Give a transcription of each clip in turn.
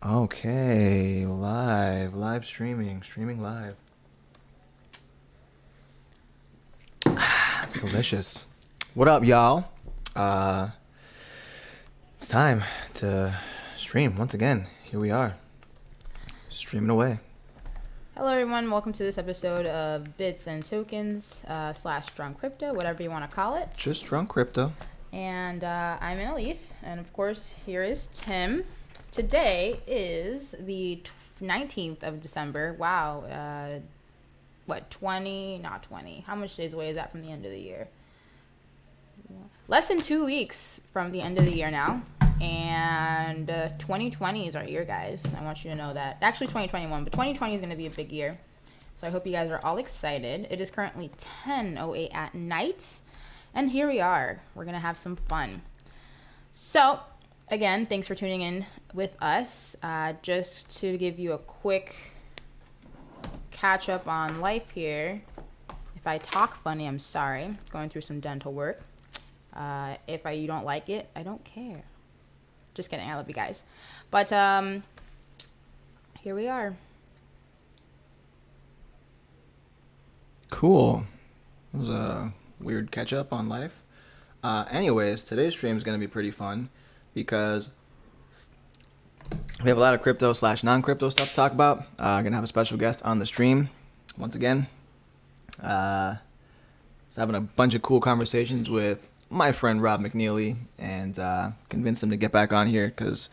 Okay, live streaming live. It's delicious. What up, y'all? It's time to stream once again. Here we are, streaming away. Hello, everyone. Welcome to this episode of Bits and Tokens / Drunk Crypto, whatever you want to call it. Just Drunk Crypto. And I'm Annalise, and of course, here is Tim. Today is the 19th of December. Wow. What, 20? Not 20. How much days away is that from the end of the year? Less than 2 weeks from the end of the year now. And 2020 is our year, guys. I want you to know that. Actually, 2021, but 2020 is going to be a big year. So I hope you guys are all excited. It is currently 10:08 at night. And here we are. We're going to have some fun. So, again, thanks for tuning in with us. Just to give you a quick catch up on life here. If I talk funny, I'm sorry. Going through some dental work. If you don't like it, I don't care. Just kidding. I love you guys. But here we are. Cool. It was a weird catch up on life. Anyways, today's stream is going to be pretty fun because we have a lot of crypto / non-crypto stuff to talk about. Going to have a special guest on the stream once again. Having a bunch of cool conversations with my friend Rob McNeely and convinced him to get back on here because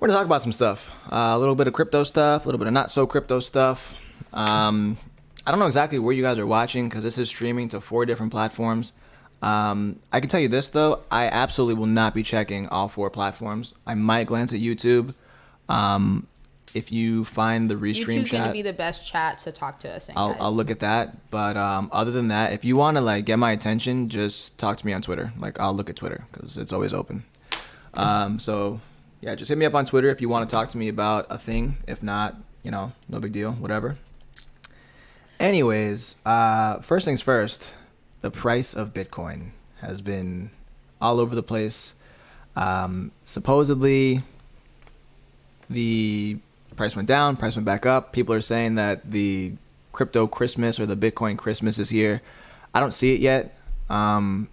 we're going to talk about some stuff. A little bit of crypto stuff, a little bit of not so crypto stuff. I don't know exactly where you guys are watching because this is streaming to 4 different platforms. I can tell you this, though. I absolutely will not be checking all 4 platforms. I might glance at YouTube. If you find the restream YouTube's chat, going to be the best chat to talk to us in, I'll look at that. But other than that, if you want to get my attention, just talk to me on Twitter. I'll look at Twitter because it's always open. So yeah, just hit me up on Twitter if you want to talk to me about a thing. If not, no big deal, whatever. Anyways, first things first, the price of Bitcoin has been all over the place. Supposedly, the price went down, price went back up. People are saying that the crypto Christmas or the Bitcoin Christmas is here. I don't see it yet. I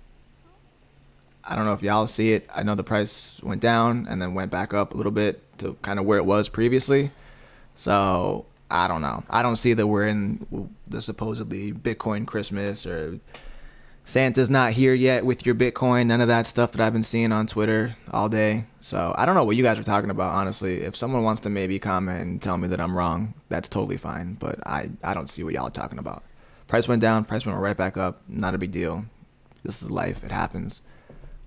don't know if y'all see it. I know the price went down and then went back up a little bit to kind of where it was previously. So I don't know. I don't see that we're in the supposedly Bitcoin Christmas or Santa's not here yet with your Bitcoin. None of that stuff that I've been seeing on Twitter all day. So I don't know what you guys are talking about, honestly. If someone wants to maybe comment and tell me that I'm wrong, that's totally fine. But I don't see what y'all are talking about. Price went down. Price went right back up. Not a big deal. This is life. It happens.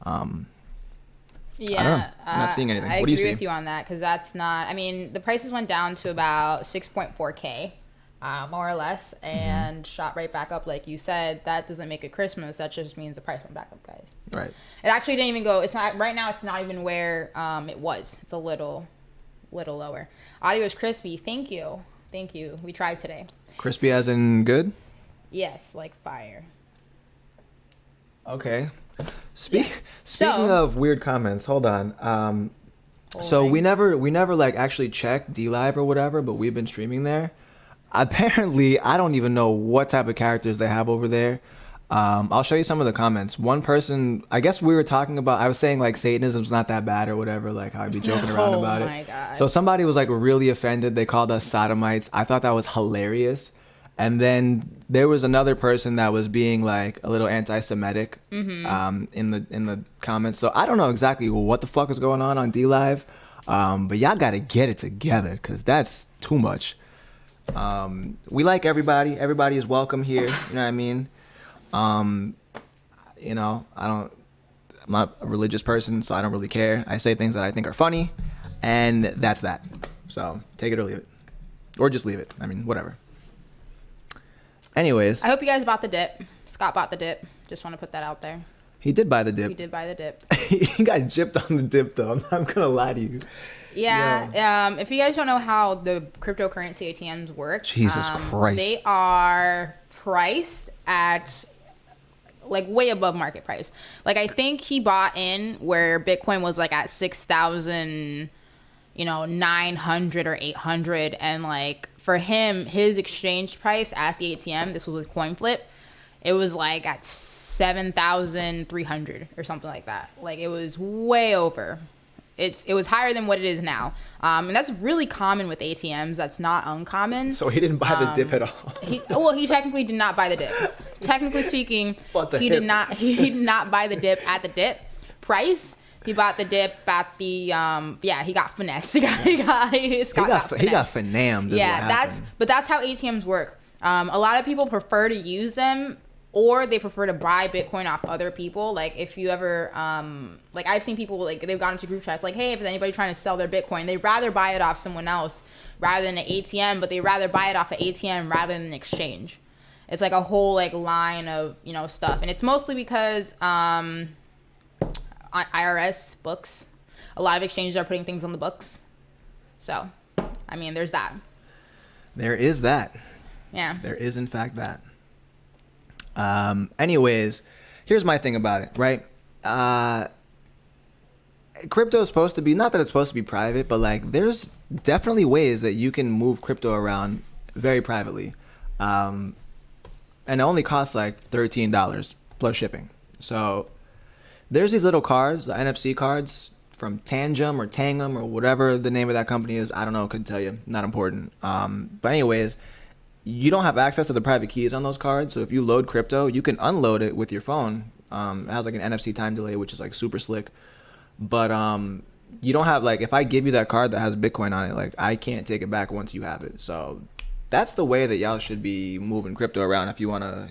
Yeah, I don't know. I'm not seeing anything. What do you see? I agree with you on that because that's not. I mean, the prices went down to about 6.4K, more or less, and shot right back up, like you said. That doesn't make it Christmas. That just means the price went back up, guys. Right. It actually didn't even go. It's not right now. It's not even where it was. It's a little lower. Audio is crispy. Thank you. We tried today. Crispy as in good? Yes, like fire. Okay. Speaking of weird comments, hold on. So we never actually checked DLive or whatever, but we've been streaming there. Apparently, I don't even know what type of characters they have over there. I'll show you some of the comments. One person, I guess we were talking about, I was saying Satanism's not that bad or whatever, how I'd be joking around about it. Oh my God. So somebody was really offended. They called us sodomites. I thought that was hilarious. And then there was another person that was being a little anti-Semitic in the comments. So I don't know exactly what the fuck is going on DLive, but y'all got to get it together because that's too much. We like everybody. Everybody is welcome here. You know what I mean? I'm not a religious person, so I don't really care. I say things that I think are funny, and that's that. So take it or leave it, or just leave it. I mean, whatever. Anyways, I hope you guys bought the dip. Scott bought the dip. Just want to put that out there. He did buy the dip. He did buy the dip. He got gypped on the dip, though. I'm not gonna lie to you. Yeah. If you guys don't know how the cryptocurrency ATMs work, Jesus Christ, they are priced at way above market price. I think he bought in where Bitcoin was at 6,000 900 or 800. And like for him, his exchange price at the ATM, this was with CoinFlip, it was like at 7,300 or something like that. Like it was way over. It was higher than what it is now. And that's really common with ATMs. That's not uncommon. So he didn't buy the dip at all. He technically did not buy the dip. Technically speaking, he did not buy the dip at the dip price. He bought the dip at the he got finessed. He got finammed. Yeah, that's how ATMs work. A lot of people prefer to use them, or they prefer to buy Bitcoin off other people. Like if you ever, like I've seen people like they've gone into group chats like, hey, if there's anybody trying to sell their Bitcoin, they'd rather buy it off someone else rather than an ATM, but they'd rather buy it off an ATM rather than an exchange. It's like a whole like line of, stuff. And it's mostly because IRS books. A lot of exchanges are putting things on the books. So, I mean, there's that. There is that. Yeah. There is, in fact, that. Anyways, here's my thing about it, right? Crypto is supposed to be, not that it's supposed to be private, but like there's definitely ways that you can move crypto around very privately. And it only costs like $13 plus shipping. So there's these little cards, the NFC cards from Tangum or Tangum or whatever the name of that company is. I don't know, couldn't tell you, not important. But anyways, you don't have access to the private keys on those cards. So if you load crypto, you can unload it with your phone. It has like an NFC time delay, which is like super slick. But you don't have like, if I give you that card that has Bitcoin on it, like I can't take it back once you have it. So that's the way that y'all should be moving crypto around if you want to,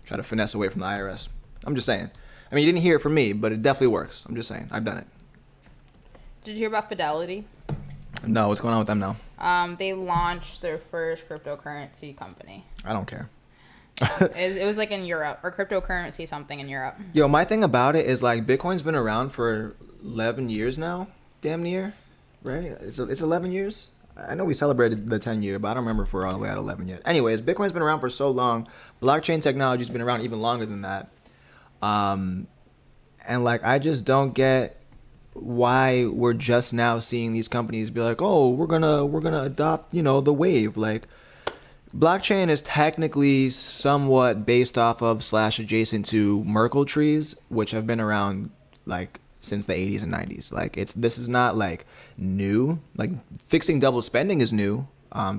try to finesse away from the IRS. I'm just saying. I mean, you didn't hear it from me, but it definitely works. I'm just saying. I've done it. Did you hear about Fidelity? No, what's going on with them now? They launched their first cryptocurrency company. I don't care. It was like in Europe, or cryptocurrency something in Europe. Yo, my thing about it is like Bitcoin's been around for 11 years now, damn near, right? It's 11 years. I know we celebrated the 10 year, but I don't remember if we're all the way at 11 yet. Anyways, Bitcoin's been around for so long. Blockchain technology's been around even longer than that. And like I just don't get why we're just now seeing these companies be like, oh, we're gonna adopt, the wave. Like blockchain is technically somewhat based off of / adjacent to Merkle trees, which have been around like since the 80s and 90s. Like this is not like new. Like fixing double spending is new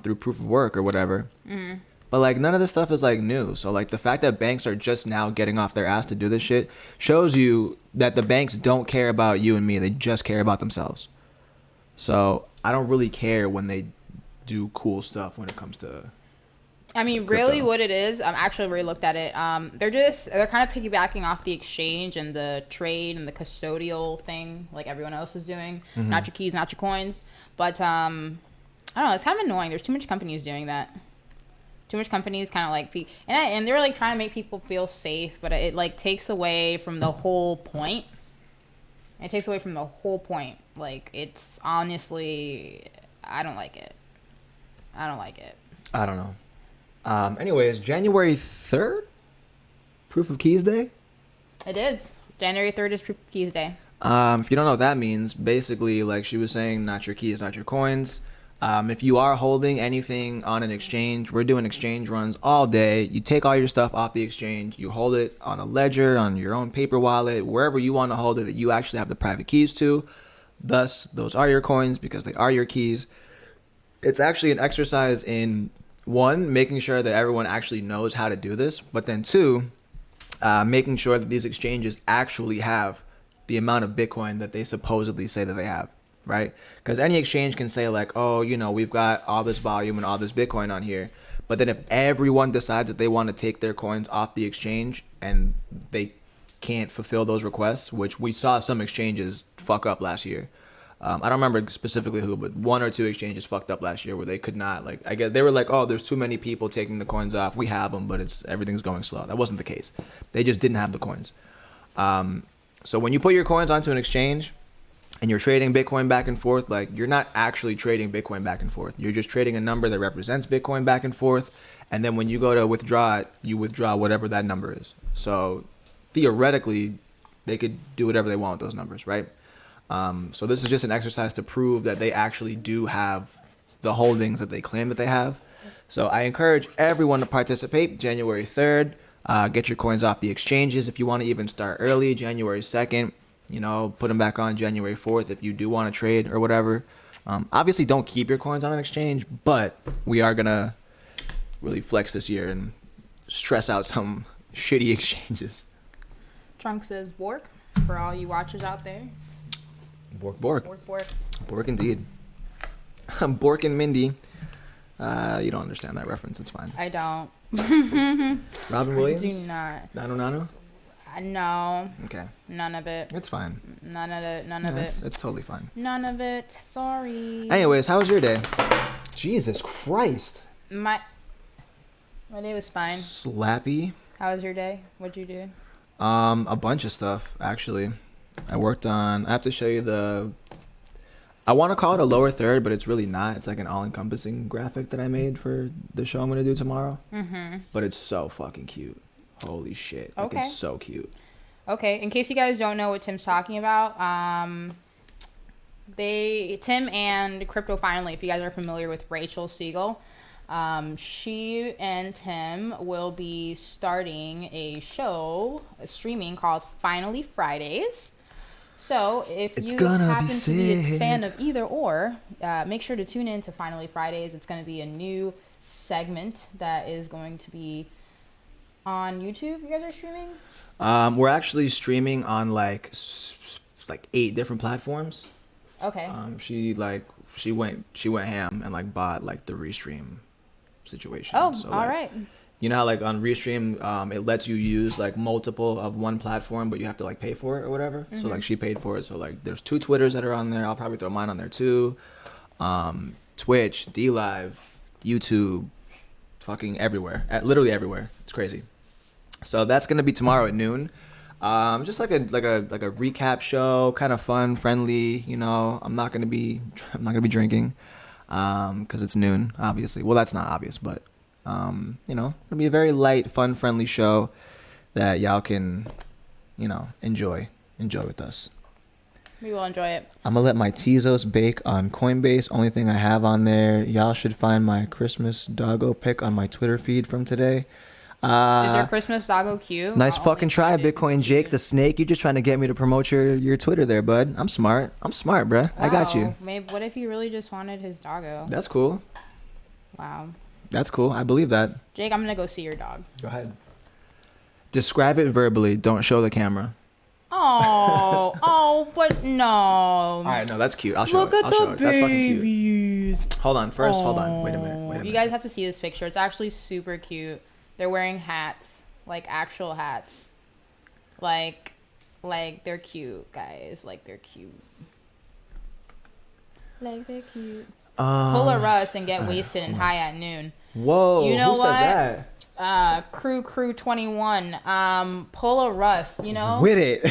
through proof of work or whatever. Mm-hmm. But like none of this stuff is like new. So like the fact that banks are just now getting off their ass to do this shit shows you that the banks don't care about you and me. They just care about themselves. So I don't really care when they do cool stuff when it comes to I mean, crypto. really what it is, actually really looked at it. They're kind of piggybacking off the exchange and the trade and the custodial thing like everyone else is doing. Mm-hmm. Not your keys, not your coins. But I don't know, it's kind of annoying. There's too much companies doing that. Too much companies kind of like, and they're like trying to make people feel safe, but it like takes away from the whole point. It takes away from the whole point. Like it's honestly, I don't like it. I don't know. Anyways, January 3rd, Proof of Keys Day. It is. January 3rd is Proof of Keys Day. If you don't know what that means, basically, like she was saying, not your keys, not your coins. If you are holding anything on an exchange, we're doing exchange runs all day. You take all your stuff off the exchange, you hold it on a ledger, on your own paper wallet, wherever you want to hold it that you actually have the private keys to. Thus, those are your coins because they are your keys. It's actually an exercise in, one, making sure that everyone actually knows how to do this, but then two, making sure that these exchanges actually have the amount of Bitcoin that they supposedly say that they have. Right? Because any exchange can say like, oh, we've got all this volume and all this Bitcoin on here. But then if everyone decides that they want to take their coins off the exchange and they can't fulfill those requests, which we saw some exchanges fuck up last year. I don't remember specifically who, but one or two exchanges fucked up last year where they could not, like, I guess they were like, oh, there's too many people taking the coins off. We have them, but everything's going slow. That wasn't the case. They just didn't have the coins. So when you put your coins onto an exchange, and you're trading Bitcoin back and forth, like you're not actually trading Bitcoin back and forth. You're just trading a number that represents Bitcoin back and forth. And then when you go to withdraw it, you withdraw whatever that number is. So theoretically, they could do whatever they want with those numbers, right? So this is just an exercise to prove that they actually do have the holdings that they claim that they have. So I encourage everyone to participate. January 3rd, get your coins off the exchanges. If you want to even start early, January 2nd, put them back on January 4th if you do want to trade or whatever. Obviously, don't keep your coins on an exchange, but we are going to really flex this year and stress out some shitty exchanges. Trunk says Bork for all you watchers out there. Bork. Bork. Bork indeed. Bork and Mindy. You don't understand that reference. It's fine. I don't. Robin Williams? I do not. Nano? No. Okay. None of it. It's fine. None of it. It's totally fine. None of it. Sorry. Anyways, how was your day? Jesus Christ. My day was fine. Slappy. How was your day? What'd you do? A bunch of stuff, actually. I have to show you I want to call it a lower third, but it's really not. It's like an all-encompassing graphic that I made for the show I'm going to do tomorrow. Mm-hmm. But it's so fucking cute. Holy shit. Okay. It's so cute. Okay, in case you guys don't know what Tim's talking about, Tim and Crypto Finally, if you guys are familiar with Rachel Siegel, she and Tim will be starting a streaming called Finally Fridays. So if you happen to be a fan of either or, make sure to tune in to Finally Fridays. It's going to be a new segment that is going to be on YouTube. You guys are streaming? We're actually streaming on like 8 different platforms. Okay. She went ham and like bought like the Restream situation. Oh, so, all right. You know how like on Restream, it lets you use like multiple of one platform, but you have to like pay for it or whatever. Mm-hmm. So like she paid for it. So like there's 2 Twitters that are on there. I'll probably throw mine on there too. Twitch, DLive, YouTube, fucking everywhere. Literally everywhere. It's crazy. So that's gonna be tomorrow at noon. Just like a recap show, kind of fun, friendly. I'm not gonna be drinking, because it's noon, obviously. Well, that's not obvious, but it'll be a very light, fun, friendly show that y'all can, enjoy with us. We will enjoy it. I'm gonna let my Tezos bake on Coinbase. Only thing I have on there. Y'all should find my Christmas doggo pic on my Twitter feed from today. Is your Christmas doggo cute? Nice fucking try, Bitcoin Jake the Snake. You're just trying to get me to promote your Twitter there, bud. I'm smart, bruh. Wow. I got you. Maybe what if you really just wanted his doggo? That's cool. Wow. That's cool. I believe that. Jake, I'm gonna go see your dog. Go ahead. Describe it verbally. Don't show the camera. But no. All right, no, that's cute. I'll show it. Look at the babies. That's fucking cute. Hold on. Hold on. Wait a minute. You guys have to see this picture. It's actually super cute. They're wearing hats, like actual hats. Like they're cute, guys. Like they're cute. Pull a Russ and get wasted and high at noon. Whoa. You know who what? Said that? Crew 21. Pull a Russ, With it.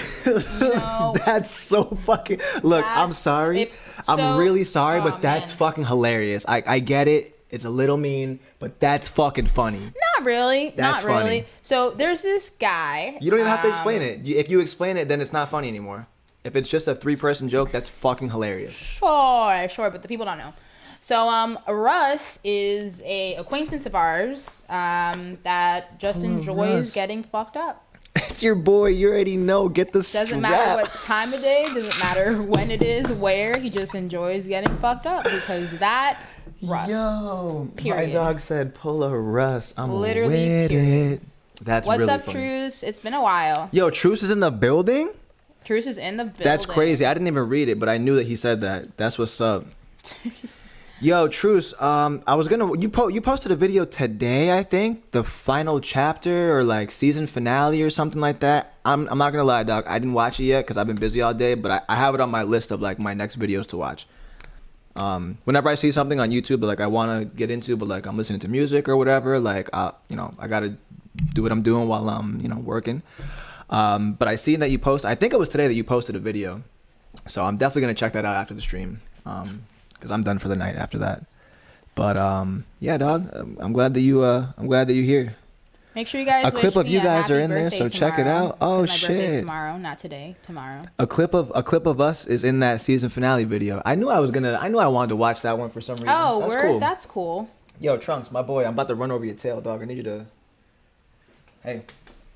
That's so fucking. Look, I'm sorry. I'm really sorry, but that's fucking hilarious. I get it. It's a little mean, but that's fucking funny. Not really. That's not really. funny. So there's this guy. You don't even have to explain it. If you explain it, then it's not funny anymore. If it's just a 3-person joke, that's fucking hilarious. Sure, but the people don't know. So Russ is a acquaintance of ours that just enjoys Russ. getting fucked up. It's your boy. You already know. Get the strap. Doesn't matter what time of day. Doesn't matter when it is, where. He just enjoys getting fucked up because that's Russ. Yo, period. My dog said, "Pull a Russ." I'm literally with it. That's What's really up, funny. Truce? It's been a while. Yo, Truce is in the building. Truce is in the building. That's crazy. I didn't even read it, but I knew that he said that. That's what's up. Yo, Truce, I was gonna you posted a video today, I think, the final chapter or like season finale or something like that. I'm not gonna lie, dog. I didn't watch it yet because I've been busy all day, but I have it on my list of like my next videos to watch. Whenever I see something on YouTube that like I want to get into, but like I'm listening to music or whatever, like I gotta do what I'm doing while I'm working. But I seen that you post. I think it was today that you posted a video, so I'm definitely gonna check that out after the stream. Because I'm done for the night after that. But yeah, dog, I'm glad that you're here. Make sure you guys. A clip of wish you me a guys are happy in there, so birthday check it tomorrow, out. Oh 'cause my birthday's shit! tomorrow, not today. Tomorrow. A clip of us is in that season finale video. I knew I wanted to watch that one for some reason. Oh, that's word. cool. That's cool. Yo, Trunks, my boy, I'm about to run over your tail, dog. I need you to. Hey,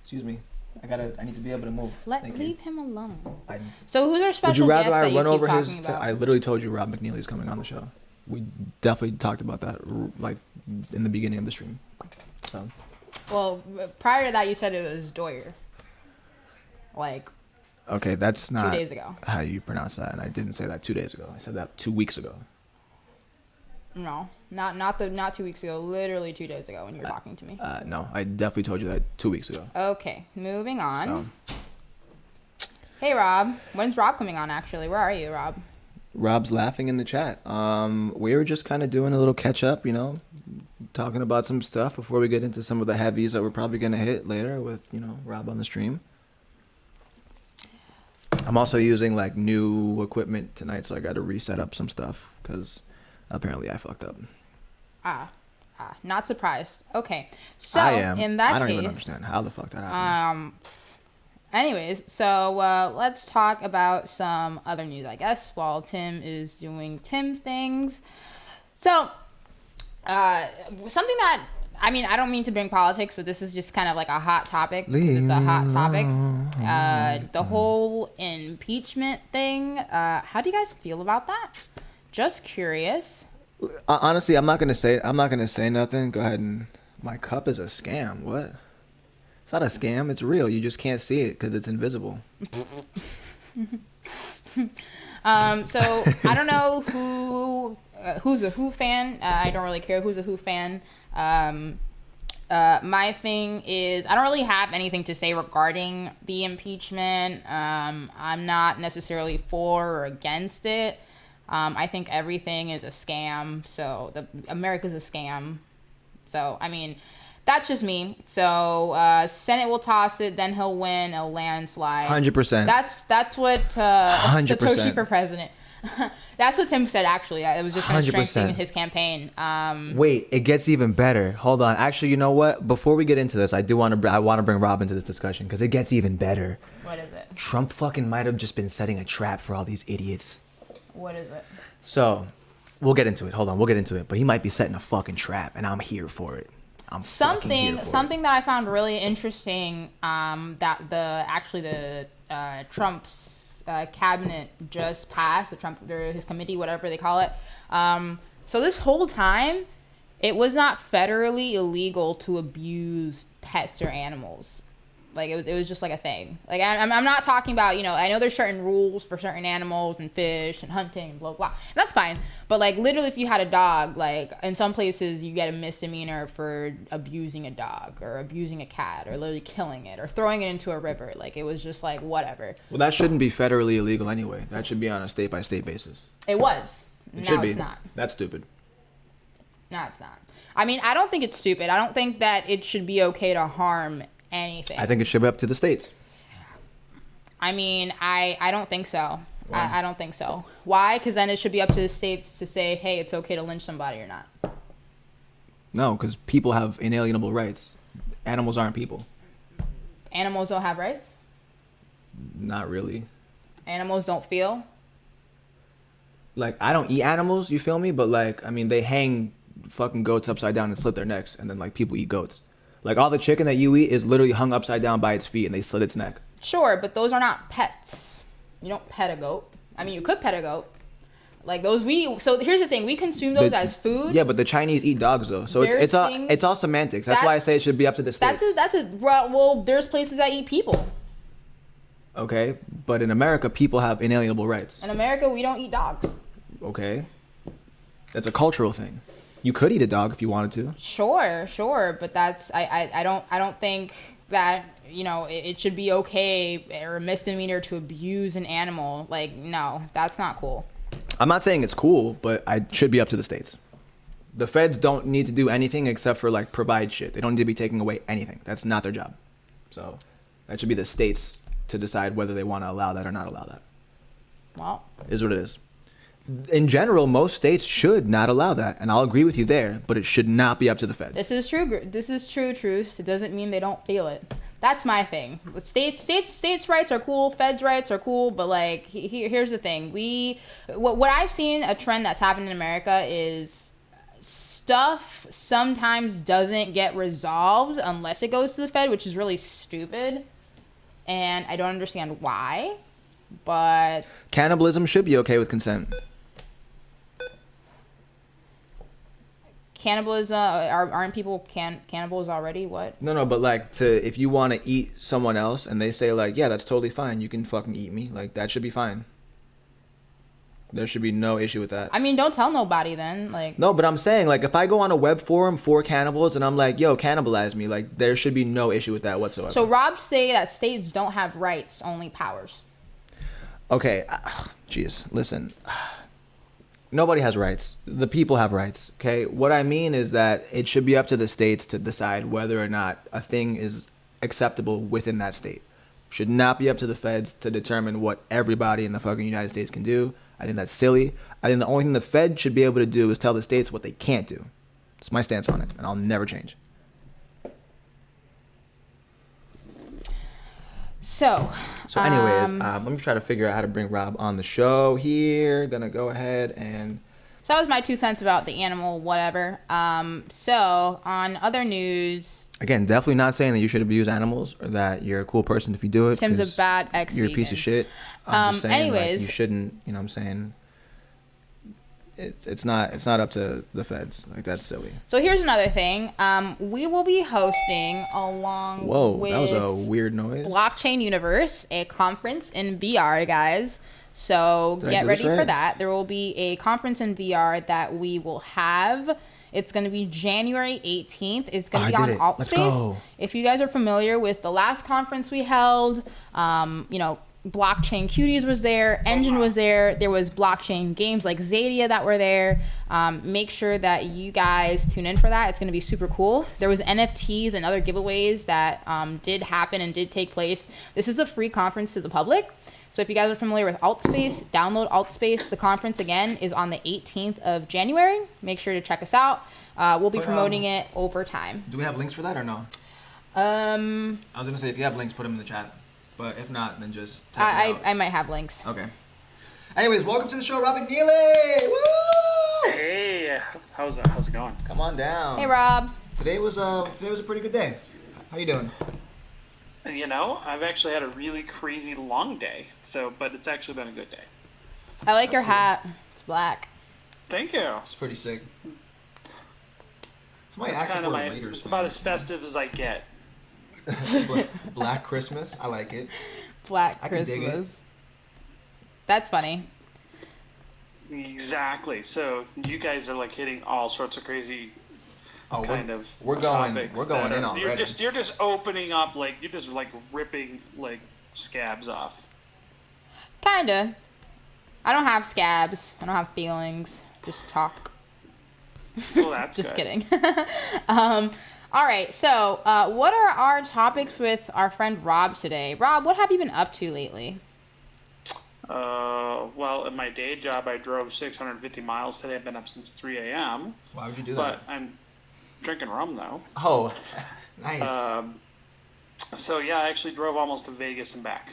excuse me. I need to be able to move. Leave him alone. I, So who's our special would you rather guest I that you run keep over talking his? about? I literally told you Rob McNeely's coming on the show. We definitely talked about that like in the beginning of the stream. So. Well, prior to that, you said it was Doyer. Like Okay, that's not 2 days ago. how you pronounce that, and I didn't say that 2 days ago. I said that 2 weeks ago. No, not 2 weeks ago. Literally 2 days ago when you were talking to me. No, I definitely told you that 2 weeks ago. Okay, moving on. So, Hey Rob, when's Rob coming on? Actually, where are you, Rob? Rob's laughing in the chat. We were just kind of doing a little catch up, you know, talking about some stuff before we get into some of the heavies that we're probably gonna hit later with, you know, Rob on the stream. I'm also using like new equipment tonight, so I got to reset up some stuff because apparently I fucked up. Not surprised. Okay, so I am. in that I don't case, even understand how the fuck that happened. Anyways, so let's talk about some other news, I guess, while Tim is doing Tim things. So, something that, I mean, I don't mean to bring politics, but this is just kind of like a hot topic. Because it's a hot topic. The whole impeachment thing. How do you guys feel about that? Just curious. Honestly, I'm not gonna say nothing. Go ahead and my cup is a scam. What? It's not a scam. It's real. You just can't see it because it's invisible. So I don't know who's a Who fan. I don't really care who's a Who fan. My thing is I don't really have anything to say regarding the impeachment. I'm not necessarily for or against it. I think everything is a scam. So America's a scam. So I mean. That's just me. So Senate will toss it, then he'll win a landslide. 100%. That's what 100%. Satoshi for president. That's what Tim said. Actually, it was just going to 100%. strengthen his campaign. Wait, it gets even better. Hold on. Actually, you know what? Before we get into this, I want to bring Rob into this discussion because it gets even better. What is it? Trump fucking might have just been setting a trap for all these idiots. What is it? So, we'll get into it. Hold on, we'll get into it. But he might be setting a fucking trap, and I'm here for it. Something that I found really interesting that the Trump's cabinet just passed, his committee, whatever they call it. So this whole time, it was not federally illegal to abuse pets or animals. Like it was just like a thing. Like I'm not talking about, you know, I know there's certain rules for certain animals and fish and hunting and blah blah. And that's fine. But like literally, if you had a dog, like in some places you get a misdemeanor for abusing a dog or abusing a cat or literally killing it or throwing it into a river. Like it was just like whatever. Well, that shouldn't be federally illegal anyway. That should be on a state by state basis. It was. It now should be. It's not. That's stupid. No, it's not. I mean, I don't think it's stupid. I don't think that it should be okay to harm anything. I think it should be up to the states. I mean, I don't think so. I don't think so. Why? Because then it should be up to the states to say, hey, it's okay to lynch somebody or not. No, because people have inalienable rights. Animals aren't people. Animals don't have rights? Not really. Animals don't feel? Like, I don't eat animals, you feel me? But, like, I mean, they hang fucking goats upside down and slit their necks. And then, like, people eat goats. Like, all the chicken that you eat is literally hung upside down by its feet and they slit its neck. Sure, but those are not pets. You don't pet a goat. I mean, you could pet a goat. Like those so here's the thing, we consume those as food. Yeah, but the Chinese eat dogs though. So it's all semantics. That's why I say it should be up to the states. Well, there's places that eat people. Okay, but in America people have inalienable rights. In America, we don't eat dogs. Okay. That's a cultural thing. You could eat a dog if you wanted to. Sure, but that's I don't think that, you know, it should be okay or a misdemeanor to abuse an animal. Like, no, that's not cool. I'm not saying it's cool, but it should be up to the states. The feds don't need to do anything except for like provide shit. They don't need to be taking away anything. That's not their job. So that should be the states to decide whether they want to allow that or not allow that. Well, Is what it is. in general, most states should not allow that, and I'll agree with you there. But it should not be up to the feds. This is true. This is true truth. It doesn't mean they don't feel it. That's my thing. States' rights are cool. Feds' rights are cool. But like, here's the thing. What I've seen, a trend that's happened in America is stuff sometimes doesn't get resolved unless it goes to the Fed, which is really stupid. And I don't understand why. But Cannibalism should be okay with consent. cannibalism, aren't people cannibals already? What? No, but like if you want to eat someone else and they say like, yeah, that's totally fine. You can fucking eat me. Like that should be fine. There should be no issue with that. I mean, don't tell nobody then. Like no, but I'm saying like if I go on a web forum for cannibals and I'm like, yo, cannibalize me, like there should be no issue with that whatsoever. So Rob say that states don't have rights, only powers. Okay, jeez, listen. Nobody has rights. The people have rights, okay? What I mean is that it should be up to the states to decide whether or not a thing is acceptable within that state. Should not be up to the feds to determine what everybody in the fucking United States can do. I think that's silly. I think the only thing the Fed should be able to do is tell the states what they can't do. It's my stance on it, and I'll never change. So anyways, let me try to figure out how to bring Rob on the show here. Gonna go ahead and... So that was my 2 cents about the animal, whatever. So on other news... Again, definitely not saying that you should abuse animals or that you're a cool person if you do it. Tim's a bad ex-vegan. You're a piece of shit. I'm just saying, anyways, like, you shouldn't, you know what I'm saying? It's not up to the feds. Like, that's silly. So here's another thing. We will be hosting along with... that was a weird noise. Blockchain Universe, a conference in VR, guys. So get ready for that. There will be a conference in VR that we will have. It's going to be January 18th. It's going to be on AltSpace. If you guys are familiar with the last conference we held, Blockchain Cuties was there, Engine was there, there was blockchain games like Zadia that were there. Make sure that you guys tune in for that. It's going to be super cool. There was NFTs and other giveaways that did happen and did take place. This is a free conference to the public. So if you guys are familiar with AltSpace, download AltSpace. The conference, again, is on the 18th of January. Make sure to check us out. We'll be promoting it over time. Do we have links for that or no? I was going to say, if you have links, put them in the chat. But if not, then just type it out. I might have links. Okay. Anyways, welcome to the show, Rob McNeely! Woo! Hey, how's it going? Come on down. Hey, Rob. Today was a pretty good day. How you doing? You know, I've actually had a really crazy long day, but it's actually been a good day. I like your hat. It's black. Thank you. It's pretty sick. Somebody It's asked kind for of a Raiders it's fan. about as festive as I get. Black Christmas. I like it. Black I can dig it. Christmas. That's funny. Exactly. So you guys are like hitting all sorts of crazy we're going in already. You're just opening up, like you're just like ripping like scabs off. Kinda. I don't have scabs. I don't have feelings. Just talk. Well, that's Just good. kidding. All right. So, what are our topics with our friend Rob today? Rob, what have you been up to lately? Well, at my day job, I drove 650 miles today. I've been up since 3 a.m. Why would you do that? But I'm drinking rum, though. Oh, nice. So, yeah, I actually drove almost to Vegas and back.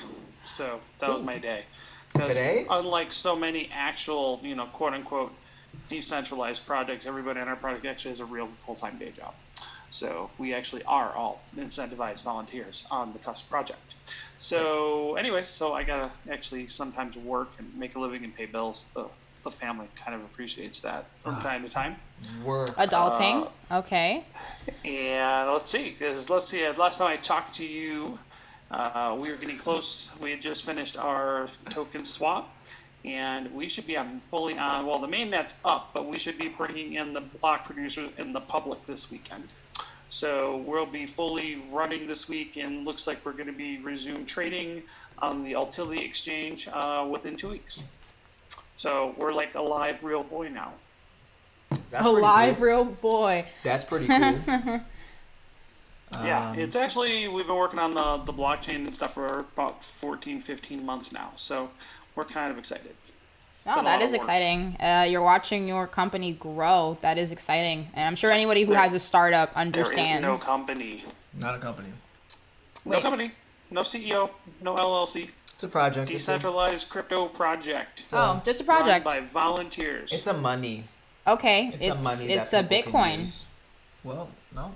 So, that was my day. Today? Unlike so many actual, quote-unquote, decentralized projects, everybody on our project actually has a real full-time day job. So, we actually are all incentivized volunteers on the Tusk project. So, anyways, I gotta actually sometimes work and make a living and pay bills. The family kind of appreciates that from time to time. Work. Adulting. Okay. And let's see. Last time I talked to you, we were getting close. We had just finished our token swap, and we should be fully on. Well, the mainnet's up, but we should be bringing in the block producers in the public this weekend. So we'll be fully running this week, and looks like we're going to be resume trading on the Altility exchange within 2 weeks. So we're like a live real boy now. That's a live cool. real boy. That's pretty cool. Yeah, it's actually, we've been working on the blockchain and stuff for about 14, 15 months now. So we're kind of excited. No, Been a that lot is of work. exciting. You're watching your company grow. That is exciting, and I'm sure anybody who has a startup There is understands. no company. Not a company. No Wait. company. No CEO. No LLC. It's a project. Decentralized crypto project. Oh, just a Run project. by volunteers. It's a money. Okay, It's a money it's that a people can Bitcoin. use. Well, no.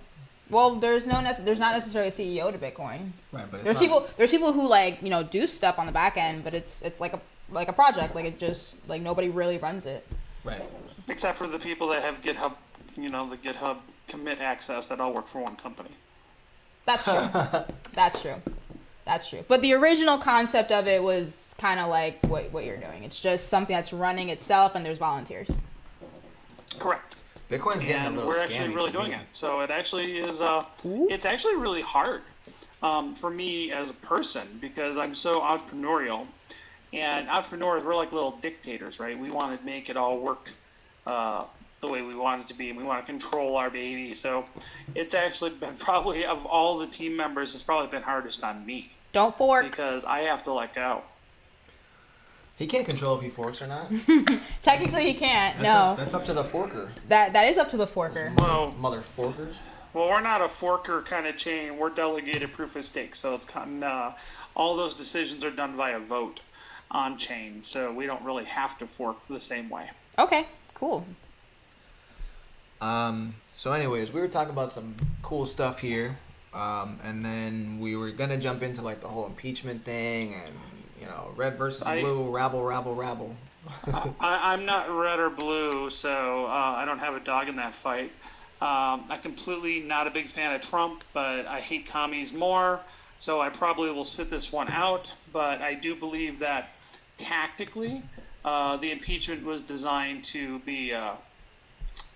Well, there's not necessarily a CEO to Bitcoin. Right, but it's There's not. there's people who like do stuff on the back end, but it's like a project. Like it just like nobody really runs it. Right. Except for the people that have GitHub, the GitHub commit access that all work for one company. That's true. That's true. That's true. But the original concept of it was kind of like what you're doing. It's just something that's running itself, and there's volunteers. Correct. Bitcoin's getting a And little we're scammy actually really for doing me. it. So it actually is. It's actually really hard for me as a person because I'm so entrepreneurial. And entrepreneurs, we're like little dictators, right? We want to make it all work the way we want it to be, and we want to control our baby. So it's actually been probably of all the team members, it's probably been hardest on me Don't fork. because I have to let go. He can't control if he forks or not. Technically, he can't. That's up to the forker. That is up to the forker. Well, Mother forkers. Well, we're not a forker kind of chain. We're delegated proof of stake. So it's kind of, all those decisions are done via vote on chain. So we don't really have to fork the same way. Okay, cool. So anyways, we were talking about some cool stuff here. And then we were gonna jump into like the whole impeachment thing and red versus blue, rabble. I'm not red or blue, so I don't have a dog in that fight. I'm completely not a big fan of Trump, but I hate commies more. So I probably will sit this one out. But I do believe that tactically, the impeachment was designed to be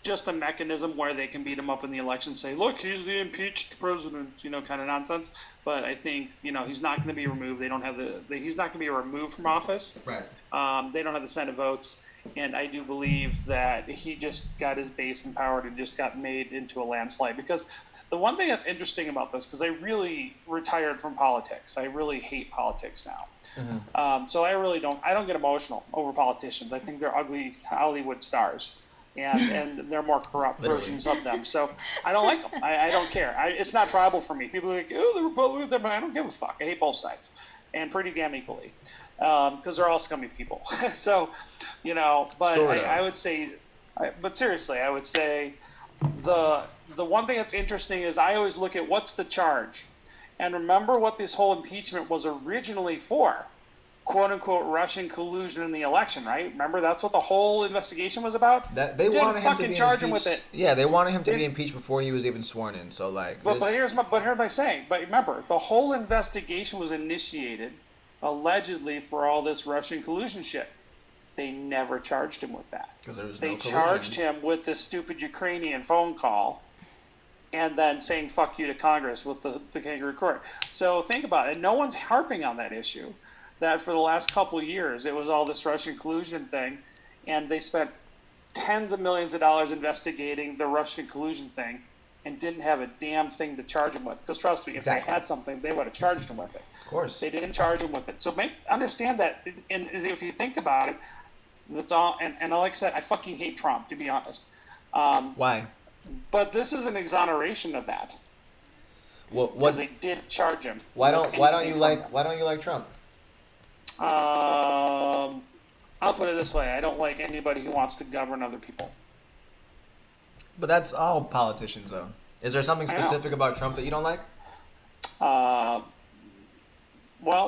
just a mechanism where they can beat him up in the election, say, look, he's the impeached president, kind of nonsense. But I think, he's not going to be removed. They don't have he's not going to be removed from office. Right. They don't have the Senate votes. And I do believe that he just got his base empowered and just got made into a landslide. Because the one thing that's interesting about this, because I really retired from politics. I really hate politics now. Mm-hmm. So I don't get emotional over politicians. I think they're ugly Hollywood stars. And they're more corrupt versions of them. So I don't like them. I don't care. It's not tribal for me. People are like, oh, the Republicans, I don't give a fuck. I hate both sides. And pretty damn equally. Because they're all scummy people. So, but I would say, but seriously, I would say the one thing that's interesting is I always look at what's the charge. And remember what this whole impeachment was originally for. Quote unquote Russian collusion in the election, right? Remember that's what the whole investigation was about. That they wanted him to be charge impeached. Him with it. Yeah, they wanted him to be impeached before he was even sworn in. So but here's my saying. But remember, the whole investigation was initiated allegedly for all this Russian collusion shit. They never charged him with that. Because there was they no collusion. charged him with this stupid Ukrainian phone call, and then saying "fuck you" to Congress with the kangaroo court. So think about it. No one's harping on that issue. That for the last couple of years, it was all this Russian collusion thing, and they spent tens of millions of dollars investigating the Russian collusion thing and didn't have a damn thing to charge him with. Because trust me, if they had something, they would have charged him with it. Of course. They didn't charge him with it. So understand that, and if you think about it, that's all, and like I said, I fucking hate Trump, to be honest. Why? But this is an exoneration of that. What? Because they did charge him. Why don't you like Trump? I'll put it this way: I don't like anybody who wants to govern other people. But that's all politicians, though. Is there something specific about Trump that you don't like? Well,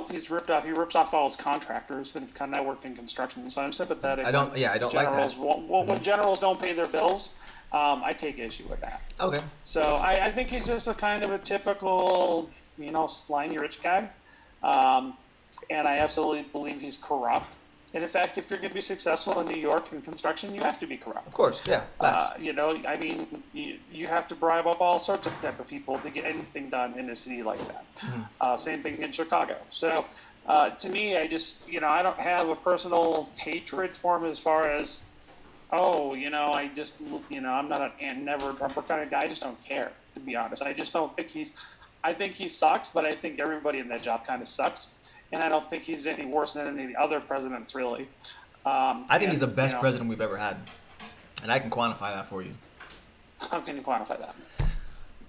he's ripped off. He rips off all his contractors and kind of worked in construction. So I'm sympathetic. I don't like that. Well, when generals don't pay their bills, I take issue with that. Okay. So I think he's just a kind of a typical, slimy rich guy. And I absolutely believe he's corrupt. And in fact, if you're going to be successful in New York in construction, you have to be corrupt. Of course, yeah. Facts. You have to bribe up all sorts of type of people to get anything done in a city like that. Mm-hmm. Same thing in Chicago. So to me, I just, I don't have a personal hatred for him as far as, I'm not never a Trumper kind of guy. I just don't care, to be honest. I just don't think I think he sucks, but I think everybody in that job kind of sucks. And I don't think he's any worse than any of the other presidents, really. I think he's the and, best president we've ever had, and I can quantify that for you. How can you quantify that?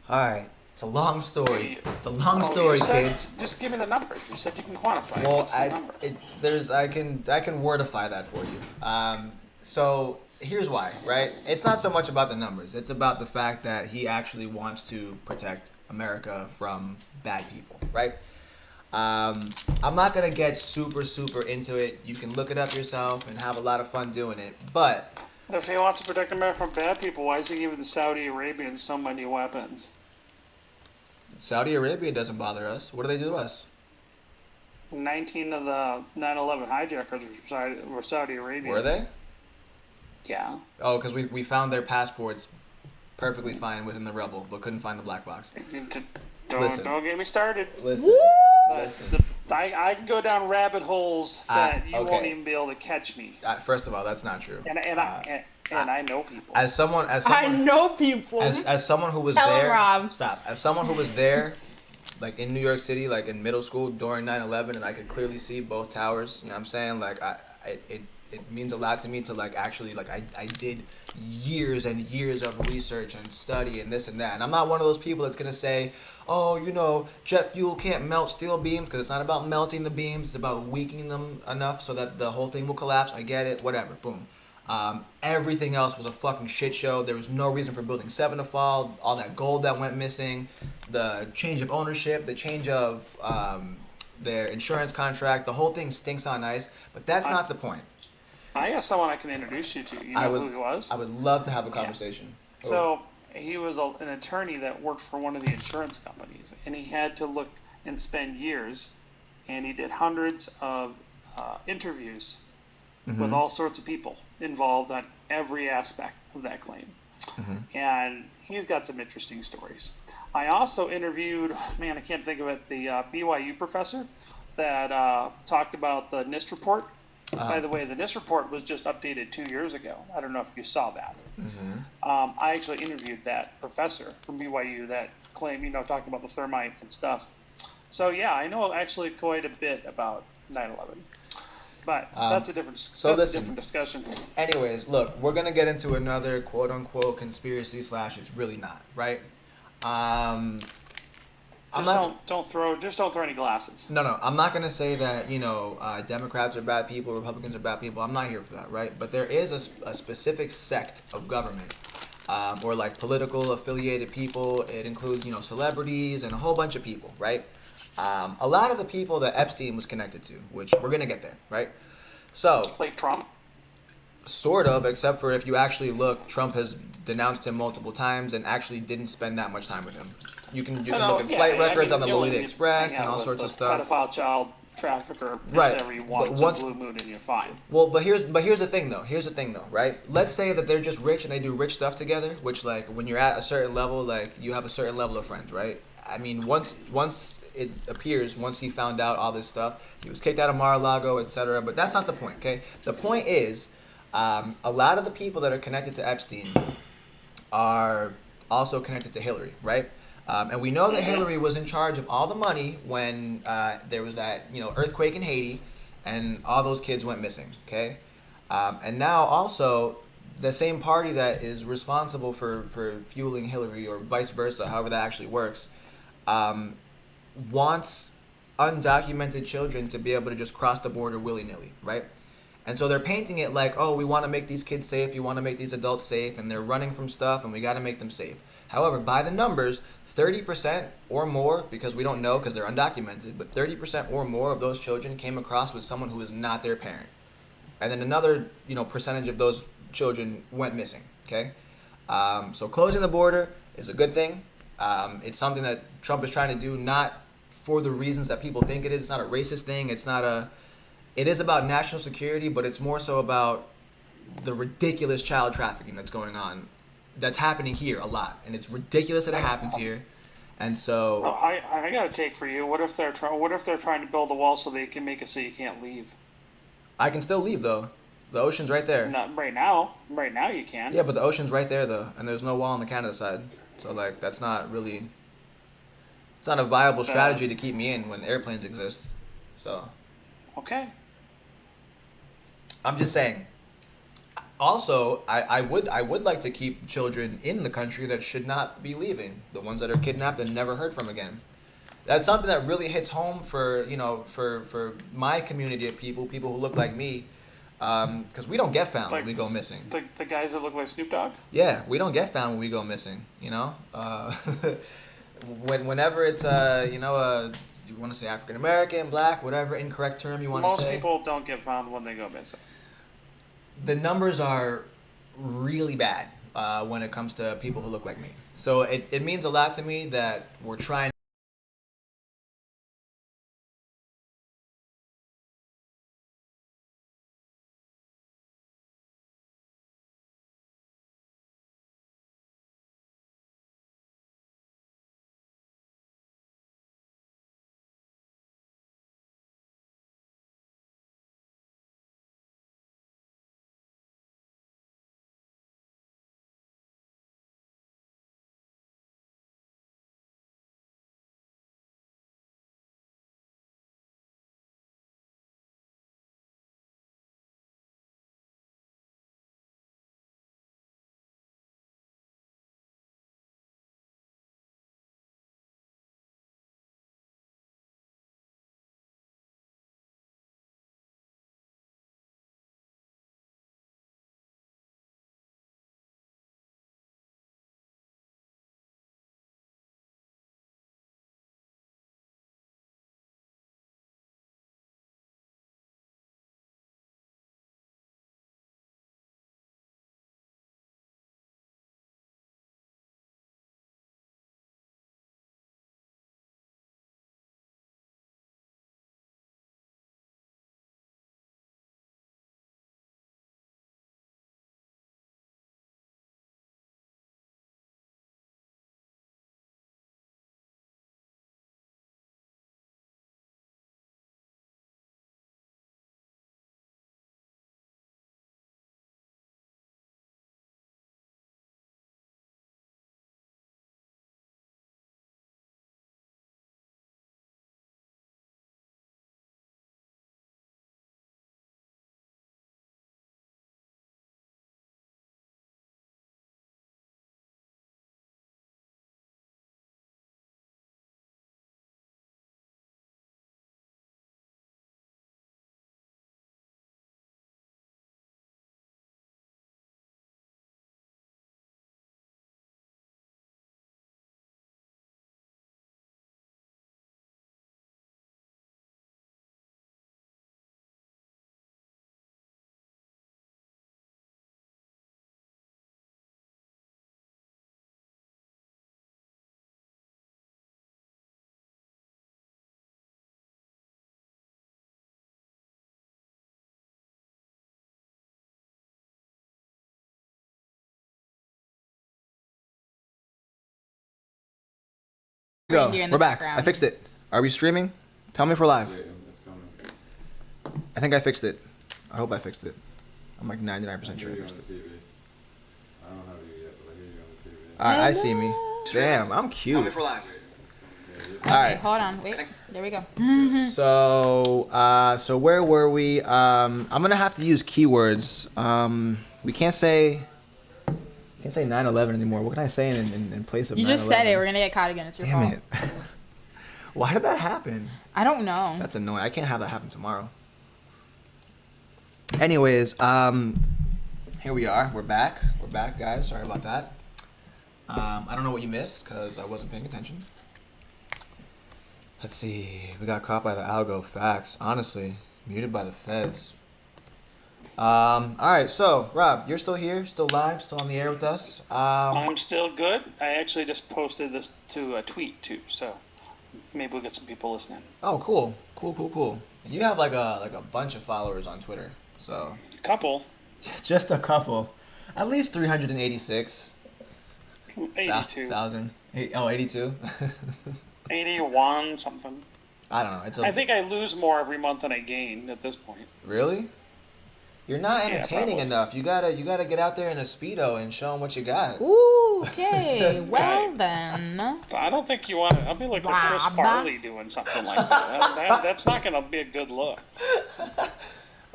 All right, it's a long story. It's a long Oh, story, you said, kids. just give me the numbers. You said you can quantify. Well, What's the number? I can wordify that for you. So here's why, right? It's not so much about the numbers. It's about the fact that he actually wants to protect America from bad people, right? I'm not gonna get super into it. You can look it up yourself and have a lot of fun doing it. But If he wants to protect America from bad people, why is he giving the Saudi Arabians so many weapons? Saudi Arabia doesn't bother us. What do they do to us? 19 of the 9/11 hijackers were Saudi Arabians. Were they? Yeah. Oh, because we found their passports perfectly fine within the rubble, but couldn't find the black box. Listen. Don't get me started. Listen. But I can go down rabbit holes that you okay. won't even be able to catch me. First of all, that's not true. And I know people. As someone I know people. as someone who was Tell 'em, there, Rob. stop. As someone who was there, like in New York City, like in middle school during 9/11, and I could clearly see both towers. You know what I'm saying? Like it means a lot to me to like actually like I did years and years of research and study and this and that. And I'm not one of those people that's gonna say, oh, you know, jet fuel can't melt steel beams, because it's not about melting the beams. It's about weakening them enough so that the whole thing will collapse. I get it. Whatever. Boom. Everything else was a fucking shit show. There was no reason for Building 7 to fall. All that gold that went missing, the change of ownership, the change of their insurance contract, the whole thing stinks on ice. But that's not the point. I got someone I can introduce you to. You know who he was? I would love to have a conversation. So he was an attorney that worked for one of the insurance companies, and he had to look and spend years, and he did hundreds of interviews with all sorts of people involved on every aspect of that claim. And he's got some interesting stories. I also interviewed, man, I can't think of it, the BYU professor that talked about the NIST report. By the way, the NIST report was just updated 2 years ago. I don't know if you saw that. I actually interviewed that professor from BYU that claimed, talking about the thermite and stuff. So yeah, I know actually quite a bit about 9/11. But that's a different discussion. Anyways, look, we're gonna get into another quote unquote conspiracy / it's really not, right? Don't throw any glasses. No, I'm not gonna say that Democrats are bad people, Republicans are bad people. I'm not here for that, right? But there is a specific sect of government, or like political affiliated people. It includes celebrities and a whole bunch of people, right? A lot of the people that Epstein was connected to, which we're gonna get there, right? So Like Trump. Sort of, except for if you actually look, Trump has denounced him multiple times and actually didn't spend that much time with him. You can look at flight records on the Lolita Express and all sorts of stuff. Pedophile child trafficker, right? Every once blue moon, and you're fine. Well, but here's the thing though, right? Let's say that they're just rich and they do rich stuff together, which like when you're at a certain level, like you have a certain level of friends, right? I mean, once it appears, once he found out all this stuff, he was kicked out of Mar-a-Lago, etc. But that's not the point, okay? The point is, a lot of the people that are connected to Epstein are also connected to Hillary, right? And we know that Hillary was in charge of all the money when there was that earthquake in Haiti, and all those kids went missing, okay? And now also the same party that is responsible for fueling Hillary, or vice versa, however that actually works, wants undocumented children to be able to just cross the border willy-nilly, right? And so they're painting it like, oh, we want to make these kids safe, we want to make these adults safe, and they're running from stuff, and we got to make them safe. However, by the numbers, 30% or more, because we don't know because they're undocumented, but 30% or more of those children came across with someone who is not their parent. And then another, percentage of those children went missing, okay? So closing the border is a good thing. It's something that Trump is trying to do, not for the reasons that people think it is. It's not a racist thing. It is about national security, but it's more so about the ridiculous child trafficking that's going on, that's happening here a lot, and it's ridiculous that it happens here. And so I got a take for you. What if they're trying to build a wall so they can make it so you can't leave? I can still leave though. The ocean's right there. Not right now. Right now you can. Yeah, but the ocean's right there though, and there's no wall on the Canada side. So like that's not really. It's not a viable strategy to keep me in when airplanes exist. So. Okay. I'm just saying. Also, I would like to keep children in the country that should not be leaving. The ones that are kidnapped and never heard from again. That's something that really hits home for for my community of people who look like me, because we don't get found when we go missing. The guys that look like Snoop Dogg. Yeah, we don't get found when we go missing. Whenever it's you want to say African American, black, whatever incorrect term you want to say. Most people don't get found when they go missing. The numbers are really bad when it comes to people who look like me. So it means a lot to me that we're trying. Go. Reindeer in We're the back. background. I fixed it. Are we streaming? Tell me if we're live. Wait, it's coming. I think I fixed it. I hope I fixed it. I'm like 99% I sure hear I you on fixed the it. TV. I don't have you yet, but I hear you on the TV. All right, I see me. Damn, I'm cute. Yeah, All right. Hold on. Wait. There we go. So where were we? I'm gonna have to use keywords. We can't say 9/11 anymore. What can I say in place of 9/11? You just said it. We're gonna get caught again. It's your Damn fault. it. Why did that happen? I don't know. That's annoying. I can't have that happen tomorrow. Anyways, here we are. We're back. We're back, guys. Sorry about that. I don't know what you missed because I wasn't paying attention. Let's see. We got caught by the algo. Facts. Honestly, muted by the feds. All right. So, Rob, you're still here, still live, still on the air with us. I'm still good. I actually just posted this to a tweet too, so maybe we'll get some people listening. Oh, cool. Cool. You have like a bunch of followers on Twitter. So, Couple, just a couple. At least 386. 82, 1,000. 82. 81, something. I don't know. I think I lose more every month than I gain at this point. Really? You're not Yeah, entertaining probably. enough. You gotta get out there in a Speedo and show them what you got. Ooh, okay. Well then. I don't think you want to. I'll be like Chris Rob. Farley doing something like that. That's not going to be a good look.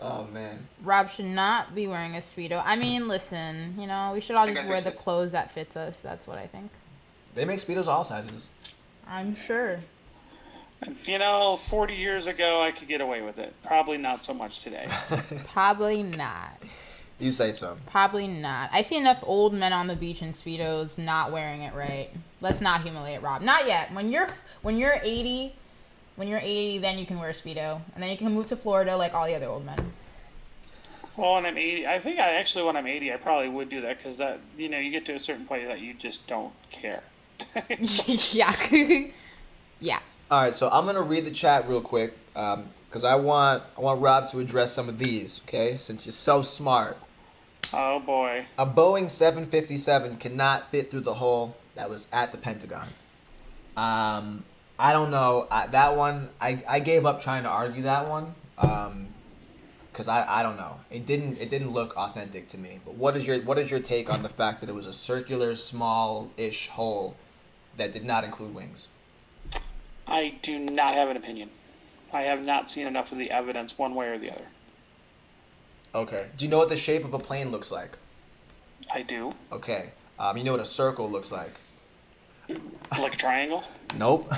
Oh man. Rob should not be wearing a Speedo. I mean, listen, we should all think just I wear fixed the it. clothes that fits us. That's what I think. They make speedos all sizes. I'm sure. 40 years ago, I could get away with it. Probably not so much today. Probably not. You say so. Probably not. I see enough old men on the beach in Speedos not wearing it right. Let's not humiliate Rob. Not yet. When you're 80, then you can wear a Speedo. And then you can move to Florida like all the other old men. Well, when I'm 80, I think when I'm 80, I probably would do that because that, you get to a certain point that you just don't care. Yeah. Yeah. All right, so I'm gonna read the chat real quick because I want Rob to address some of these. Okay, since you're so smart. Oh boy. A Boeing 757 cannot fit through the hole that was at the Pentagon. I don't know that one. I gave up trying to argue that one because I don't know. It didn't look authentic to me. But what is your take on the fact that it was a circular, small-ish hole that did not include wings? I do not have an opinion. I have not seen enough of the evidence one way or the other. Okay. Do you know what the shape of a plane looks like? I do. Okay. You know what a circle looks like? Like a triangle? Nope.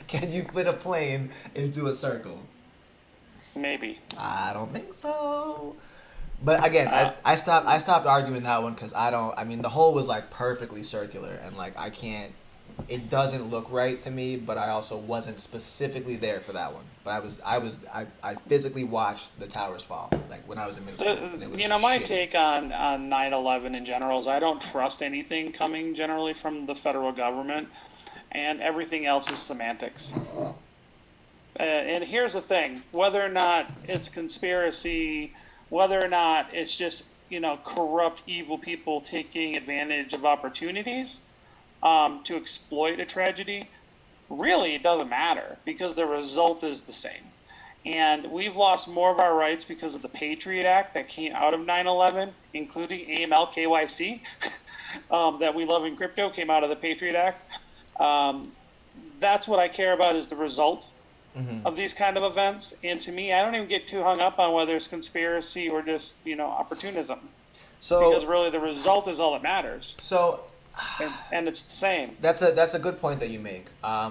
Can you fit a plane into a circle? Maybe. I don't think so. But again, I stopped arguing that one because the hole was like perfectly circular and like I can't. It doesn't look right to me, but I also wasn't specifically there for that one. But I physically watched the towers fall, like when I was in middle school. And it was My shitty. take on 9/11 in general is I don't trust anything coming generally from the federal government, and everything else is semantics. And here's the thing: whether or not it's conspiracy, whether or not it's just corrupt, evil people taking advantage of opportunities to exploit a tragedy, really it doesn't matter because the result is the same. And we've lost more of our rights because of the Patriot Act that came out of 9/11, including AML KYC, that we love in crypto came out of the Patriot Act. That's what I care about is the result of these kind of events. And to me, I don't even get too hung up on whether it's conspiracy or just, opportunism. So Because really the result is all that matters. so And it's the same. that's a good point that you make.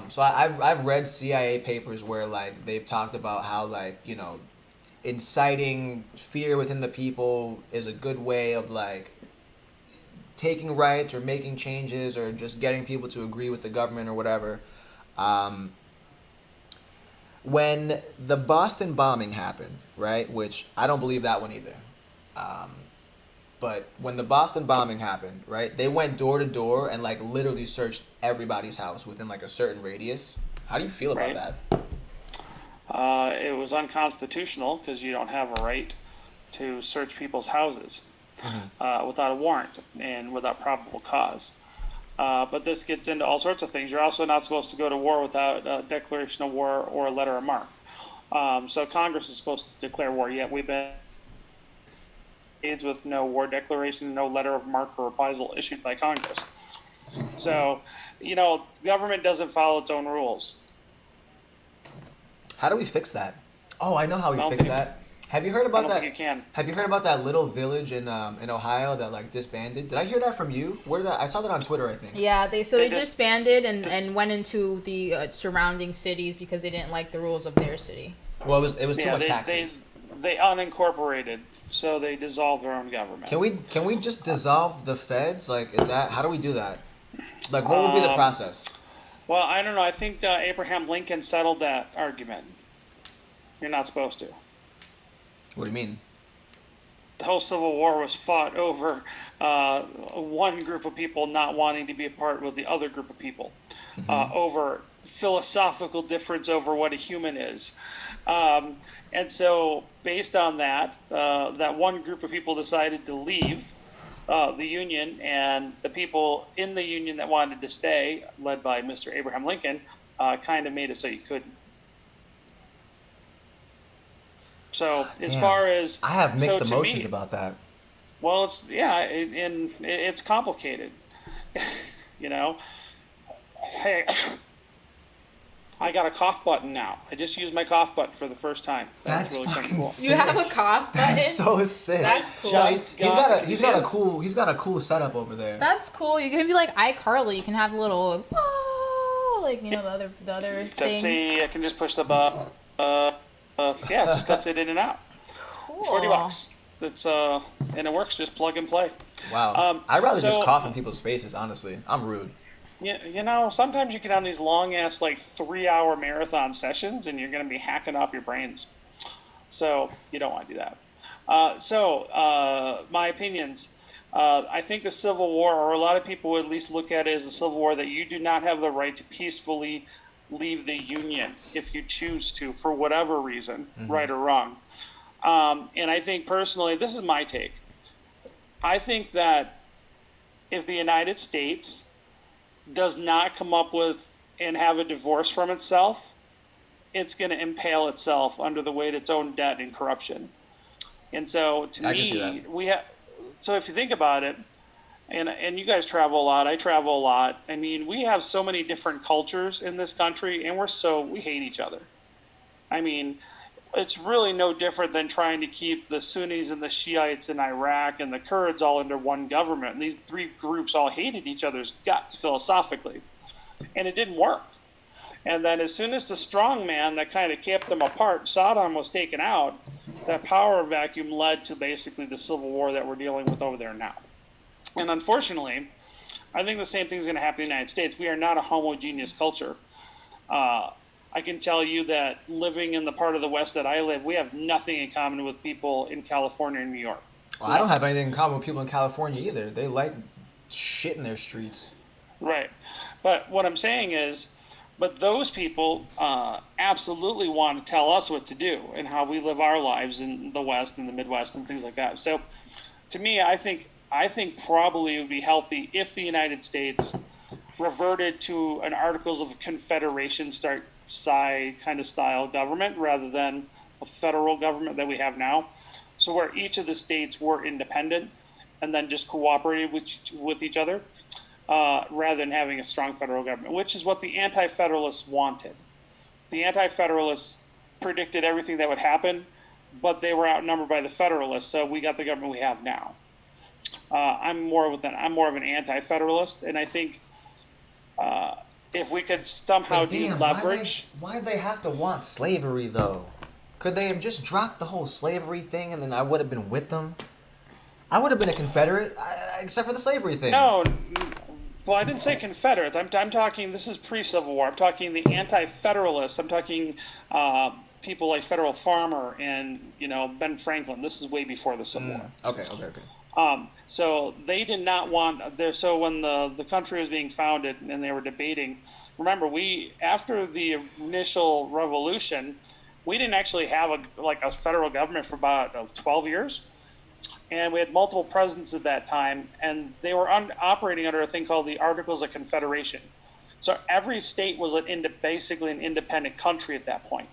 So I've read CIA papers where like they've talked about how like inciting fear within the people is a good way of like taking rights or making changes or just getting people to agree with the government or whatever. When the Boston bombing happened, right, which I don't believe that one either. But when the Boston bombing happened, right, they went door to door and like literally searched everybody's house within like a certain radius. How do you feel about Right. that? It was unconstitutional because you don't have a right to search people's houses without a warrant and without probable cause. But this gets into all sorts of things. You're also not supposed to go to war without a declaration of war or a letter of marque. So Congress is supposed to declare war, yet we've been with no war declaration, no letter of marque or reprisal issued by Congress. So, government doesn't follow its own rules. How do we fix that? Oh, I know how we I don't fix think- that. Have you heard I about don't that? think you can. Have you heard about that little village in Ohio that like disbanded? Did I hear that from you? Where did I saw that on Twitter? I think. Yeah, they They disbanded and went into the surrounding cities because they didn't like the rules of their city. Well, it was too Yeah, much they taxes. unincorporated, so they dissolved their own government. Can we just dissolve the feds? Like, how do we do that? Like, what would be the process? Well, I don't know. I think Abraham Lincoln settled that argument. You're not supposed to. What do you mean? The whole Civil War was fought over one group of people not wanting to be a part with the other group of people over philosophical difference over what a human is. And so, based on that, that one group of people decided to leave the Union, and the people in the Union that wanted to stay, led by Mr. Abraham Lincoln, kind of made it so you couldn't. So, as Damn. far as I have mixed so to emotions me- about that. well, it's complicated, you know. Hey, I got a cough button now. I just used my cough button for the first time. That's really fucking cool. sick. You have a cough button? That's so sick. That's cool. Yeah, he's got a Yeah. cool setup over there. That's cool. You can be like iCarly. You can have a little, like, you know, the other Just things. see, I can just push the button. Yeah, it just cuts it in and out. Cool. $40. It's and it works. Just plug and play. Wow. I'd rather just so- cough in people's faces, honestly. I'm rude. Yeah, you know, sometimes you can have these long ass like 3-hour marathon sessions, and you're going to be hacking up your brains. So you don't want to do that. My opinions. I think the Civil War, or a lot of people would at least look at it as a Civil War, that you do not have the right to peacefully leave the Union if you choose to, for whatever reason, right or wrong. And I think personally, this is my take. I think that if the United States does not come up with and have a divorce from itself, it's going to impale itself under the weight of its own debt and corruption. And so, to I can see me, that. we have. So if you think about it, and you guys travel a lot, I travel a lot. I mean, we have so many different cultures in this country, and we hate each other. I mean, it's really no different than trying to keep the Sunnis and the Shiites in Iraq and the Kurds all under one government. And these three groups all hated each other's guts philosophically. And it didn't work. And then as soon as the strong man that kind of kept them apart, Saddam, was taken out, that power vacuum led to basically the civil war that we're dealing with over there now. And unfortunately, I think the same thing is going to happen in the United States. We are not a homogeneous culture. I can tell you that living in the part of the West that I live, we have nothing in common with people in California and New York. Well, I don't have anything in common with people in California either. They like shit in their streets. Right. But what I'm saying is, but those people absolutely want to tell us what to do and how we live our lives in the West and the Midwest and things like that. So to me, I think probably it would be healthy if the United States reverted to an Articles of Confederation style government rather than a federal government that we have now. So where each of the states were independent and then just cooperated with each other, rather than having a strong federal government, which is what the Anti-Federalists wanted. The Anti-Federalists predicted everything that would happen, but they were outnumbered by the Federalists, so we got the government we have now. I'm more of an Anti-Federalist, and I think if we could somehow deleverage. Why'd they have to want slavery, though? Could they have just dropped the whole slavery thing and then I would have been with them? I would have been a Confederate, except for the slavery thing. No, well, I didn't say Confederate. I'm talking, this is pre-Civil War. I'm talking the Anti-Federalists. I'm talking people like Federal Farmer and, Ben Franklin. This is way before the Civil War. Okay. So they did not want, so when the country was being founded and they were debating, remember, after the initial revolution, we didn't actually have a federal government for about 12 years. And we had multiple presidents at that time, and they were operating under a thing called the Articles of Confederation. So every state was basically an independent country at that point.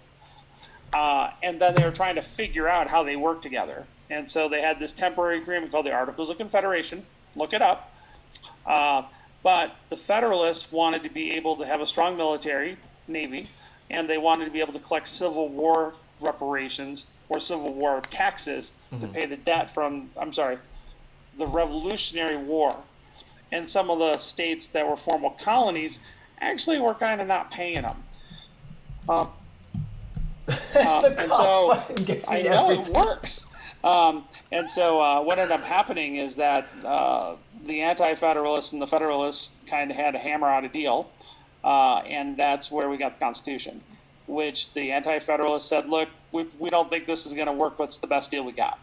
And then they were trying to figure out how they work together. And so they had this temporary agreement called the Articles of Confederation. Look it up. But the Federalists wanted to be able to have a strong military, Navy, and they wanted to be able to collect Civil War reparations or Civil War taxes to pay the debt from, the Revolutionary War. And some of the states that were former colonies actually were kind of not paying them. And so gets me I know every it time. works. And so what ended up happening is that the Anti-Federalists and the Federalists kind of had to hammer out a deal, and that's where we got the Constitution, which the Anti-Federalists said, look, we don't think this is going to work, but it's the best deal we got,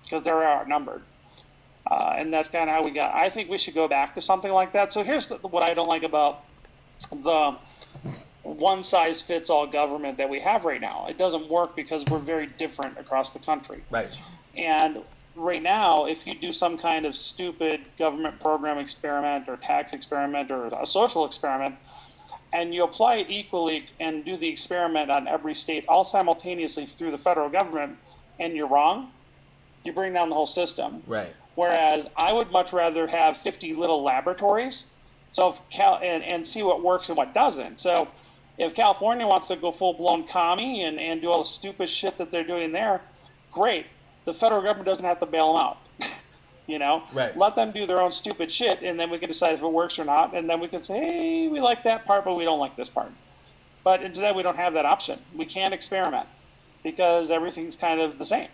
because they're outnumbered. And that's kind of how we got. I think we should go back to something like that. So here's what I don't like about the one-size-fits-all government that we have right now. It doesn't work because we're very different across the country. Right. And right now, if you do some kind of stupid government program experiment or tax experiment or a social experiment, and you apply it equally and do the experiment on every state all simultaneously through the federal government, and you're wrong, you bring down the whole system. Right. Whereas I would much rather have 50 little laboratories, and see what works and what doesn't. So If California wants to go full blown commie and do all the stupid shit that they're doing there, great. The federal government doesn't have to bail them out. Right. Let them do their own stupid shit, and then we can decide if it works or not, and then we can say, hey, we like that part, but we don't like this part. But instead, we don't have that option. We can't experiment because everything's kind of the same.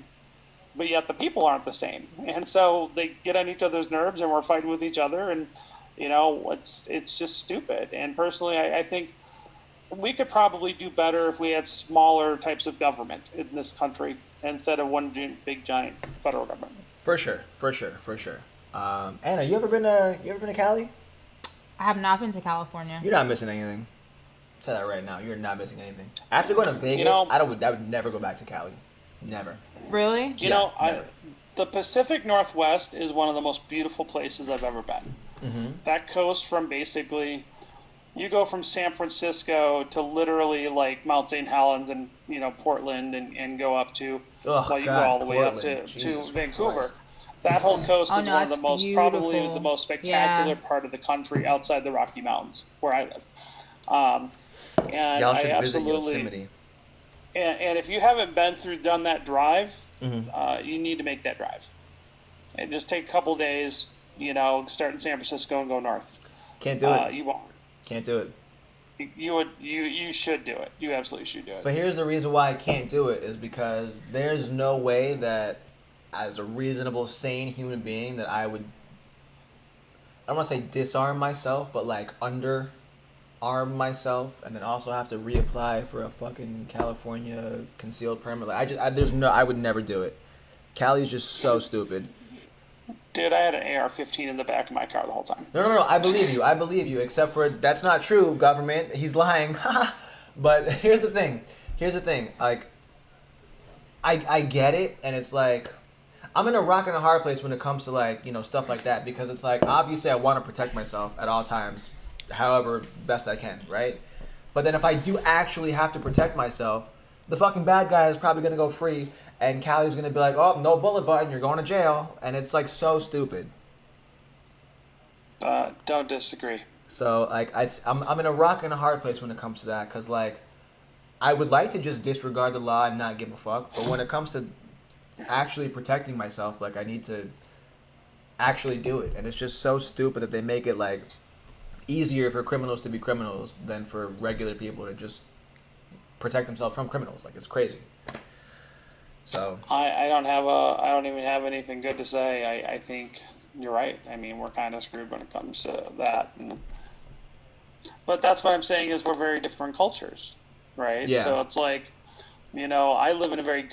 But yet the people aren't the same, and so they get on each other's nerves, and we're fighting with each other, and it's just stupid. And personally, I think we could probably do better if we had smaller types of government in this country instead of one big giant federal government. For sure. Anna, you ever been to Cali? I have not been to California. You're not missing anything. Tell that right now. You're not missing anything. After going to Vegas, I would never go back to Cali. Never. Really? The Pacific Northwest is one of the most beautiful places I've ever been. Mm-hmm. That coast from basically, you go from San Francisco to literally like Mount St. Helens and Portland and go up to you go all the way up to Vancouver. Christ. That whole coast is no, one of the that's most probably beautiful. the most spectacular Yeah. part of the country outside the Rocky Mountains where I live. And Y'all I should visit absolutely Yosemite. and if you haven't done that drive, Mm-hmm. you need to make that drive. And just take a couple days, start in San Francisco and go north. Can't do it. You won't. Can't do it. You should do it. You absolutely should do it. But here's the reason why I can't do it is because there's no way that, as a reasonable, sane human being, that I don't want to say disarm myself, but like underarm myself, and then also have to reapply for a fucking California concealed permit. Like I would never do it. Cali's just so stupid. Dude, I had an AR-15 in the back of my car the whole time. No. I believe you. Except for that's not true, government. He's lying. But here's the thing. Like, I get it, and it's like I'm in a rock and a hard place when it comes to like stuff like that, because it's like obviously I want to protect myself at all times, however best I can, right? But then if I do actually have to protect myself, the fucking bad guy is probably gonna go free, and Callie's gonna be like, oh, no bullet button, you're going to jail, and it's like so stupid. Don't disagree. So like I'm in a rock and a hard place when it comes to that, because like I would like to just disregard the law and not give a fuck, but when it comes to actually protecting myself, like I need to actually do it, and it's just so stupid that they make it like easier for criminals to be criminals than for regular people to just protect themselves from criminals. Like, it's crazy. So I don't even have anything good to say. I think you're right. I mean, we're kind of screwed when it comes to that. But that's what I'm saying is we're very different cultures, right? Yeah. So it's like, I live in a very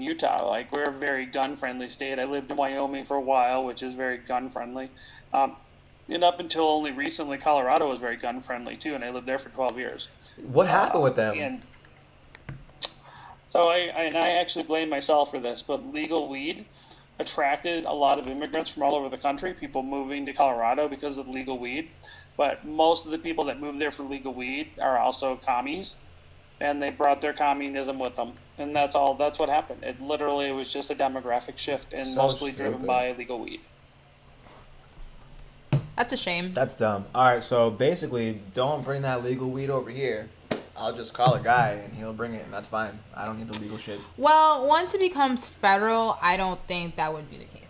Utah, like we're a very gun friendly state. I lived in Wyoming for a while, which is very gun friendly. And up until only recently, Colorado was very gun friendly too, and I lived there for 12 years. what happened with them? And so I actually blame myself for this, but legal weed attracted a lot of immigrants from all over the country, people moving to Colorado because of legal weed. But most of the people that moved there for legal weed are also commies, and they brought their communism with them. And that's what happened. It literally was just a demographic shift, and So mostly driven stupid. by legal weed. That's a shame. That's dumb. All right, so basically, don't bring that legal weed over here. I'll just call a guy and he'll bring it, and that's fine. I don't need the legal shit. Well, once it becomes federal, I don't think that would be the case.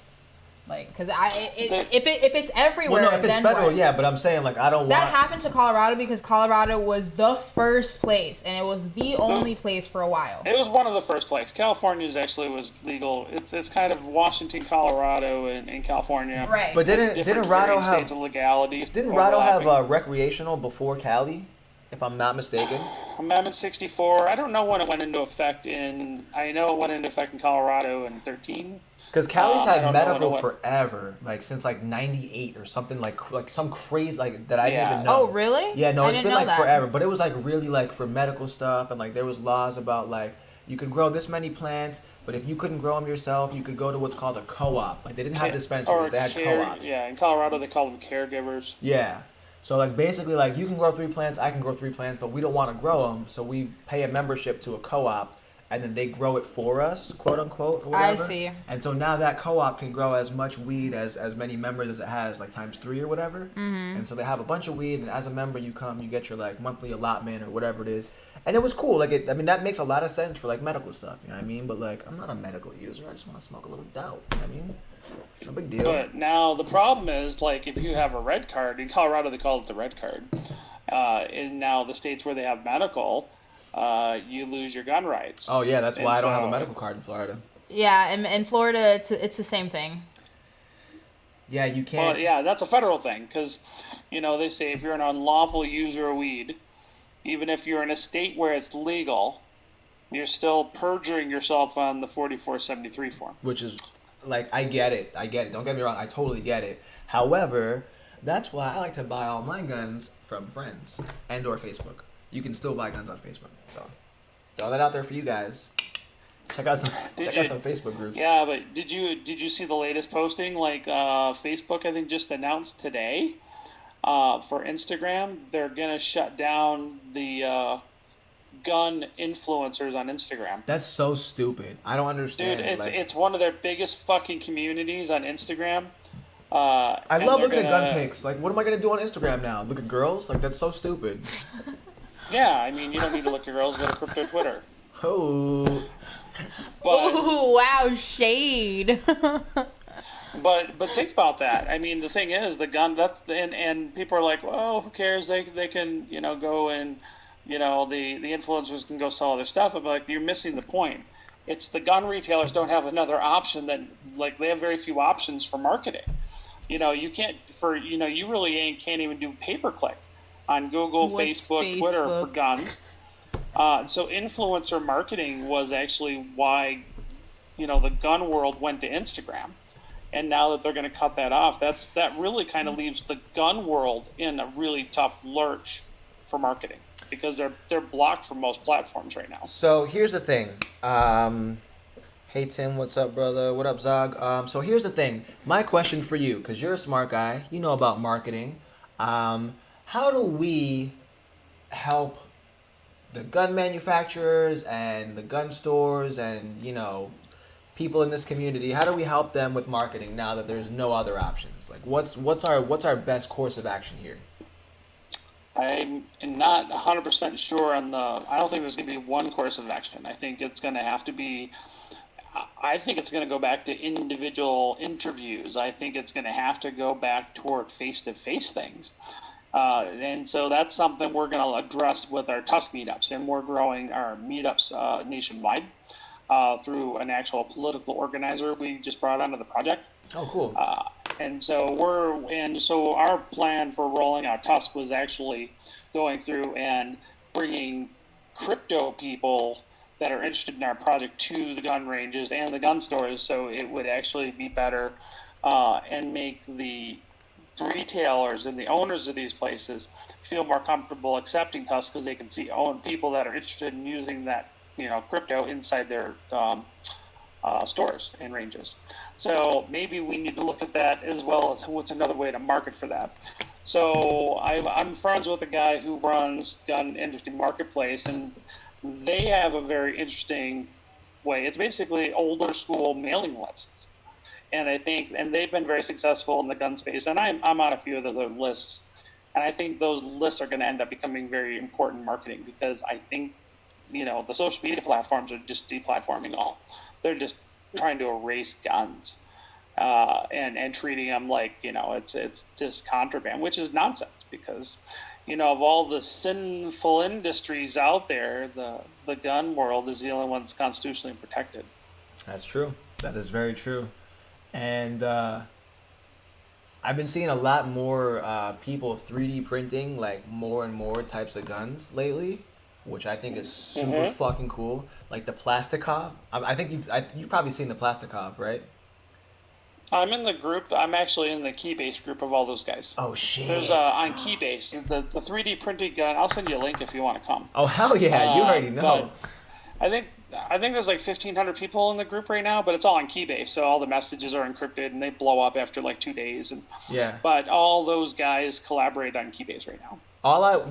Like, because if it's everywhere, Well, no, if it's then federal, what? yeah, but I'm saying like I don't That want. happened to Colorado because Colorado was the first place, and it was the only place for a while. It was one of the first places. California's actually was legal. It's kind of Washington, Colorado, and California. Right. But didn't Different Rado varying have states of legality? didn't Rado have overlapping. recreational before Cali, if I'm not mistaken? Amendment 64? I don't know when it went into effect I know it went into effect in Colorado in 13. Because Cali's I had don't know when medical it went- forever, like since like '98 or something, like some crazy like that I didn't Yeah. even know. Oh, really? Yeah, no, I it's didn't been know like that. forever, but it was like really like for medical stuff, and like there was laws about like you could grow this many plants, but if you couldn't grow them yourself, you could go to what's called a co-op. Like they didn't have dispensaries, they had co-ops. Yeah, in Colorado they call them caregivers. Yeah. So like basically like you can grow 3 plants, I can grow 3 plants, but we don't want to grow them, so we pay a membership to a co-op, and then they grow it for us, quote unquote, or I whatever. see. And so now that co-op can grow as much weed as many members as it has, like times 3 or whatever. Mm-hmm. And so they have a bunch of weed, and as a member, you come, you get your like monthly allotment or whatever it is. And it was cool. Like, I mean, that makes a lot of sense for like medical stuff. You know what I mean? But like, I'm not a medical user. I just want to smoke a little dope. You know what I mean? No big deal. But now the problem is, like, if you have a red card in Colorado, they call it the red card. And now the states where they have medical, you lose your gun rights. Oh yeah, that's why And I don't have a so- medical card in Florida. Yeah, in Florida, it's the same thing. Yeah, you can't. Well, yeah, that's a federal thing because, they say if you're an unlawful user of weed, even if you're in a state where it's legal, you're still perjuring yourself on the 4473 form. Which is, like, I get it. Don't get me wrong. I totally get it. However, that's why I like to buy all my guns from friends and or Facebook. You can still buy guns on Facebook. So, throw that out there for you guys. Check out some Facebook groups. Yeah, but did you see the latest posting? Like Facebook, I think just announced today for Instagram, they're gonna shut down the gun influencers on Instagram. That's so stupid. I don't understand. Dude, it's one of their biggest fucking communities on Instagram. I love looking at gun pics. Like, what am I gonna do on Instagram now? Look at girls? Like, that's so stupid. Yeah, I mean, you don't need to look at girls. Go to crypto Twitter. Oh. But Ooh, wow, shade. but think about that. I mean, the thing is, the gun. And people are like, well, who cares? They can go and the influencers can go sell other stuff. But like, you're missing the point. It's the gun retailers don't have another option that they have very few options for marketing. You can't you really can't even do pay per click on Google, What's Facebook, Twitter for Facebook? guns. So influencer marketing was actually why, the gun world went to Instagram. And now that they're going to cut that off, that really kind of leaves the gun world in a really tough lurch for marketing because they're blocked from most platforms right now. So here's the thing. Hey Tim, what's up, brother? What up, Zog? So here's the thing. My question for you, because you're a smart guy, you know about marketing. How do we help the gun manufacturers and the gun stores and people in this community? How do we help them with marketing now that there's no other options? Like, what's our best course of action here? I'm not 100% sure on I don't think there's going to be one course of action. I think it's going to have to be. I think it's going to go back to individual interviews. I think it's going to have to go back toward face-to-face things. And so that's something we're going to address with our Tusk meetups. And we're growing our meetups nationwide through an actual political organizer we just brought onto the project. Oh, cool. And so our plan for rolling out Tusk was actually going through and bringing crypto people that are interested in our project to the gun ranges and the gun stores, so it would actually be better and make the retailers and the owners of these places feel more comfortable accepting Tusk because they can see people that are interested in using that crypto inside their stores and ranges. So maybe we need to look at that as well as what's another way to market for that. So I'm friends with a guy who runs Gun Industry Marketplace, and they have a very interesting way. It's basically older school mailing lists. And they've been very successful in the gun space. And I'm on a few of those lists. And I think those lists are going to end up becoming very important marketing because I think, the social media platforms are just deplatforming all. They're just trying to erase guns and treating them like, it's just contraband, which is nonsense because, of all the sinful industries out there, the gun world is the only one that's constitutionally protected. That's true. That is very true. And I've been seeing a lot more people 3D printing like more and more types of guns lately, which I think is super fucking cool. Like the Plastikov. I think you've probably seen the Plastikov, right? I'm in the group. I'm actually in the Keybase group of all those guys. Oh shit. There's on Keybase the 3D printed gun. I'll send you a link if you want to come. Oh hell yeah! You already know. I think there's like 1,500 people in the group right now, but it's all on Keybase, so all the messages are encrypted and they blow up after like 2 days. Yeah. But all those guys collaborate on Keybase right now.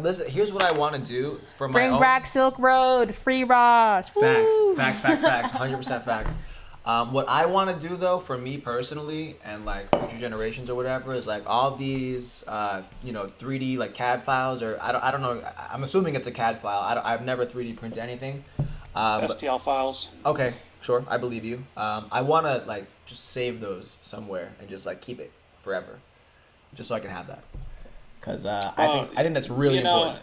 Listen. Here's what I want to do for my Bring own. back Silk Road, free Ross. Woo! Facts. 100% facts. What I want to do though, for me personally, and like future generations or whatever, is like all these, 3D like CAD files, or I don't know. I'm assuming it's a CAD file. I've never 3D printed anything. STL files. Okay, sure, I believe you. I want to like just save those somewhere and just like keep it forever, just so I can have that. Cause I think that's really important.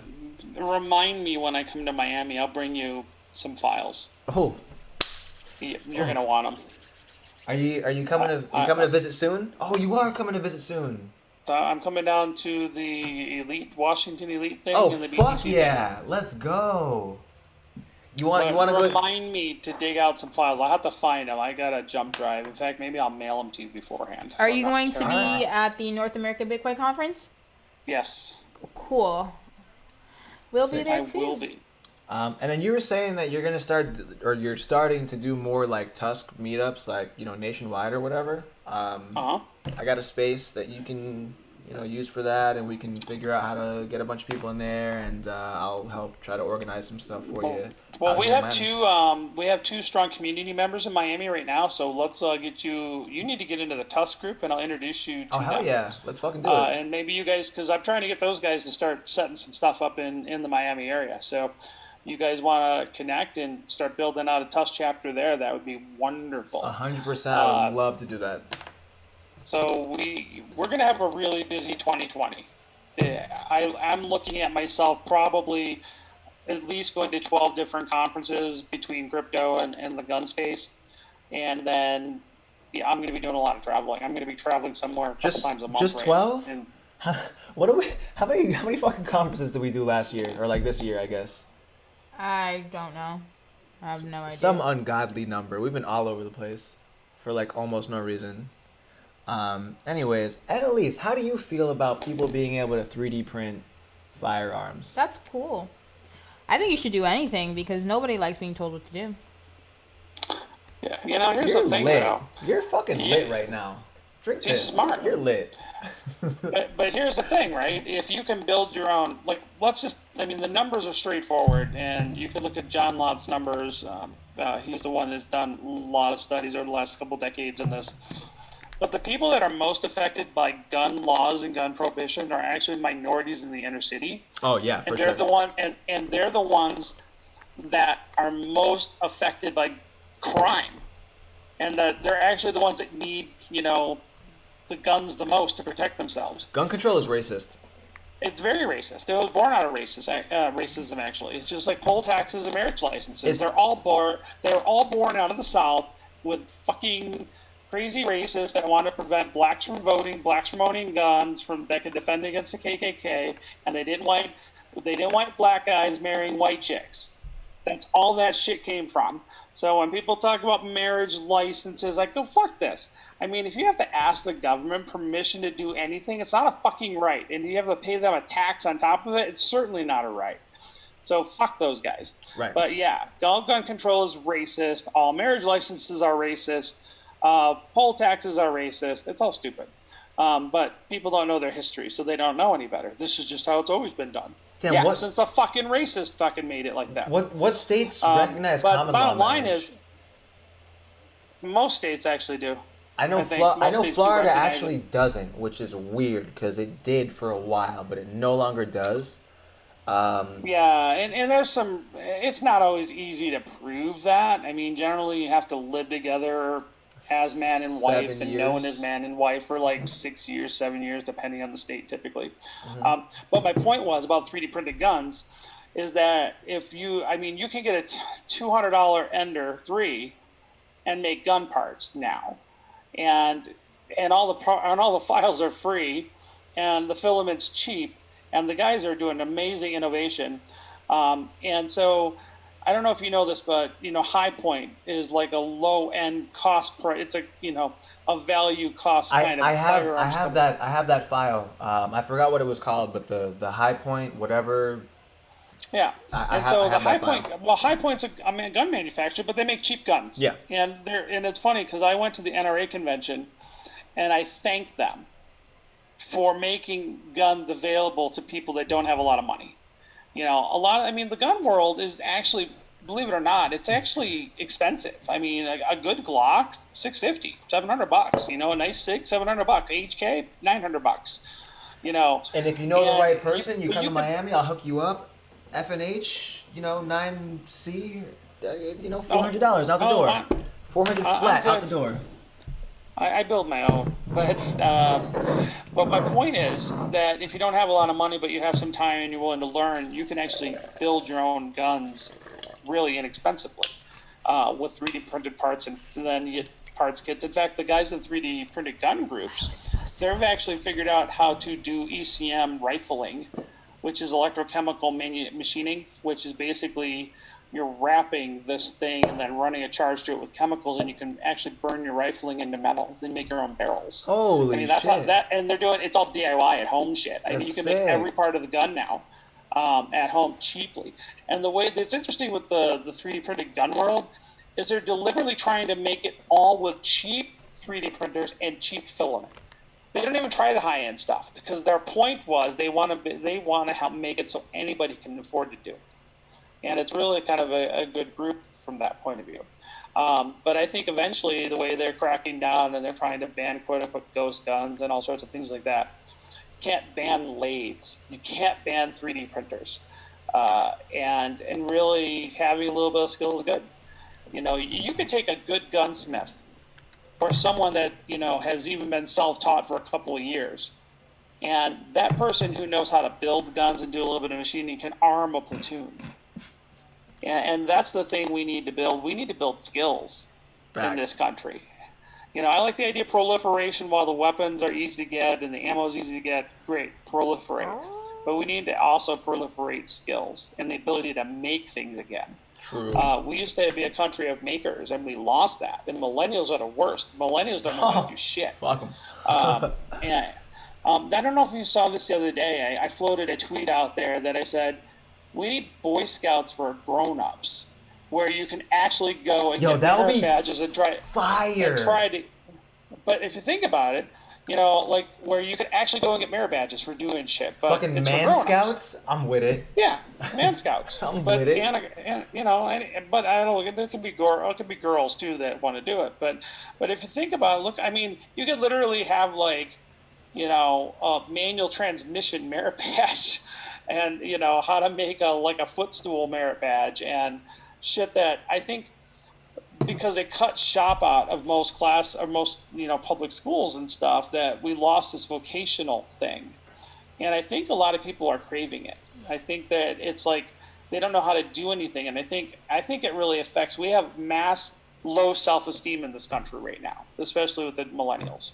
Remind me when I come to Miami. I'll bring you some files. Oh, You're gonna want them. are you coming to visit soon? Oh, you are coming to visit soon. I'm coming down to the Washington Elite thing. Oh and the fuck BTC yeah, thing. let's go. You But want to go? remind me to dig out some files. I'll have to find them. I got a jump drive. In fact, maybe I'll mail them to you beforehand. Are So you I'm not going to terrible. be at the North American Bitcoin Conference? Yes, Cool. We'll be Sick. there I too. will be. And then you were saying that you're gonna start, or you're starting to do more like Tusk meetups, like nationwide or whatever. Uh-huh. I got a space that you can use for that, and we can figure out how to get a bunch of people in there, and I'll help try to organize some stuff for you. Well, out we here in have Miami. two. We have two strong community members in Miami right now. So let's get you. You need to get into the Tusk group, and I'll introduce you to Oh hell them. yeah, let's fucking do it. And maybe you guys, because I'm trying to get those guys to start setting some stuff up in the Miami area. So, you guys want to connect and start building out a Tusk chapter there? That would be wonderful. 100%. I would love to do that. So we're gonna have a really busy 2020. I'm looking at myself probably at least going to 12 different conferences between crypto and the gun space, and then I'm gonna be doing a lot of traveling. I'm gonna be traveling somewhere a couple Just- times a month. just right 12? now. And What do we? How many fucking conferences did we do last year, or like this year? I guess I don't know. I have no idea. some ungodly number. We've been all over the place for like almost no reason. Anyways, Annalise, how do you feel about people being able to 3D print firearms? That's cool. I think you should do anything because nobody likes being told what to do. yeah, here's You're the thing, lit. though. You're fucking lit right now. Drink She's this. smart. You're lit. But here's the thing, right? If you can build your own, like, the numbers are straightforward, and you can look at John Lott's numbers. He's the one that's done a lot of studies over the last couple decades in this. But the people that are most affected by gun laws and gun prohibition are actually minorities in the inner city. Oh yeah, for And they're sure. the one, and they're the ones that are most affected by crime, and that they're actually the ones that need, the guns the most to protect themselves. Gun control is racist. It's very racist. It was born out of racism. Actually, it's just like poll taxes and marriage licenses. They're all born out of the South with fucking crazy racists that want to prevent blacks from voting, blacks from owning guns, that could defend against the KKK, and they didn't want black guys marrying white chicks. That's all that shit came from. So when people talk about marriage licenses, I go, fuck this. I mean, if you have to ask the government permission to do anything, it's not a fucking right. And you have to pay them a tax on top of it, it's certainly not a right. So fuck those guys. Right. But yeah, all gun control is racist. All marriage licenses are racist. Poll taxes are racist. It's all stupid. But people don't know their history, so they don't know any better. This is just how it's always been done. Damn, yeah, what- since the fucking racists fucking made it like that. What states recognize But common the law bottom line marriage? is, most states actually do. I know I think most states do Florida recognize actually it. doesn't, which is weird because it did for a while, but it no longer does. Yeah, and there's some. It's not always easy to prove that. I mean, generally you have to live together as man and wife 7 and known years. as man and wife for like 6 years, 7 years, depending on the state, typically. Mm-hmm. But my point was about 3D printed guns, is that you can get a $200 Ender 3 and make gun parts now, and all the files are free, and the filament's cheap, and the guys are doing amazing innovation, and so. I don't know if you know this, but High Point is like a low end cost It's a value cost kind of I firearms have that file. I forgot what it was called, but the High Point whatever Yeah. I And ha- so I the have High that file. Point, well, High Point's a gun manufacturer, but they make cheap guns. Yeah. And it's funny because I went to the NRA convention, and I thanked them for making guns available to people that don't have a lot of money. I mean, the gun world is actually, believe it or not, it's actually expensive. I mean, a good Glock, $650, $700. A nice SIG, $700. HK, $900. And if you know the And right person, you come to can- Miami, I'll hook you up. FNH, 9C, $400 out the Oh, door. I- 400 I'm flat out the good. door. I build my own, but my point is that if you don't have a lot of money, but you have some time and you're willing to learn, you can actually build your own guns really inexpensively with 3D printed parts, and then you get parts kits. In fact, the guys in 3D printed gun groups, they've actually figured out how to do ECM rifling, which is electrochemical machining, which is basically you're wrapping this thing and then running a charge to it with chemicals, and you can actually burn your rifling into metal, then make your own barrels. Holy I mean, that's shit. and they're doing it's all DIY at home shit. I mean, That's you can sick. make every part of the gun now at home cheaply. And the way that's interesting with the 3D printed gun world is they're deliberately trying to make it all with cheap 3D printers and cheap filament. They don't even try the high end stuff because their point was they want to help make it so anybody can afford to do it. And it's really kind of a good group from that point of view. But I think eventually the way they're cracking down and they're trying to ban quote unquote ghost guns and all sorts of things like that, you can't ban lathes, you can't ban 3D printers, and really having a little bit of skill is good. You could take a good gunsmith or someone that has even been self-taught for a couple of years, and that person who knows how to build guns and do a little bit of machining can arm a platoon. And that's the thing we need to build. We need to build skills in this country. I like the idea of proliferation. While the weapons are easy to get and the ammo is easy to get, great, proliferate. But we need to also proliferate skills and the ability to make things again. True. We used to be a country of makers, and we lost that. And millennials are the worst. Millennials don't know how to do shit. Fuck them. And I don't know if you saw this the other day. I floated a tweet out there that I said, we need Boy Scouts for grown-ups, where you can actually go and get that would merit be badges and try fire. to. But if you think about it, like where you could actually go and get merit badges for doing shit. But Fucking it's for man grown-ups. scouts? I'm with it. Yeah, man scouts. I'm but with it. But I don't know. It could be girls too that want to do it. But if you think about it, look, I mean, you could literally have like, a manual transmission merit badge, and how to make a footstool merit badge and shit that I think because they cut shop out of most public schools and stuff that we lost this vocational thing. And I think a lot of people are craving it. I think that it's like they don't know how to do anything, and I think it really affects. We have mass low self-esteem in this country right now, especially with the millennials,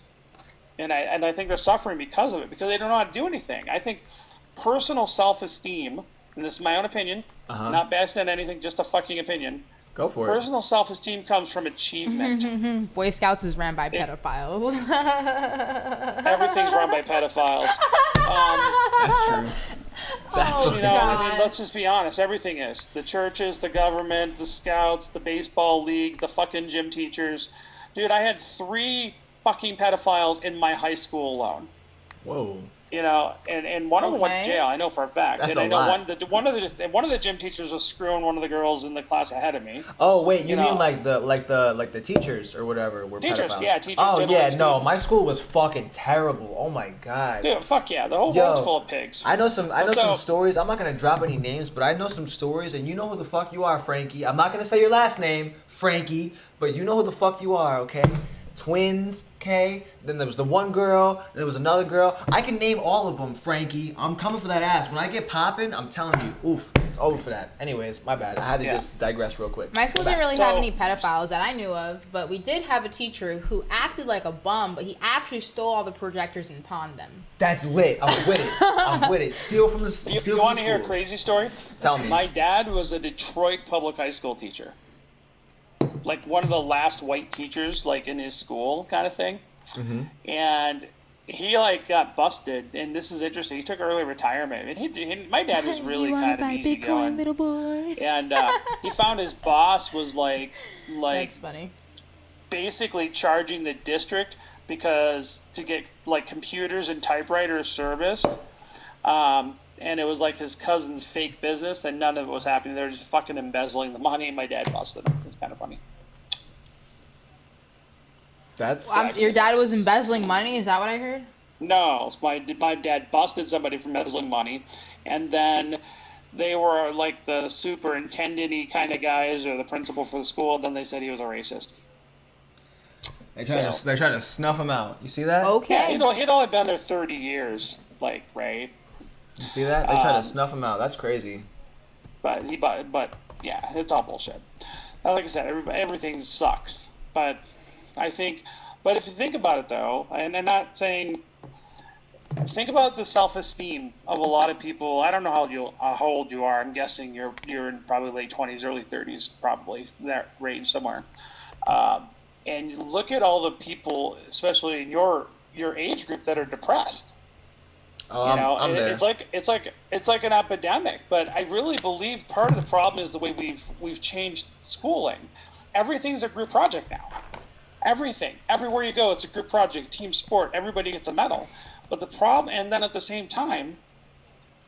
and I think they're suffering because of it, because they don't know how to do anything. I think personal self-esteem, and this is my own opinion, not based on anything, just a fucking opinion. Go for it. Personal self-esteem comes from achievement. Boy Scouts is ran by pedophiles. Everything's run by pedophiles. That's true. That's what I mean, let's just be honest. Everything is. The churches, the government, the scouts, the baseball league, the fucking gym teachers. Dude, I had 3 fucking pedophiles in my high school alone. Whoa. And one of them went to jail. I know for a fact. That's and I know lot. one of the gym teachers was screwing one of the girls in the class ahead of me. Oh wait, you mean know. like the teachers or whatever were Teachers, pedophiles? yeah, teachers, Oh generally yeah, no, students. my school was fucking terrible. Oh my god. Dude, fuck yeah, the whole Yo, world's full of pigs. I know some So- stories. I'm not gonna drop any names, but I know some stories, and you know who the fuck you are, Frankie. I'm not gonna say your last name, Frankie, but you know who the fuck you are, okay? Twins, okay? Then there was the one girl, then there was another girl. I can name all of them, Frankie. I'm coming for that ass. When I get popping, I'm telling you, oof, it's over for that. Anyways, my bad. I had to Yeah. just digress real quick. My school Go didn't back. really So- have any pedophiles that I knew of, but we did have a teacher who acted like a bum, but he actually stole all the projectors and pawned them. That's lit. I'm with it. I'm with it. Steal from the You steal want from to the hear a schools. crazy story? Tell me. My dad was a Detroit public high school teacher. Like one of the last white teachers, like in his school kind of thing. Mm-hmm. And he like got busted, and this is interesting. He took early retirement, and my dad was really kind of easygoing, little boy? and he found his boss was like That's funny. basically charging the district because to get like computers and typewriters serviced. And it was like his cousin's fake business, and none of it was happening. They were just fucking embezzling the money, and my dad busted him. It's kind of funny. That's Your dad was embezzling money. Is that what I heard? No, my dad busted somebody for embezzling money, and then they were like the superintendent-y kind of guys or the principal for the school. Then they said he was a racist. they're trying to snuff him out. You see that? Yeah, Okay. he'd only been there 30 years, like, right? You see that? They try to snuff him out. That's crazy. But yeah, it's all bullshit. Like I said, everything sucks. But if you think about it though, and I'm not saying, think about the self-esteem of a lot of people. I don't know how old you are. I'm guessing you're in probably late 20s, early 30s, probably that range somewhere. And you look at all the people, especially in your age group, that are depressed. Oh, You know, I'm there. it's like an epidemic. But I really believe part of the problem is the way we've changed schooling. Everything's a group project now. Everything, everywhere you go, it's a group project, team sport. Everybody gets a medal. But the problem, and then at the same time,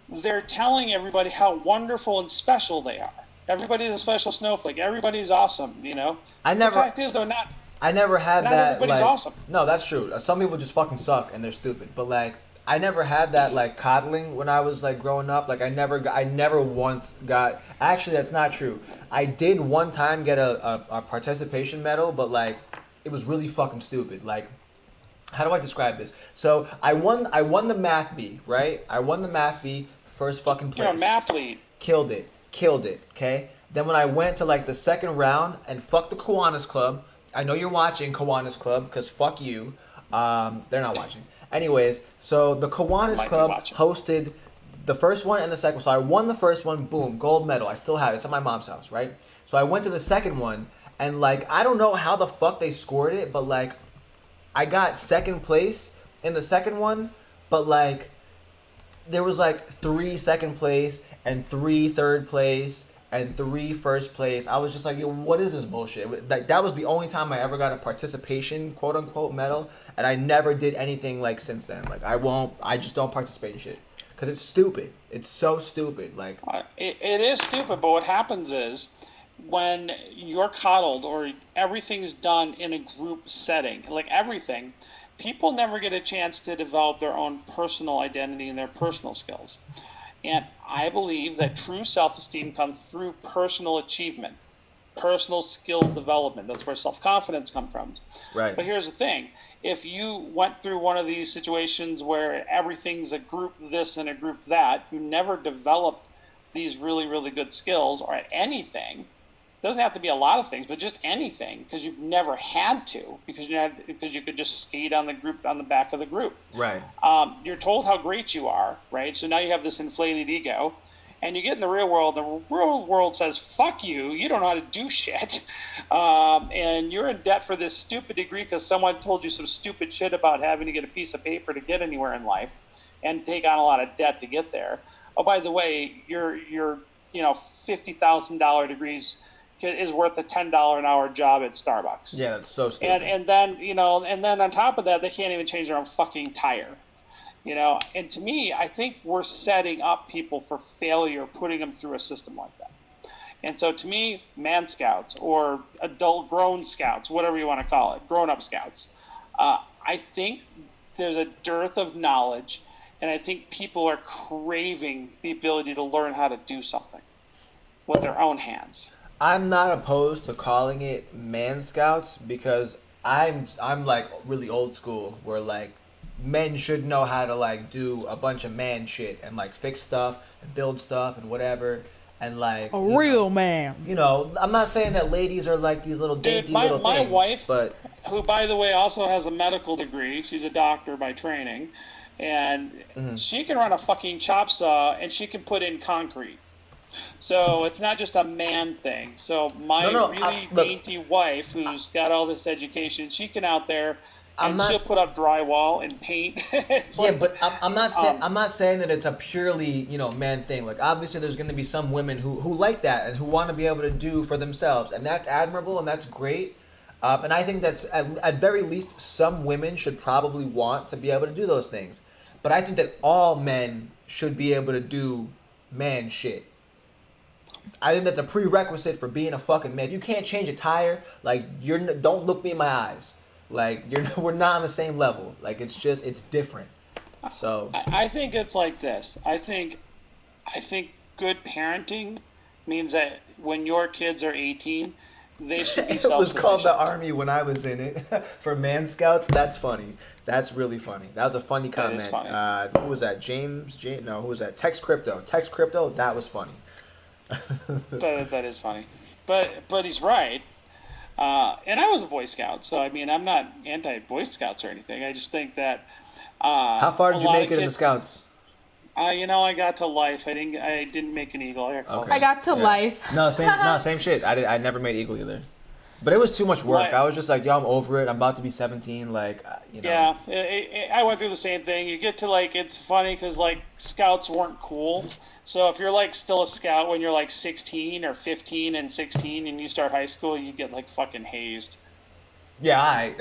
they're telling everybody how wonderful and special they are. Everybody's a special snowflake. Everybody's awesome. You know. I never- The fact is, though, not. I never had Not that. everybody's Like, awesome. no, that's true. Some people just fucking suck and they're stupid. But like, I never had that like coddling when I was like growing up. Like, I never once got. Actually, that's not true. I did one time get a participation medal, but like, it was really fucking stupid. Like, how do I describe this? So I won the math bee, right? I won the math bee, first fucking place. You're a math lead. Killed it, okay? Then when I went to like the second round and fuck the Kiwanis Club, I know you're watching Kiwanis Club because fuck you. They're not watching. Anyways, so the Kiwanis Might be Club watching. hosted the first one and the second one. So I won the first one, boom, gold medal. I still have it. It's at my mom's house, right? So I went to the second one and like, I don't know how the fuck they scored it, but like, I got second place in the second one, but like, there was like 3 second place and 3 third place and 3 first place. I was just like, yo, what is this bullshit? Like, that was the only time I ever got a participation, quote unquote, medal, and I never did anything like since then. Like, I just don't participate in shit because it's stupid. It's so stupid. Like, It is stupid, but what happens is when you're coddled or everything's done in a group setting, like everything, people never get a chance to develop their own personal identity and their personal skills. And I believe that true self-esteem comes through personal achievement, personal skill development. That's where self-confidence comes from. right. But here's the thing. If you went through one of these situations where everything's a group this and a group that, you never developed these really, really good skills or anything. It doesn't have to be a lot of things, but just anything, because you've never had to, because you could just skate on the back of the group. Right. You're told how great you are, right? So now you have this inflated ego, and you get in the real world. The real world says, "Fuck you! You don't know how to do shit," and you're in debt for this stupid degree because someone told you some stupid shit about having to get a piece of paper to get anywhere in life, and take on a lot of debt to get there. Oh, by the way, your $50,000 degrees is worth a $10 an hour job at Starbucks. Yeah, that's so stupid. And then on top of that, they can't even change their own fucking tire. And to me, I think we're setting up people for failure, putting them through a system like that. And so to me, man scouts or adult grown scouts, whatever you want to call it, grown up scouts, I think there's a dearth of knowledge, and I think people are craving the ability to learn how to do something with their own hands. I'm not opposed to calling it man scouts because I'm like really old school where like men should know how to like do a bunch of man shit and like fix stuff and build stuff and whatever and like A real man. I'm not saying that ladies are like these little dainty my little things, wife, but who by the way also has a medical degree, she's a doctor by training, and she can run a fucking chop saw and she can put in concrete. So it's not just a man thing. So my No, really look. dainty wife, who's got all this education, she can out there I'm and not. she'll put up drywall and paint. It's Yeah, like, but I'm not saying I'm not saying that it's a purely man thing. Like obviously, there's going to be some women who like that and who want to be able to do for themselves, and that's admirable and that's great. And I think that's at very least some women should probably want to be able to do those things. But I think that all men should be able to do man shit. I think that's a prerequisite for being a fucking man. If you can't change a tire, like don't look me in my eyes. Like we're not on the same level. Like it's different. So I think it's like this. I think good parenting means that when your kids are 18, they should be it self-sufficient. was called the Army when I was in it for Man Scouts. That's funny. That's really funny. That was a funny comment. is funny. Who was that? James? No, who was that? Tex Crypto. Tex Crypto. That was funny. That is funny, but he's right. And I was a Boy Scout, so I mean I'm not anti Boy Scouts or anything. I just think that. How far did you make it in the Scouts? I got to life. I didn't make an Eagle. Okay. I got to life. No, same shit. I never made Eagle either. But it was too much work. Right. I was just like, yo, I'm over it. I'm about to be 17. Like, Yeah, I went through the same thing. You get to it's funny because Scouts weren't cool. So if you're still a Scout when you're 16 or 15 and 16 and you start high school, you get fucking hazed. Yeah,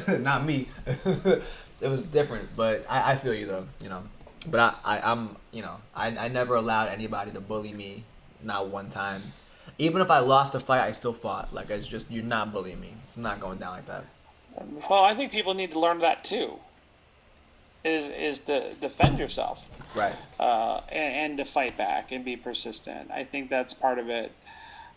not me. It was different, but I feel you though, But I'm I never allowed anybody to bully me, not one time. Even if I lost a fight, I still fought. Like it's just you're not bullying me. It's not going down like that. Well, I think people need to learn that too. Is to defend yourself. Right. And to fight back and be persistent. I think that's part of it.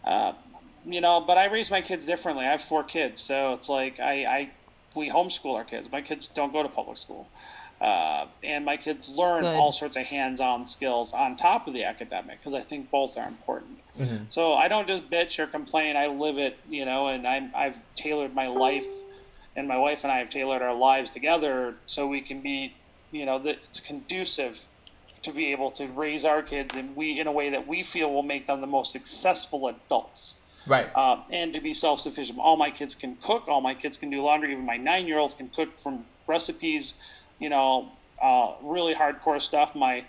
But I raise my kids differently. I have 4 kids, so it's we homeschool our kids. My kids don't go to public school. And my kids learn Good. all sorts of hands-on skills on top of the academic because I think both are important. Mm-hmm. So I don't just bitch or complain. I live it, and I've tailored my life, and my wife and I have tailored our lives together so we can be, that it's conducive to be able to raise our kids in a way that we feel will make them the most successful adults. Right. And to be self-sufficient. All my kids can cook. All my kids can do laundry. Even my 9-year-old can cook from recipes, really hardcore stuff. My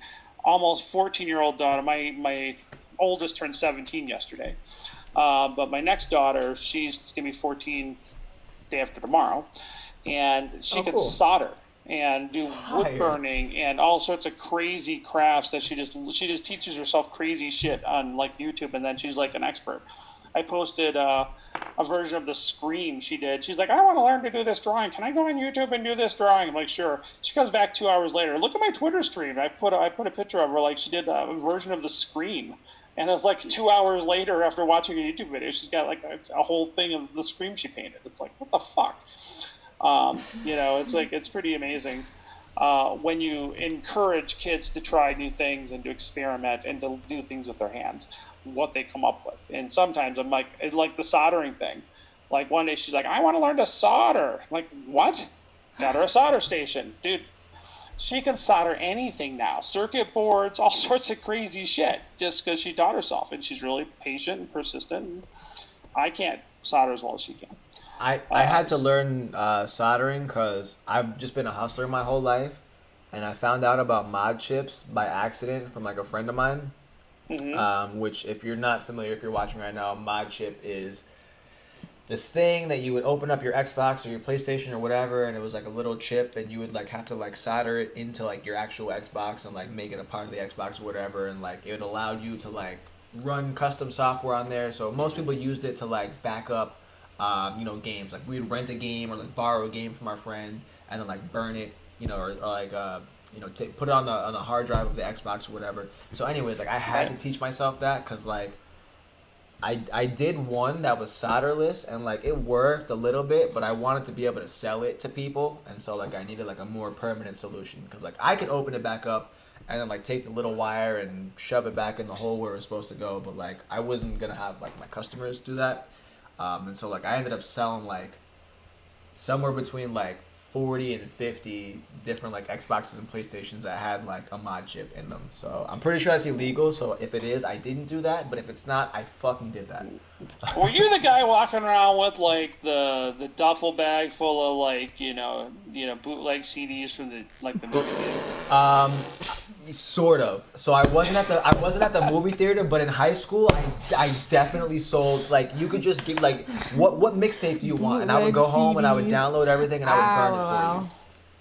almost 14-year-old daughter, my oldest turned 17 yesterday. But my next daughter, she's going to be 14 day after tomorrow. And she can cool. solder and do wood Fire. burning and all sorts of crazy crafts that she just teaches herself crazy shit on YouTube, and then she's an expert. I posted a version of the Scream she did. She's like, I want to learn to do this drawing. Can I go on YouTube and do this drawing? I'm like, sure. She comes back 2 hours later. Look at my Twitter stream. I put a picture of her she did a version of the Scream. And it's 2 hours later after watching a YouTube video, she's got a whole thing of the Scream she painted. It's what the fuck? It's pretty amazing when you encourage kids to try new things and to experiment and to do things with their hands, what they come up with. And sometimes I'm it's like the soldering thing. One day she's like, I want to learn to solder. I'm like, what? Got her a solder station. Dude, she can solder anything now. Circuit boards, all sorts of crazy shit, just because she taught herself. And she's really patient and persistent. I can't solder as well as she can. I had to learn soldering because I've just been a hustler my whole life, and I found out about mod chips by accident from a friend of mine. Mm-hmm. Which, if you're not familiar, if you're watching right now, mod chip is this thing that you would open up your Xbox or your PlayStation or whatever, and it was a little chip, and you would have to solder it into your actual Xbox and make it a part of the Xbox or whatever, and it allowed you to run custom software on there. So most people used it to back up games. We'd rent a game or borrow a game from our friend and then burn it, or put it on the hard drive of the Xbox or whatever. So anyways, I had to teach myself that because I did one that was solderless and it worked a little bit, but I wanted to be able to sell it to people, and so I needed a more permanent solution because I could open it back up and then take the little wire and shove it back in the hole where it was supposed to go, but I wasn't gonna have my customers do that. And so I ended up selling somewhere between 40 and 50 different like Xboxes and PlayStations that had like a mod chip in them. So I'm pretty sure that's illegal. So if it is, I didn't do that. But if it's not, I fucking did that. Were you the guy walking around with like the duffel bag full of like you know bootleg CDs from the movie? Sort of. So I wasn't at the movie theater, but in high school, I definitely sold like you could just give like what mixtape do you want, and I would go home and I would download everything and I would burn it for you.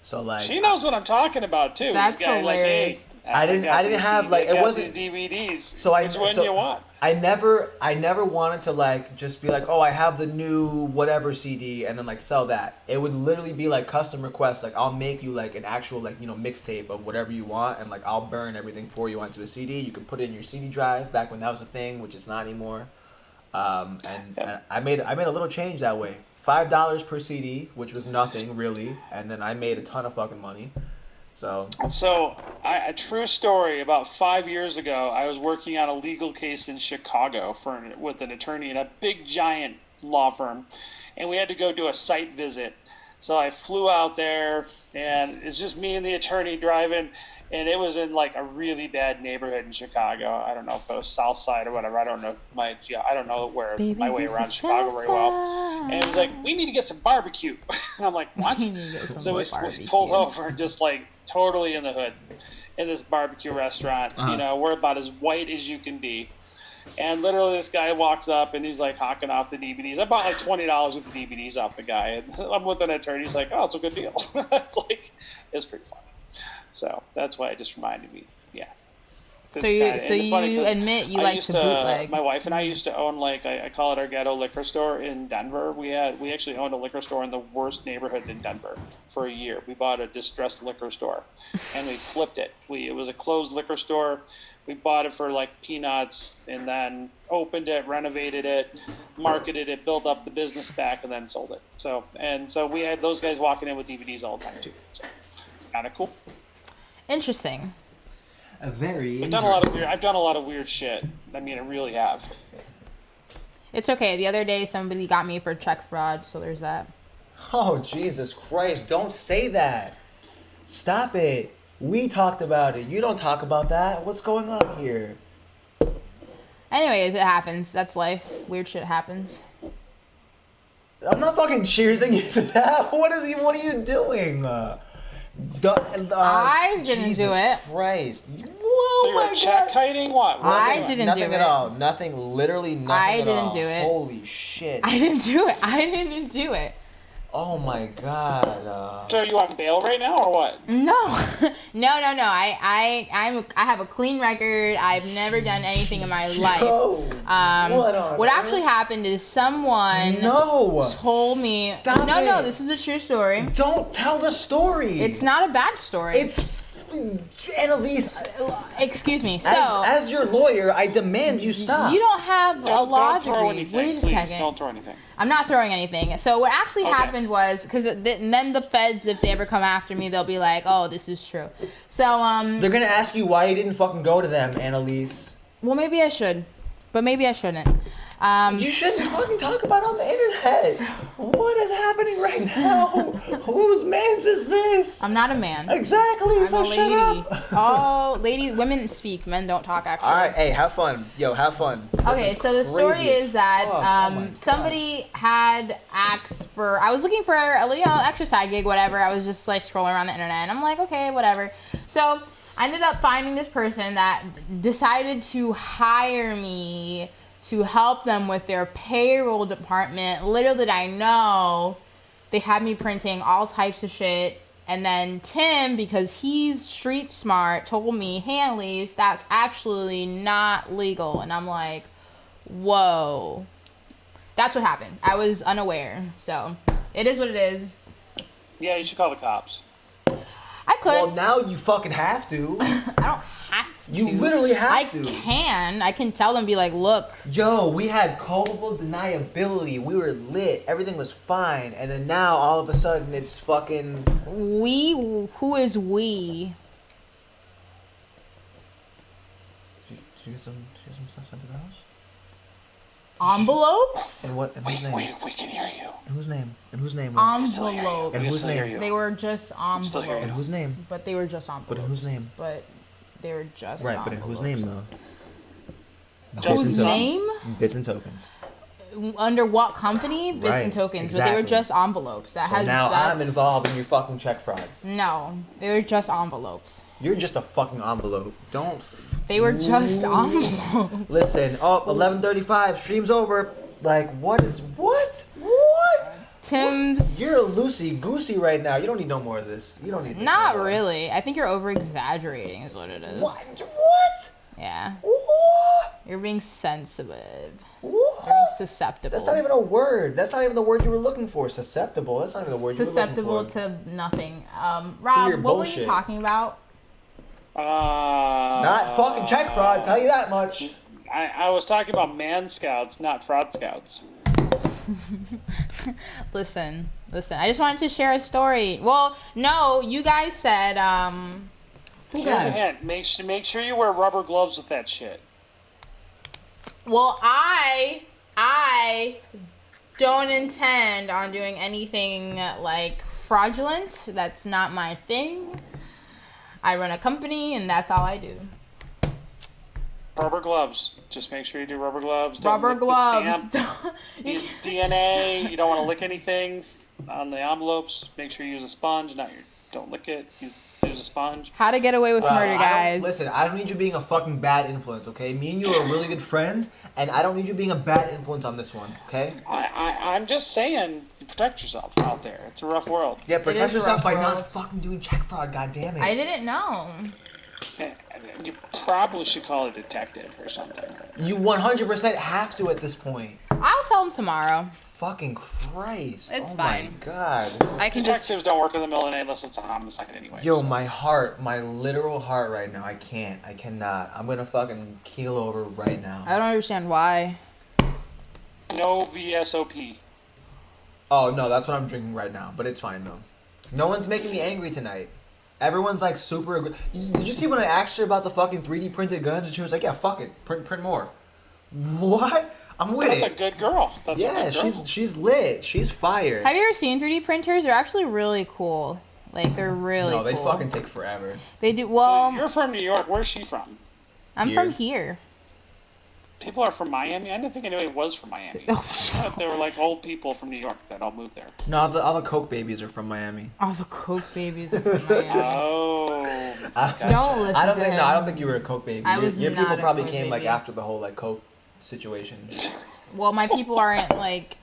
So like She knows what I'm talking about too. That's This guy, hilarious. Like, hey, I didn't have like it wasn't these DVDs. So Which one do you want? I never wanted to like just be like, oh, I have the new whatever CD and then like sell that. It would literally be like custom requests. Like I'll make you like an actual like mixtape of whatever you want, and like I'll burn everything for you onto a CD. You can put it in your CD drive back when that was a thing, which is not anymore. And I made a little change that way. $5 per CD, which was nothing really, and then I made a ton of fucking money. So a true story. About 5 years ago, I was working on a legal case in Chicago with an attorney at a big giant law firm, and we had to go do a site visit. So I flew out there, and it's just me and the attorney driving, and it was in like a really bad neighborhood in Chicago. I don't know if it was South Side or whatever. I don't know I don't know where my way around Chicago very well. And it was like, we need to get some barbecue. And I'm like, what? So we pulled over just like totally in the hood in this barbecue restaurant. We're about as white as you can be. And literally this guy walks up and he's like hawking off the DVDs. I bought like $20 worth of DVDs off the guy. And I'm with an attorney. He's like, oh, it's a good deal. It's pretty funny. So that's why it just reminded me. Yeah. So you admit you like to bootleg. My wife and I used to own I call it our ghetto liquor store in Denver. We actually owned a liquor store in the worst neighborhood in Denver for a year. We bought a distressed liquor store and we flipped it. It was a closed liquor store. We bought it for like peanuts and then opened it, renovated it, marketed it, built up the business back, and then sold it. So we had those guys walking in with DVDs all the time too. So it's kind of cool. Interesting. I've done a lot of weird shit. I mean, I really have. It's okay. The other day, somebody got me for check fraud, so there's that. Oh, Jesus Christ. Don't say that. Stop it. We talked about it. You don't talk about that. What's going on here? Anyways, it happens. That's life. Weird shit happens. I'm not fucking cheersing you to that. What are you doing? I didn't do it. Christ. So you're check kiting? What? I didn't do it. Nothing at all. Nothing, literally nothing I at all. didn't do it. Holy shit. I didn't do it. Oh my god. So are you on bail right now or what? No. No. I have a clean record. I've never done anything in my life. What actually happened is someone told me. No, this is a true story. Don't tell the story. It's not a bad story. Annalise. Excuse me. As your lawyer, I demand you stop. You don't have a law degree. Wait a second. Don't throw anything. I'm not throwing anything. So what actually happened was, because then the feds, if they ever come after me, they'll be like, oh, this is true. So they're gonna ask you why you didn't fucking go to them, Annalise. Well, maybe I should, but maybe I shouldn't. You shouldn't fucking talk about it on the internet. What is happening right now? Whose man's is this? I'm not a man. Exactly. I'm so a lady. Shut up. Oh, women speak, men don't talk. Actually. All right, hey, have fun. Yo, have fun. Okay, so the story is that somebody had asked for. I was looking for a exercise gig, whatever. I was just like scrolling around the internet, and I'm like, okay, whatever. So I ended up finding this person that decided to hire me to help them with their payroll department. Little did I know, they had me printing all types of shit. And then Tim, because he's street smart, told me, hey, Annalise, that's actually not legal. And I'm like, whoa. That's what happened. I was unaware. So it is what it is. Yeah, you should call the cops. I could. Well, now you fucking have to. I don't have to. You literally have to. I can tell them, be like, look. Yo, we had culpable deniability. We were lit. Everything was fine. And then now, all of a sudden, it's fucking... We? Who is we? Did you get some stuff sent to the house? Envelopes? And what? And whose name? We can hear you. And whose name? And whose name? Envelopes. And whose name? You. They were just still hear envelopes. you. And whose name? But they were just envelopes. But in whose name? But they were just Right, but in whose name though? Just Whose in name? Bits and tokens. Under what company? Bits Right, and tokens. But they were exactly. just envelopes. That So has now I'm that's- involved in your fucking check fraud. No, they were just envelopes. You're just a fucking envelope. Don't They were just envelopes. listen. Oh, 11:35. Stream's over. Like what is what? What? Tim's. You're loosey goosey right now. You don't need no more of this. You don't need this. Not no more. really. I think you're over exaggerating, is what it is. What? What? Yeah. What? You're being sensitive. You're being What? susceptible. That's not even a word. That's not even the word you were looking for. Susceptible. That's not even the word susceptible you were looking for. to nothing. Rob, your what were you bullshit. talking about? Not fucking check fraud. Tell you that much. I was talking about man scouts, not fraud scouts. Listen. I just wanted to share a story. Well, no, you guys said, Who Here's a guys? hint. Make sure you wear rubber gloves with that shit. well, I don't intend on doing anything like fraudulent. That's not my thing. I run a company and that's all I do. Rubber gloves. Just make sure you do rubber gloves. Don't Rubber lick the gloves. stamp. Use DNA. You don't want to lick anything on the envelopes. Make sure you use a sponge. Don't lick it. Use a sponge. How to get away with murder, I don't- guys. Listen, I don't need you being a fucking bad influence, okay? Me and you are really good friends, and I don't need you being a bad influence on this one, okay? I'm just saying, protect yourself out there. It's a rough world. Yeah, is protect a yourself rough by world. not fucking doing check fraud, goddammit. I didn't know. You probably should call a detective or something. You 100% have to at this point. I'll tell him tomorrow. Fucking Christ. It's oh fine. my god. I can just. Detectives don't work in the middle of the night unless it's a homicide anyway. Yo, so. my heart, my literal heart right now, I cannot. I'm gonna fucking keel over right now. I don't understand why. No VSOP. Oh, no, that's what I'm drinking right now, but it's fine though. No one's making me angry tonight. Everyone's like super. Did you see when I asked her about the fucking 3D printed guns and she was like, "Yeah, fuck it, print more." What? I'm with That's it. a good girl. That's Yeah, a good girl. she's lit. She's fired. Have you ever seen 3D printers? They're actually really cool. Like they're really No, they cool. fucking take forever. They do. So Well, you're from New York. Where's she from? I'm here. from here. People are from Miami. I didn't think anybody was from Miami. I thought they were like old people from New York that all moved there. No, all the Coke babies are from Miami. All the Coke babies are from Miami. Oh. Don't listen I don't to think. him. No, I don't think you were a Coke baby. I Your- was your not people a probably Coke came like baby. after the whole like Coke situation. Well, my people aren't like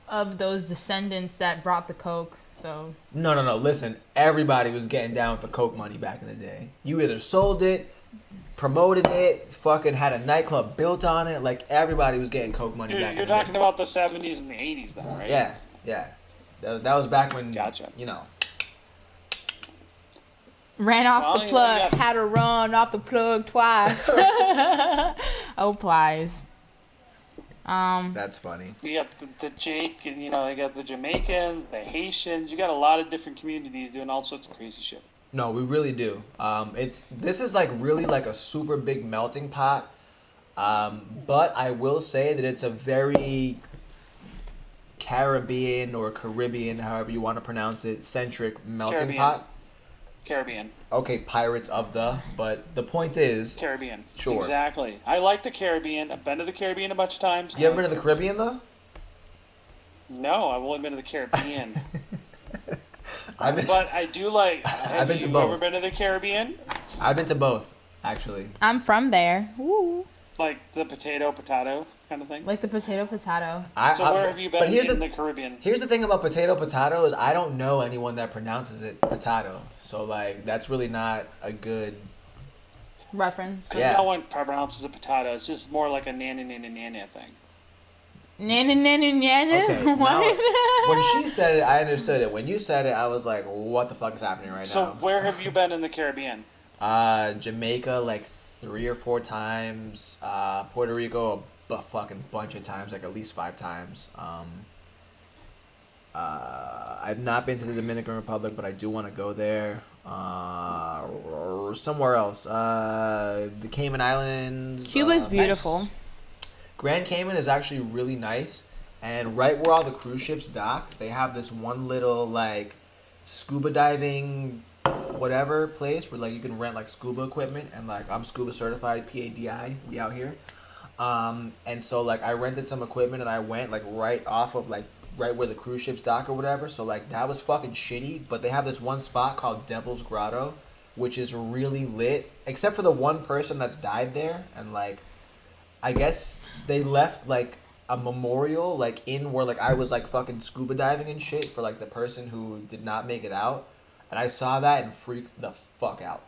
of those descendants that brought the Coke. So No. Listen, everybody was getting down with the Coke money back in the day. You either sold it, promoted it, fucking had a nightclub built on it. Like everybody was getting Coke money back You're in the talking day. about the 70s and the 80s then, right? Yeah. That was back when. Gotcha. You know. ran off Well, the you know, plug. you got- Had to run off the plug twice. Oh, plies. That's funny. You got the Jake, and you got the Jamaicans, the Haitians. You got a lot of different communities doing all sorts of crazy shit. No, we really do. This is like really like a super big melting pot. But I will say that it's a very Caribbean or Caribbean, however you want to pronounce it, centric melting Caribbean. pot. Caribbean. Okay, Pirates of the, but the point is, Caribbean. Sure. Exactly. I like the Caribbean. I've been to the Caribbean a bunch of times. you ever been to the Caribbean though? No, I've only been to the Caribbean. I've been, But I do like. Have been to you both. ever been to the Caribbean? I've been to both, actually. I'm from there. Ooh. Like the potato kind of thing? Like the potato. So where have you been But here's in the the Caribbean? here's the thing about potato is I don't know anyone that pronounces it potato. So like that's really not a good. Reference. Because Yeah. no one pronounces a potato. It's just more like a nana thing. Nana, nana, nana. Okay, now, What? when she said it, I understood it. When you said it, I was like, "What the fuck is happening right So now?" where have you been in the Caribbean? Jamaica like 3 or 4 times. Puerto Rico a fucking bunch of times, like at least 5 times. I've not been to the Dominican Republic, but I do want to go there. Or somewhere else. The Cayman Islands. Cuba's beautiful. Grand Cayman is actually really nice, and right where all the cruise ships dock, they have this one little like scuba diving whatever place where like you can rent like scuba equipment, and like I'm scuba certified, PADI, we out here. And so like I rented some equipment and I went like right off of like right where the cruise ships dock or whatever. So like that was fucking shitty, but they have this one spot called Devil's Grotto, which is really lit, except for the one person that's died there, and like I guess they left like a memorial like in where like I was like fucking scuba diving and shit for like the person who did not make it out. And I saw that and freaked the fuck out.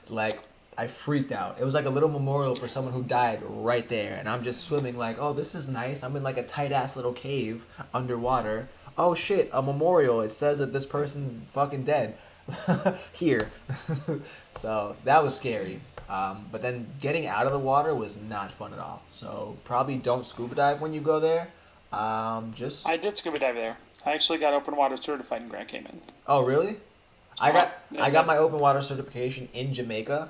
Like, I freaked out. It was like a little memorial for someone who died right there. And I'm just swimming like, oh, this is nice. I'm in like a tight-ass little cave underwater. Oh, shit, a memorial. It says that this person's fucking dead. Here. So, that was scary. But then getting out of the water was not fun at all. So, probably don't scuba dive when you go there. Just... I did scuba dive there. I actually got open water certified in Grand Cayman. Oh, really? I got my open water certification in Jamaica,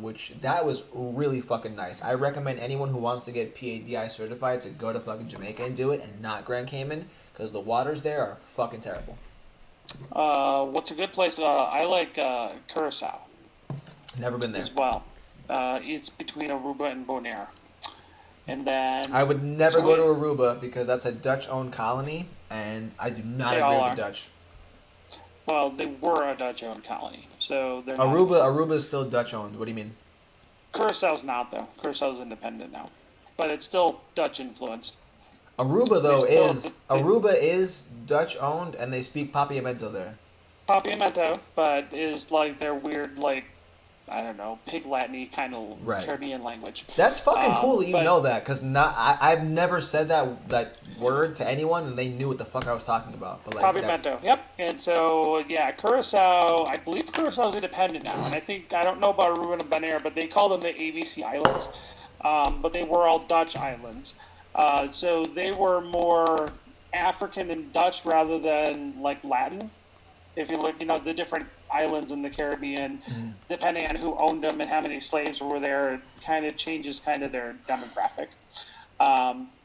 which that was really fucking nice. I recommend anyone who wants to get PADI certified to go to fucking Jamaica and do it, and not Grand Cayman, because the waters there are fucking terrible. What's a good place? I like Curacao Never been there. as well. It's between Aruba and Bonaire. And then I would never go to Aruba because that's a Dutch-owned colony, and I do not They agree all with are. the Dutch. well, they were a Dutch-owned colony, so they're not. Aruba is still Dutch-owned. What do you mean? Curaçao's not though. Curaçao's independent now, but it's still Dutch influenced. Aruba though They Aruba is Dutch-owned, and they speak Papiamento there. Papiamento, but is like their weird like I don't know, pig Latin-y kind of Right. Caribbean language. That's fucking cool that you but- know that, because I've never said that word to anyone, and they knew what the fuck I was talking about. But like, that's, Papiamento, yep. And so, yeah, Curacao, I believe Curaçao's independent now. And I don't know about Aruba and Bonaire, but they call them the ABC Islands. But they were all Dutch islands. So they were more African and Dutch rather than like Latin. If you look, the different islands in the Caribbean, depending on who owned them and how many slaves were there, it kind of changes kind of their demographic.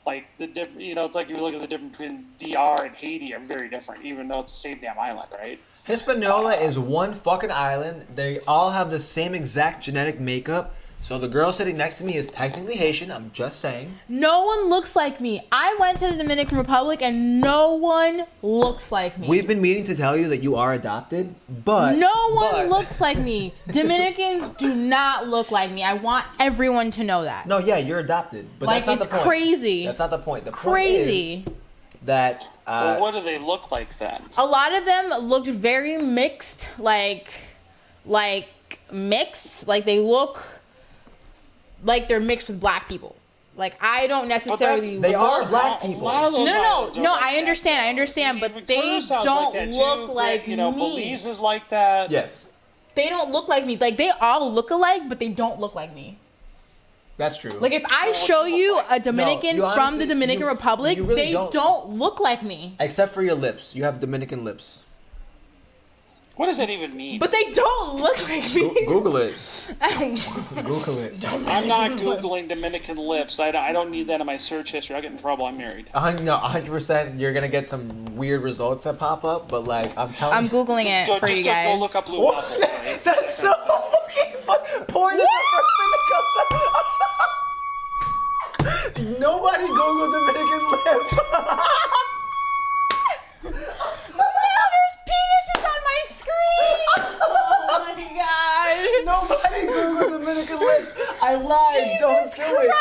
Like it's like you look at the difference between DR and Haiti are very different, even though it's the same damn island, right? Hispaniola is one fucking island. They all have the same exact genetic makeup. So the girl sitting next to me is technically Haitian. I'm just saying. No one looks like me. I went to the Dominican Republic and no one looks like me. We've been meaning to tell you that you are adopted, but No one looks like me. Dominicans do not look like me. I want everyone to know that. No, yeah, you're adopted, but Like, that's not it's the point. crazy. That's not the point. The Crazy. point is that Well, what do they look like then? A lot of them looked very mixed, like mixed. Like they look like they're mixed with black people. Like I don't necessarily. they are look- black people. A lot of those islands are No. like I that. understand, but Even they Curaçao's don't like that, too, look but, like me. Belize is like that. yes, They don't look like me. Like they all look alike, but they don't look like me. that's true. Like if I show you a Dominican you from honestly- the Dominican you- Republic, you really they don't. don't look like me. Except for your lips, you have Dominican lips. What does that even mean? But they don't look like me. Google it. I don't- Google it. I'm not Googling Dominican lips. I don't need that in my search history. I'll get in trouble. I'm married. 100%. You're gonna get some weird results that pop up, but like I'm telling I'm you, Googling it for you guys. Go look up Blue What? Waffles, right? that's so fucking fun. Porn is the first thing that comes up. Nobody Google Dominican lips. Now there's penises on my screen. Oh my god. Nobody Google Dominican lips. I lied. Don't do it.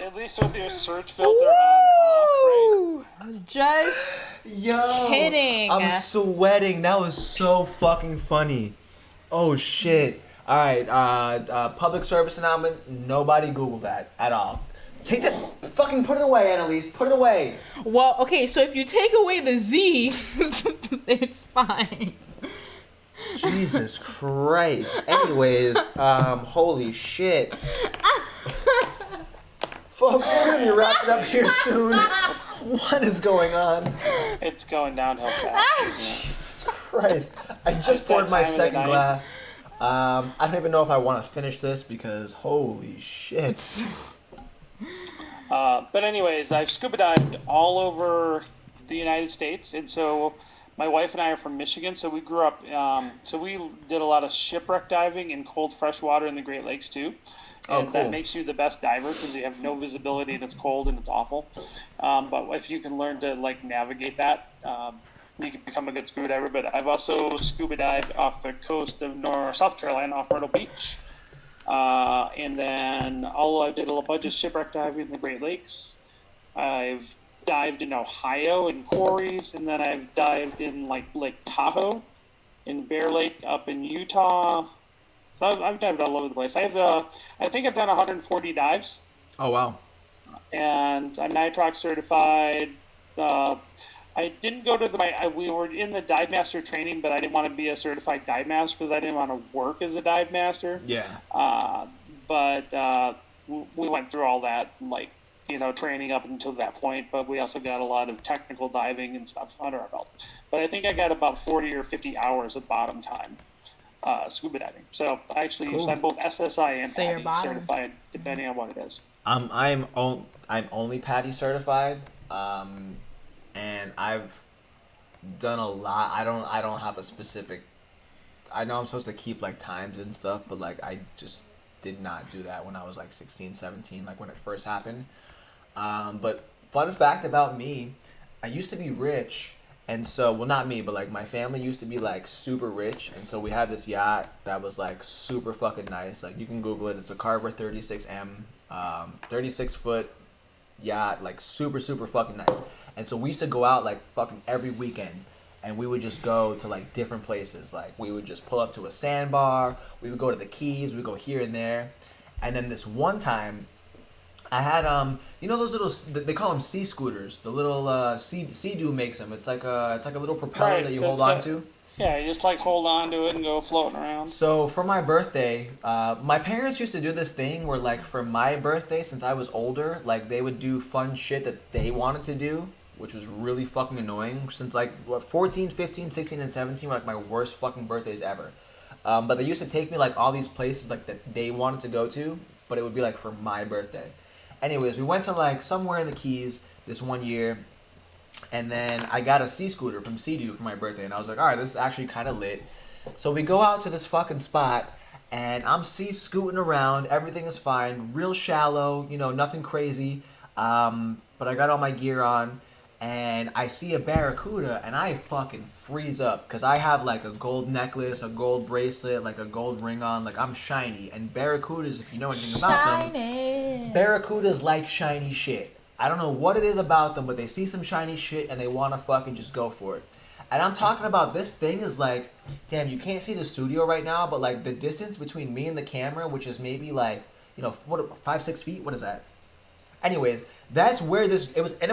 At least with your search filter on off, right? Just Yo, kidding. I'm sweating. That was so fucking funny. Oh shit. All right. Public service announcement. Nobody Google that at all. Take that. Fucking put it away, Annalise. Put it away. well, okay, so if you take away the Z, it's fine. Jesus Christ. Anyways, holy shit. Folks, we're gonna be wrapping up here soon. What is going on? It's going downhill fast. Jesus Christ. I just It's that poured my time of the second night. glass. I don't even know if I want to finish this because holy shit. But anyways, I've scuba dived all over the United States, and so my wife and I are from Michigan, so we grew up. So we did a lot of shipwreck diving in cold fresh water in the Great Lakes too. Oh, And cool. that makes you the best diver because you have no visibility and it's cold and it's awful. But if you can learn to like navigate that, you can become a good scuba diver. But I've also scuba dived off the coast of South Carolina, off Myrtle Beach. And then I did a bunch of shipwreck diving in the Great Lakes. I've dived in Ohio in quarries, and then I've dived in like Lake Tahoe, in Bear Lake up in Utah. So I've dived all over the place. I think I've done 140 dives, Oh wow. and I'm nitrox certified. I didn't go to we were in the dive master training, but I didn't want to be a certified dive master because I didn't want to work as a dive master. Yeah. But we went through all that, like, training up until that point, but we also got a lot of technical diving and stuff under our belt. But I think I got about 40 or 50 hours of bottom time scuba diving. So I actually Cool. I'm both SSI and So you're PADI bottom. certified, depending on what it is. I'm only PADI certified, and I've done a lot. I don't have a specific. I know I'm supposed to keep like times and stuff, but like I just did not do that when I was like 16, 17, like when it first happened. But fun fact about me, I used to be rich, and so, well, not me, but like my family used to be like super rich, and so we had this yacht that was like super fucking nice. Like you can Google it. It's a Carver 36M, 36-foot yacht, like super fucking nice. And so we used to go out like fucking every weekend, and we would just go to like different places. Like we would just pull up to a sandbar, we would go to the Keys, we would go here and there. And then this one time I had those little, they call them sea scooters, the little Sea-Doo makes them. It's like a little propeller Right, that you that's hold on got- to. Yeah, you just like hold on to it and go floating around. So for my birthday, my parents used to do this thing where like for my birthday, since I was older, like they would do fun shit that they wanted to do, which was really fucking annoying since like 14, 15, 16, and 17 were like my worst fucking birthdays ever. But they used to take me like all these places like that they wanted to go to, but it would be like for my birthday. Anyways, we went to like somewhere in the Keys this one year, and then I got a sea scooter from Sea-Doo for my birthday, and I was like, all right, this is actually kind of lit. So we go out to this fucking spot, and I'm sea scooting around. Everything is fine, real shallow, nothing crazy. But I got all my gear on, and I see a barracuda, and I fucking freeze up because I have like a gold necklace, a gold bracelet, like a gold ring on. Like I'm shiny, and barracudas, if you know anything about them, Shiny. barracudas like shiny shit. I don't know what it is about them, but they see some shiny shit and they want to fucking just go for it. And I'm talking about this thing is like, damn, you can't see the studio right now, but like the distance between me and the camera, which is maybe like, 5-6 feet. What is that? Anyways, that's where it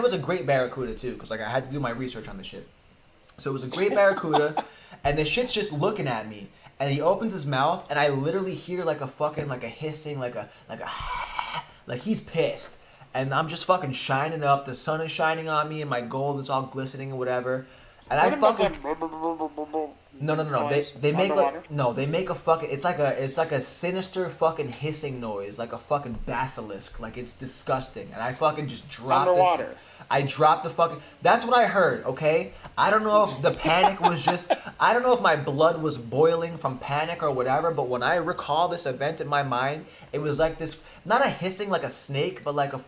was a great barracuda too, because like I had to do my research on this shit. So it was a great barracuda, and the shit's just looking at me, and he opens his mouth, and I literally hear like a fucking like a hissing, like he's pissed. And I'm just fucking shining up. The sun is shining on me, and my gold is all glistening and whatever. And I fucking no. They make like they make a fucking it's like a sinister fucking hissing noise, like a fucking basilisk. Like it's disgusting. And I fucking just dropped Underwater. this. I dropped the fucking. That's what I heard. Okay, I don't know if the panic was just. I don't know if my blood was boiling from panic or whatever. But when I recall this event in my mind, it was like this. Not a hissing like a snake, but like a.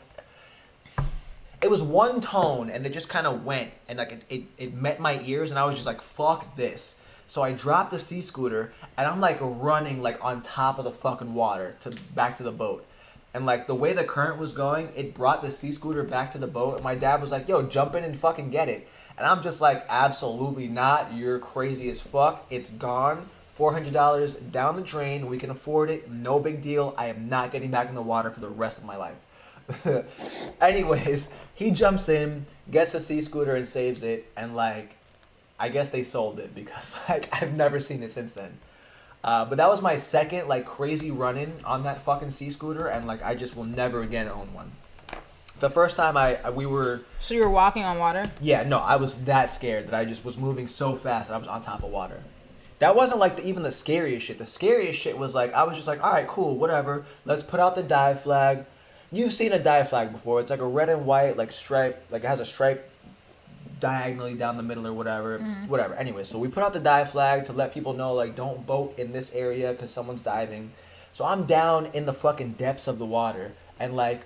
It was one tone, and it just kind of went, and like it met my ears, and I was just like, fuck this. So I dropped the sea scooter, and I'm like running like on top of the fucking water back to the boat. And like the way the current was going, it brought the sea scooter back to the boat, and my dad was like, yo, jump in and fucking get it. And I'm just like, absolutely not, you're crazy as fuck, it's gone. $400 down the drain, we can afford it, no big deal, I am not getting back in the water for the rest of my life. Anyways, he jumps in, gets a sea scooter and saves it, and like, I guess they sold it because like I've never seen it since then. But that was my second like crazy run-in on that fucking sea scooter, and like I just will never again own one. The first time we were So you were walking on water? I was that scared that I just was moving so fast that I was on top of water. that wasn't like even the scariest shit. The scariest shit was like I was just like, all right, cool, whatever. Let's put out the dive flag. You've seen a dive flag before. It's like a red and white like stripe, like it has a stripe diagonally down the middle or whatever. Whatever. Anyway, so we put out the dive flag to let people know like don't boat in this area because someone's diving. So I'm down in the fucking depths of the water and like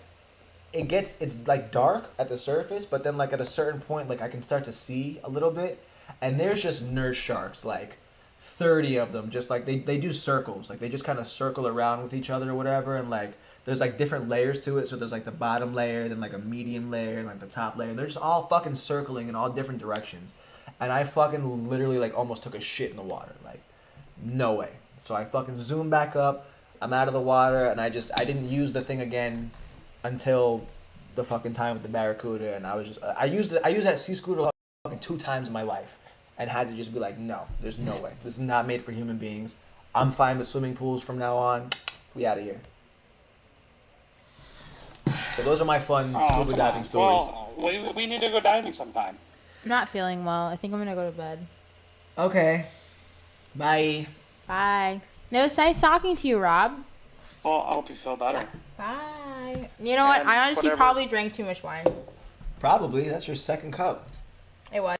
it's like dark at the surface, but then like at a certain point like I can start to see a little bit, and there's just nurse sharks, like 30 of them, just like they do circles, like they just kind of circle around with each other or whatever, and like there's like different layers to it. So there's like the bottom layer, then like a medium layer, and like the top layer. They're just all fucking circling in all different directions, and I fucking literally like almost took a shit in the water, like no way. So I fucking zoom back up, I'm out of the water, and I didn't use the thing again until the fucking time with the Barracuda, and I was just I used that sea scooter fucking 2 times in my life, and had to just be like, no, there's no way. This is not made for human beings. I'm fine with swimming pools from now on. We out of here. So those are my fun scuba diving stories. Well, we need to go diving sometime. I'm not feeling well. I think I'm gonna go to bed. Okay. Bye. Bye. No, it's nice talking to you, Rob. Well, I hope you feel better. Bye. You know what? And I honestly whatever. probably drank too much wine. Probably. That's your second cup. It was.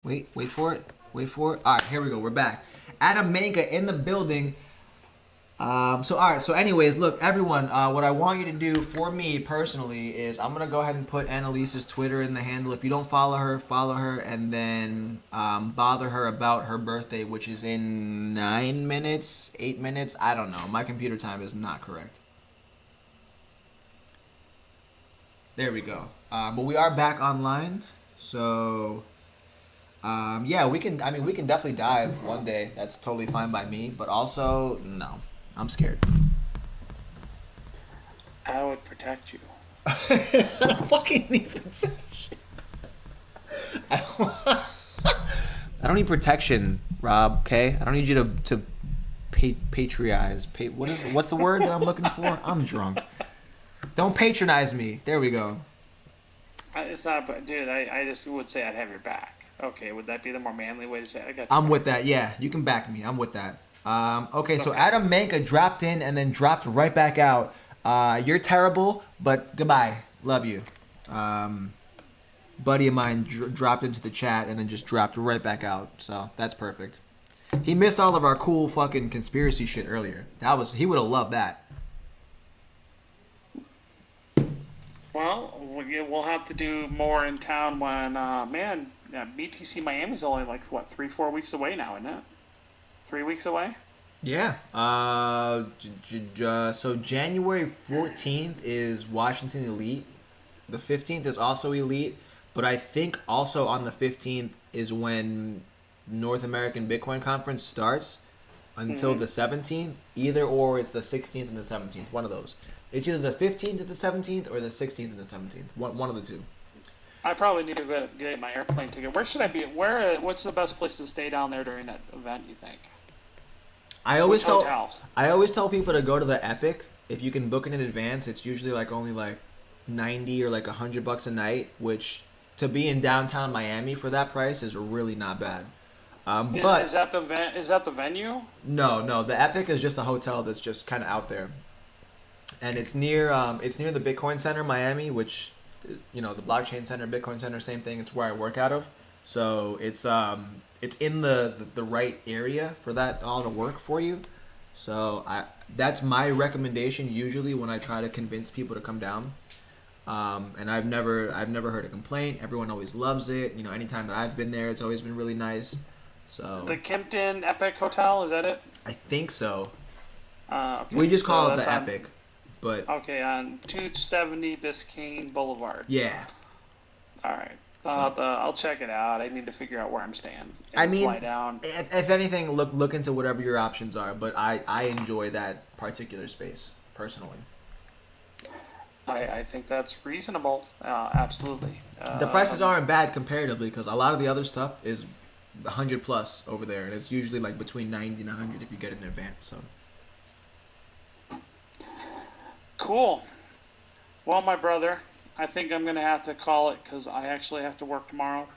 Wait for it. Wait for it. All right, here we go. We're back. Adam Manga in the building. So anyways, look, everyone, what I want you to do for me personally is I'm going to go ahead and put Annalise's Twitter in the handle. If you don't follow her, and then bother her about her birthday, which is in 9 minutes, 8 minutes. I don't know. My computer time is not correct. There we go. But we are back online. So, yeah, we can definitely dive one day. That's totally fine by me. But also, no. I'm scared. I would protect you. I don't fucking need protection. I don't need protection, Rob. Okay, I don't need you to patronize. What's the word that I'm looking for? I'm drunk. Don't patronize me. There we go. It's not, but dude, I just would say I'd have your back. Okay, would that be the more manly way to say it? I got you. I'm with that. Yeah, you can back me. I'm with that. Okay, so Adam Manka dropped in and then dropped right back out. You're terrible, but goodbye. Love you. Buddy of mine dropped into the chat and then just dropped right back out. So that's perfect. He missed all of our cool fucking conspiracy shit earlier. He would have loved that. Well, we'll have to do more in town when, BTC Miami's only like, 3-4 weeks away now, isn't it? 3 weeks away? Yeah. So January 14th is Washington Elite. The 15th is also Elite. But I think also on the 15th is when North American Bitcoin Conference starts until the 17th. Either or it's the 16th and the 17th. One of those. It's either the 15th and the 17th or the 16th and the 17th. One of the two. I probably need to get my airplane ticket. Where should I be? What's the best place to stay down there during that event, you think? I always hotel? tell people to go to the Epic. If you can book it in advance, it's usually like only like 90 or like $100 a night, which to be in downtown Miami for that price is really not bad. But is that the venue? No, the Epic is just a hotel that's just kind of out there, and it's near the Bitcoin Center Miami, which the Blockchain Center, Bitcoin Center, same thing. It's where I work out of, so it's in the right area for that all to work for you. So that's my recommendation usually when I try to convince people to come down. And I've never heard a complaint. Everyone always loves it. Anytime that I've been there, it's always been really nice. So the Kimpton Epic Hotel, is that it? I think so. Okay, we just call it that's the on- Epic, but Okay, on 270 Biscayne Boulevard. yeah. All right. I'll check it out. I need to figure out where I'm staying. I mean, fly down. if anything, look into whatever your options are. But I enjoy that particular space personally. I think that's reasonable. Absolutely. The prices aren't bad comparatively because a lot of the other stuff is 100 plus over there, and it's usually like between 90 and 100 if you get it in advance. So Cool. Well, my brother, I think I'm gonna have to call it because I actually have to work tomorrow.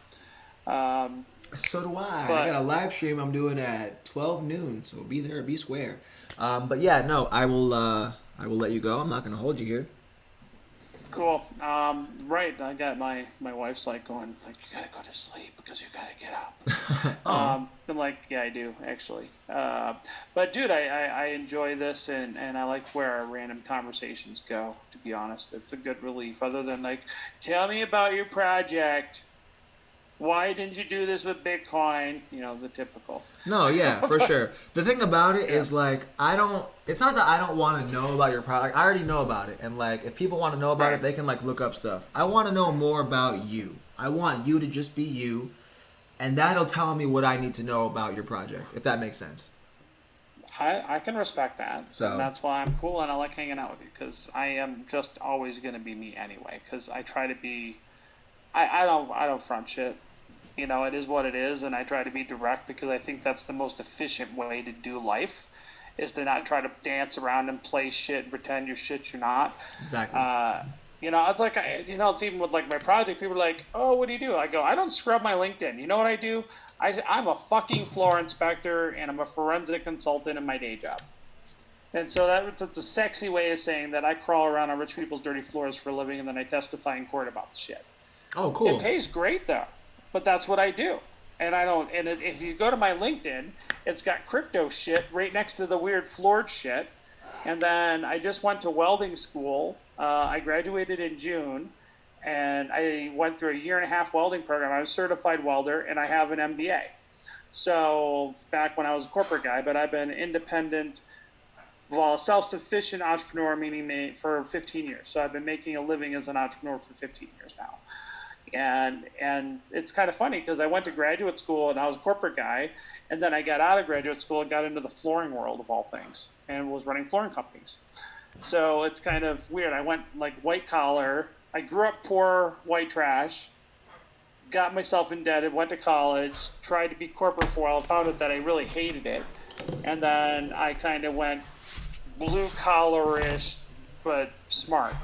Um, so do I. I but got a live stream I'm doing at 12 noon, so be there, be square. But yeah, no, I will. I will let you go. I'm not gonna hold you here. cool. Right. I got my wife's like going like you gotta go to sleep because you gotta get up. Oh, I'm like, yeah, I do actually. But dude, I enjoy this and I like where our random conversations go. To be honest, it's a good relief. Other than like, tell me about your project. Why didn't you do this with Bitcoin? You know, the typical. no, yeah, for sure. The thing about it Yeah. is like I don't. It's not that I don't want to know about your product. I already know about it, and like if people want to know about it, Right. they can like look up stuff. I want to know more about you. I want you to just be you, and that'll tell me what I need to know about your project, if that makes sense. I can respect that, So and that's why I'm cool and I like hanging out with you because I am just always gonna be me anyway. Because I try to be, I don't front shit. You know, it is what it is, and I try to be direct because I think that's the most efficient way to do life, is to not try to dance around and play shit and pretend you're shit you're not. exactly. You know, it's like it's even with like my project. People are like, "Oh, what do you do?" I go, "I don't scrub my LinkedIn." You know what I do? I'm a fucking floor inspector and I'm a forensic consultant in my day job. And so that's a sexy way of saying that I crawl around on rich people's dirty floors for a living and then I testify in court about the shit. Oh, It cool. pays great though, but that's what I do. And I don't. And if you go to my LinkedIn, it's got crypto shit right next to the weird floored shit. And then I just went to welding school. I graduated in June, and I went through a year and a half welding program. I was a certified welder, and I have an MBA. So back when I was a corporate guy, but I've been independent, well, self-sufficient entrepreneur, meaning for 15 years. So I've been making a living as an entrepreneur for 15 years now. And it's kind of funny because I went to graduate school and I was a corporate guy, and then I got out of graduate school and got into the flooring world of all things and was running flooring companies. So it's kind of weird. I went like white collar. I grew up poor, white trash. Got myself indebted. Went to college. Tried to be corporate for a while. Found out that I really hated it, and then I kind of went blue collarish, but smart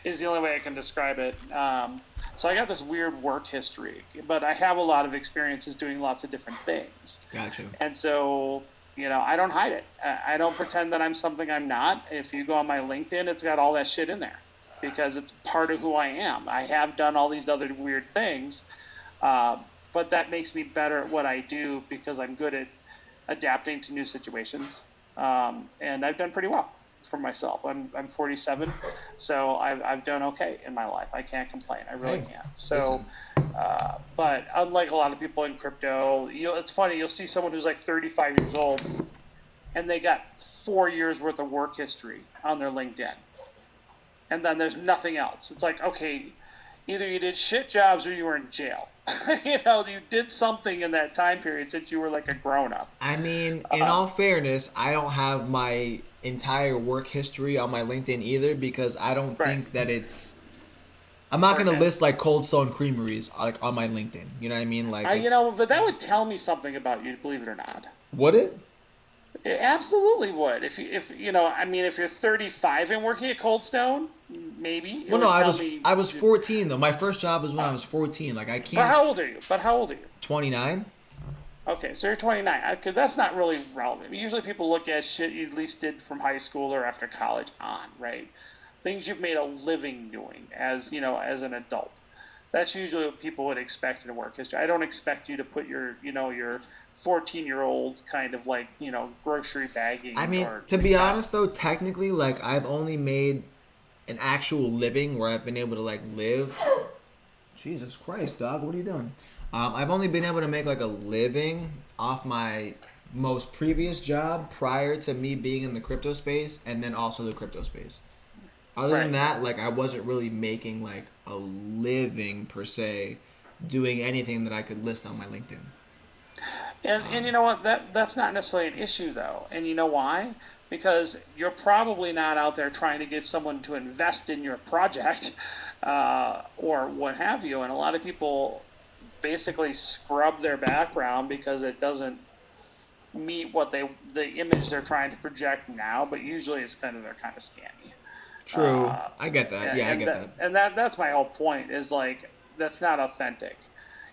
is the only way I can describe it. So I got this weird work history, but I have a lot of experiences doing lots of different things. Gotcha. And so, you know, I don't hide it. I don't pretend that I'm something I'm not. If you go on my LinkedIn, it's got all that shit in there because it's part of who I am. I have done all these other weird things, but that makes me better at what I do because I'm good at adapting to new situations. And I've done pretty well for myself. I'm 47, so I've done okay in my life. I can't complain. I really Hey, can't. So, listen. but unlike a lot of people in crypto, it's funny. You'll see someone who's like 35 years old, and they got 4 years worth of work history on their LinkedIn, and then there's nothing else. It's like, okay, either you did shit jobs or you were in jail. You know, you did something in that time period since you were like a grown up. I mean, in all fairness, I don't have my entire work history on my LinkedIn either because I don't Right. think that it's. I'm not gonna Okay. list like Cold Stone Creameries like on my LinkedIn. You know what I mean? Like, You know, but that would tell me something about you, believe it or not. would it? It absolutely would. If you know, I mean, if you're 35 and working at Cold Stone, maybe. It Well, no, would I tell was me- I was 14 though. My first job was when I was 14. Like I But can't. how old are you? 29. Okay, so you're 29. Okay, that's not really relevant. Usually people look at shit you at least did from high school or after college on, right? Things you've made a living doing as, you know, as an adult. That's usually what people would expect in a work history. I don't expect you to put your, you know, your 14-year-old kind of like, you know, grocery bagging. I mean, or to be that. honest though, technically, like I've only made an actual living where I've been able to like live. Jesus Christ, dog, what are you doing? I've only been able to make like a living off my most previous job prior to me being in the crypto space, and then also the crypto space. Other than Right. that, like I wasn't really making like a living per se, doing anything that I could list on my LinkedIn. And you know what? That's not necessarily an issue though. And you know why? because you're probably not out there trying to get someone to invest in your project or what have you. And a lot of people basically scrub their background because it doesn't meet the image they're trying to project now. But usually they're kind of scammy. True. I get that. Yeah, I get that. And that's my whole point is like, that's not authentic.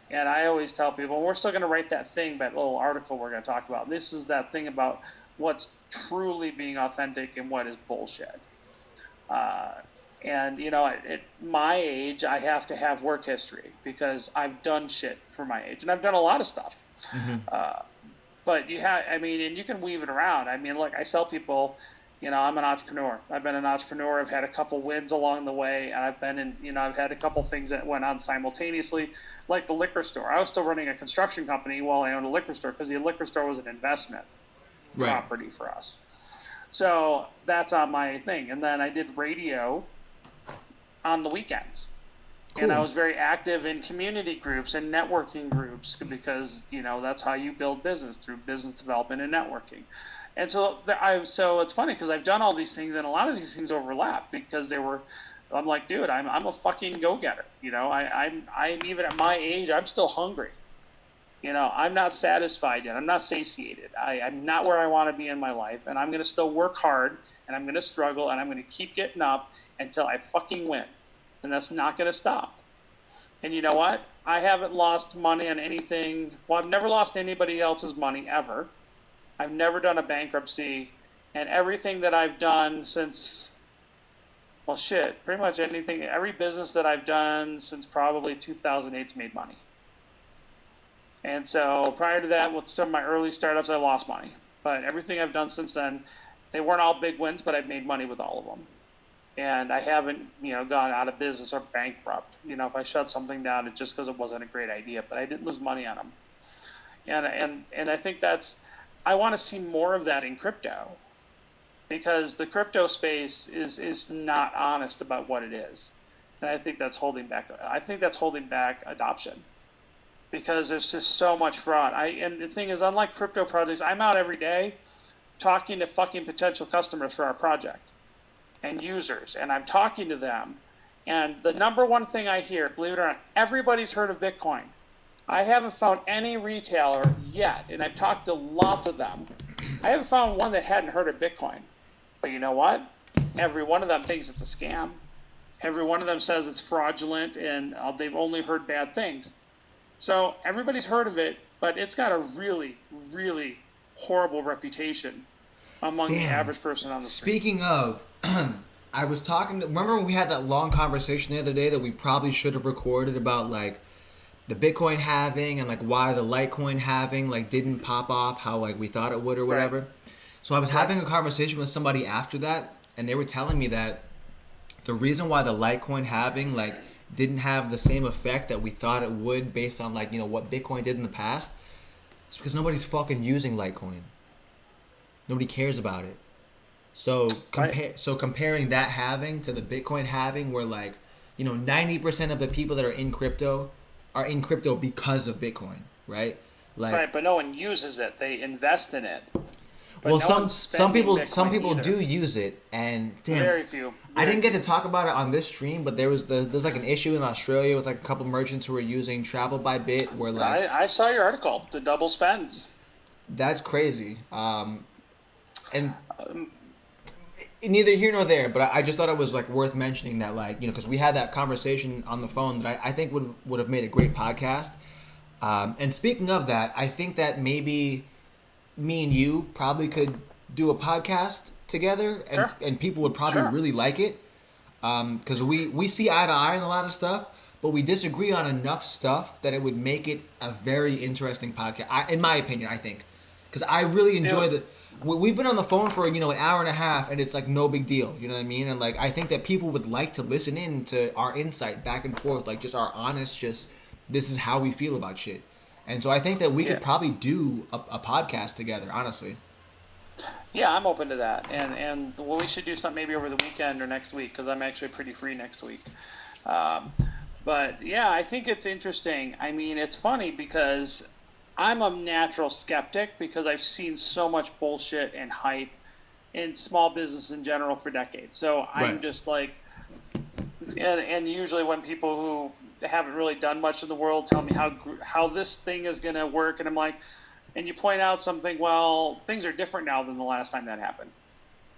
And I always tell people, we're still going to write that little article we're going to talk about. This is that thing about what's truly being authentic and what is bullshit. And, at my age, I have to have work history because I've done shit for my age. And I've done a lot of stuff. But and you can weave it around. I mean, look, I sell people, I'm an entrepreneur. I've been an entrepreneur. I've had a couple wins along the way. And I've been I've had a couple things that went on simultaneously, like the liquor store. I was still running a construction company while I owned a liquor store because the liquor store was an investment property for us. So that's on my thing. And then I did radio on the weekends. Cool. And I was very active in community groups and networking groups because, that's how you build business, through business development and networking. And so it's funny because I've done all these things and a lot of these things overlap because I'm like, dude, I'm a fucking go-getter. I'm even at my age, I'm still hungry. I'm not satisfied yet. I'm not satiated. I'm not where I want to be in my life. And I'm going to still work hard and I'm going to struggle and I'm going to keep getting up until I fucking win. And that's not going to stop. And you know what? I haven't lost money on anything. Well, I've never lost anybody else's money ever. I've never done a bankruptcy. And everything that I've done since, pretty much anything, every business that I've done since probably 2008's made money. And so prior to that, with some of my early startups, I lost money. But everything I've done since then, they weren't all big wins, but I've made money with all of them. And I haven't, gone out of business or bankrupt. If I shut something down, it's just because it wasn't a great idea. But I didn't lose money on them. And I think I want to see more of that in crypto. Because the crypto space is not honest about what it is. And I think that's holding back adoption. Because there's just so much fraud. And the thing is, unlike crypto projects, I'm out every day talking to fucking potential customers for our project and users, and I'm talking to them. And the number one thing I hear, believe it or not, everybody's heard of Bitcoin. I haven't found any retailer yet, and I've talked to lots of them. I haven't found one that hadn't heard of Bitcoin. But you know what? Every one of them thinks it's a scam. Every one of them says it's fraudulent, and they've only heard bad things. So everybody's heard of it, but it's got a really, really horrible reputation among the average person on the street. Speaking of, I was talking remember when we had that long conversation the other day that we probably should have recorded about like the Bitcoin halving and like why the Litecoin halving like didn't pop off how like we thought it would or whatever. Right. So I was having a conversation with somebody after that, and they were telling me that the reason why the Litecoin halving like didn't have the same effect that we thought it would based on like, what Bitcoin did in the past, is because nobody's fucking using Litecoin. Nobody cares about it. So comparing that halving to the Bitcoin halving, where like, 90% of the people that are in crypto because of Bitcoin, right? Like, right, but no one uses it. They invest in it. But well, some people do use it, and damn, very few. I didn't get to talk about it on this stream, but there's like an issue in Australia with like a couple merchants who were using Travel by Bit, where like I saw your article, the double spends. That's crazy. And neither here nor there, but I just thought it was like worth mentioning that, like, because we had that conversation on the phone that I think would have made a great podcast. And speaking of that, I think that maybe me and you probably could do a podcast together, and, sure. and people would probably really like it. Because we see eye to eye on a lot of stuff, but we disagree on enough stuff that it would make it a very interesting podcast. In my opinion, I think. Because I really enjoy we've been on the phone for, an hour and a half, and it's like no big deal. You know what I mean? And like, I think that people would like to listen in to our insight back and forth, like just our honest, this is how we feel about shit. And so I think that we could probably do a podcast together, honestly. Yeah, I'm open to that. And we should do something maybe over the weekend or next week, because I'm actually pretty free next week. But yeah, I think it's interesting. I mean, it's funny because I'm a natural skeptic because I've seen so much bullshit and hype in small business in general for decades. So I'm Right. just like, and usually when people who haven't really done much in the world tell me how this thing is going to work, and I'm like, and you point out something, well, things are different now than the last time that happened.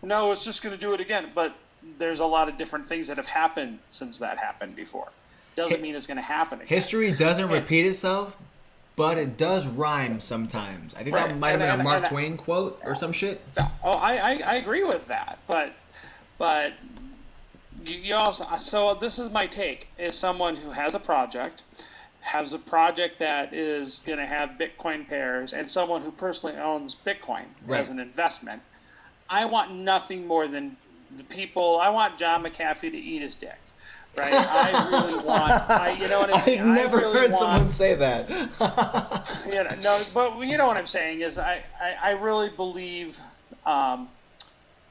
No, it's just going to do it again. But there's a lot of different things that have happened since that happened before. Doesn't mean it's going to happen again. History doesn't repeat itself, but it does rhyme sometimes. I think Right. that might have been And- a Mark and- Twain quote or some shit. Oh, I agree with that, but you also, so this is my take, is someone who has a project that is going to have Bitcoin pairs, and someone who personally owns Bitcoin Right. as an investment. I want nothing more than I want John McAfee to eat his dick. Right? I really want, you know what I mean? I've never I really heard want, someone say that. you know, no, but you know what I'm saying is I really believe, I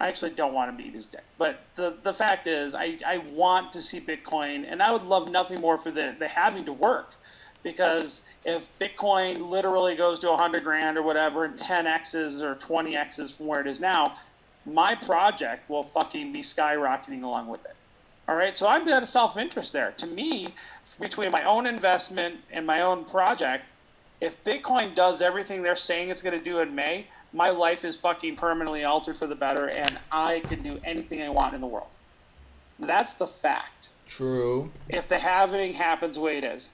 actually don't want him to eat his dick. But the fact is, I want to see Bitcoin, and I would love nothing more for the having to work. Because if Bitcoin literally goes to 100 grand or whatever, and 10x's or 20x's from where it is now, my project will fucking be skyrocketing along with it. All right, so I've got a self-interest there. To me, between my own investment and my own project, if Bitcoin does everything they're saying it's going to do in May, my life is fucking permanently altered for the better, and I can do anything I want in the world. That's the fact. True. If the halving happens the way it is,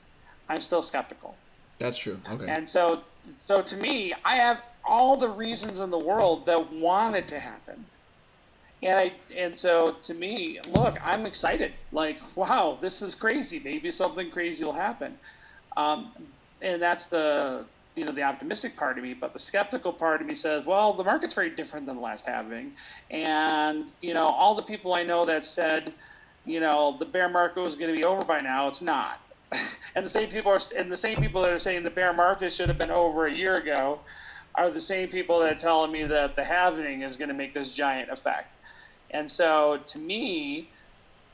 I'm still skeptical. That's true. Okay. And so to me, I have all the reasons in the world that want it to happen. And so to me, look, I'm excited. Like, wow, this is crazy. Maybe something crazy will happen. And that's the optimistic part of me. But the skeptical part of me says, well, the market's very different than the last halving. And, all the people I know that said, the bear market was going to be over by now, it's not. And the same people that are saying the bear market should have been over a year ago are the same people that are telling me that the halving is going to make this giant effect. And so to me,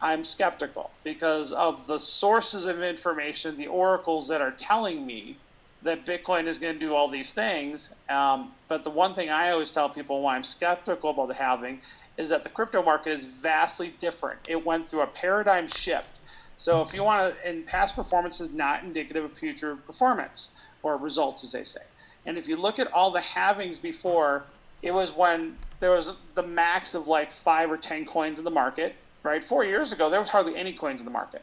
I'm skeptical because of the sources of information, the oracles that are telling me that Bitcoin is going to do all these things. But the one thing I always tell people why I'm skeptical about the halving is that the crypto market is vastly different. It went through a paradigm shift. So if you want to, and past performance is not indicative of future performance or results, as they say. And if you look at all the halvings before, it was when there was the max of like 5 or 10 coins in the market, right? 4 years ago, there was hardly any coins in the market.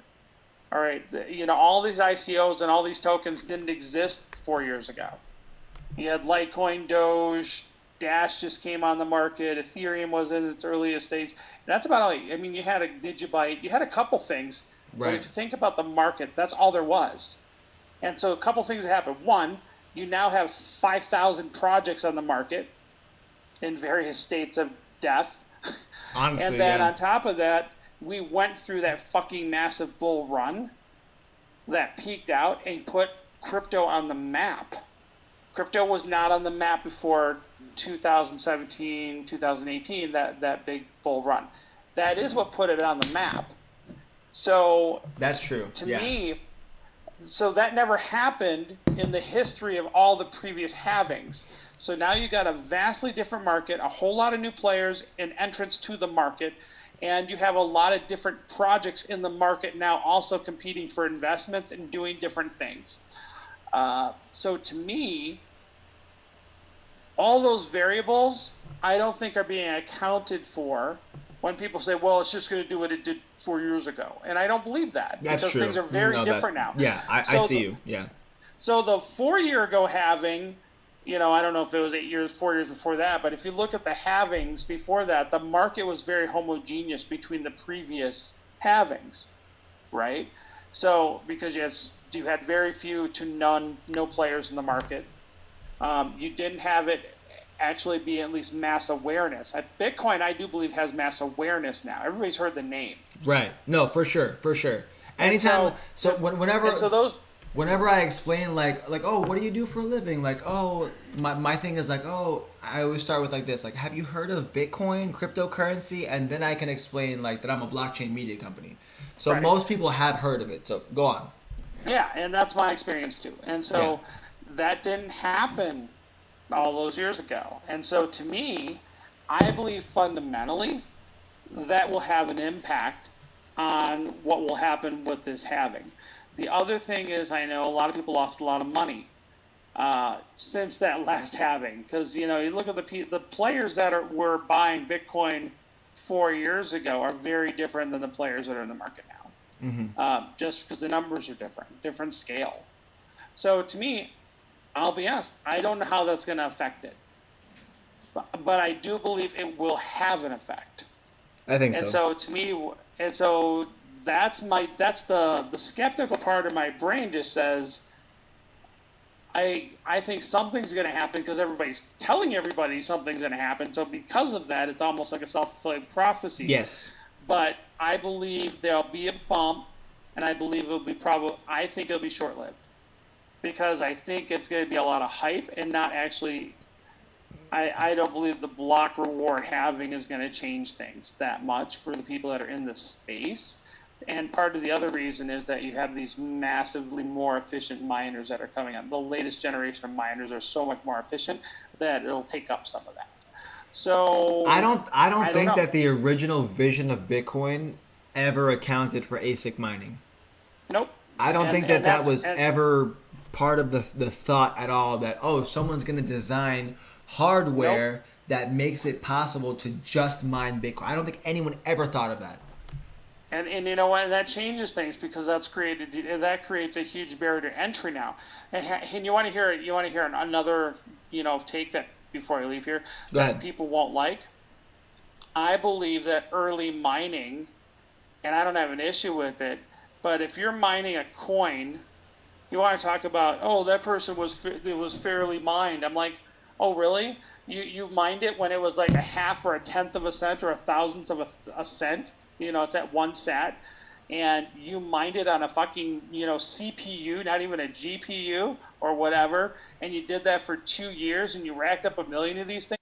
All right, all these ICOs and all these tokens didn't exist 4 years ago. You had Litecoin, Doge, Dash just came on the market, Ethereum was in its earliest stage. That's about all. You had a Digibyte, you had a couple things. Right. But if you think about the market, that's all there was. And so a couple things happened. One, you now have 5,000 projects on the market in various states of death. Honestly, And then yeah. on top of that, we went through that fucking massive bull run that peaked out and put crypto on the map. Crypto was not on the map before 2017, 2018, that big bull run. That is what put it on the map. So That's true. to yeah. me, so that never happened in the history of all the previous halvings. So now you got a vastly different market, a whole lot of new players and entrants to the market, and you have a lot of different projects in the market now also competing for investments and doing different things. So to me, all those variables I don't think are being accounted for when people say, well, it's just going to do what it did 4 years ago. And I don't believe that. That's because true. things are very No, different now. Yeah, I So see the- you. Yeah. So the 4 year ago halving, I don't know if it was 8 years, 4 years before that, but if you look at the halvings before that, the market was very homogeneous between the previous halvings, right? So because you had very few to no players in the market, you didn't have it actually be at least mass awareness. Bitcoin, I do believe, has mass awareness now. Everybody's heard the name. Right. No, for sure. Anytime. Whenever. And so those. Whenever I explain like oh, what do you do for a living? Like, oh, my thing is like, oh, I always start with like this, like, have you heard of Bitcoin, cryptocurrency? And then I can explain like that I'm a blockchain media company. So Right. most people have heard of it. So go on. Yeah, and that's my experience too. And so that didn't happen all those years ago. And so to me, I believe fundamentally that will have an impact on what will happen with this halving. The other thing is, I know a lot of people lost a lot of money since that last halving, because you look at the players that were buying Bitcoin 4 years ago are very different than the players that are in the market now. Just because the numbers are different scale. So to me, I'll be honest, I don't know how that's going to affect it, but I do believe it will have an effect. I think so. And so to me, that's the skeptical part of my brain just says, I think something's going to happen because everybody's telling everybody something's going to happen. So because of that, it's almost like a self-fulfilling prophecy. Yes. But I believe there'll be a bump, and I believe I think it'll be short-lived, because I think it's going to be a lot of hype and not actually. I don't believe the block reward halving is going to change things that much for the people that are in this space. And part of the other reason is that you have these massively more efficient miners that are coming up. The latest generation of miners are so much more efficient that it'll take up some of that. So I don't think know. that the original vision of Bitcoin ever accounted for ASIC mining. Nope. I don't think that was ever part of the thought at all, that someone's going to design hardware that makes it possible to just mine Bitcoin. I don't think anyone ever thought of that. And you know what? That changes things, because that creates a huge barrier to entry now. And you want to hear another take that before I leave here Go ahead. that people won't like. I believe that early mining, and I don't have an issue with it, but if you're mining a coin, you want to talk about that person was fairly mined. I'm like, oh really? You mined it when it was like a half or a tenth of a cent or a thousandth of a cent. It's at 1 sat, and you mined it on a fucking, CPU, not even a GPU or whatever, and you did that for 2 years, and you racked up 1 million of these things.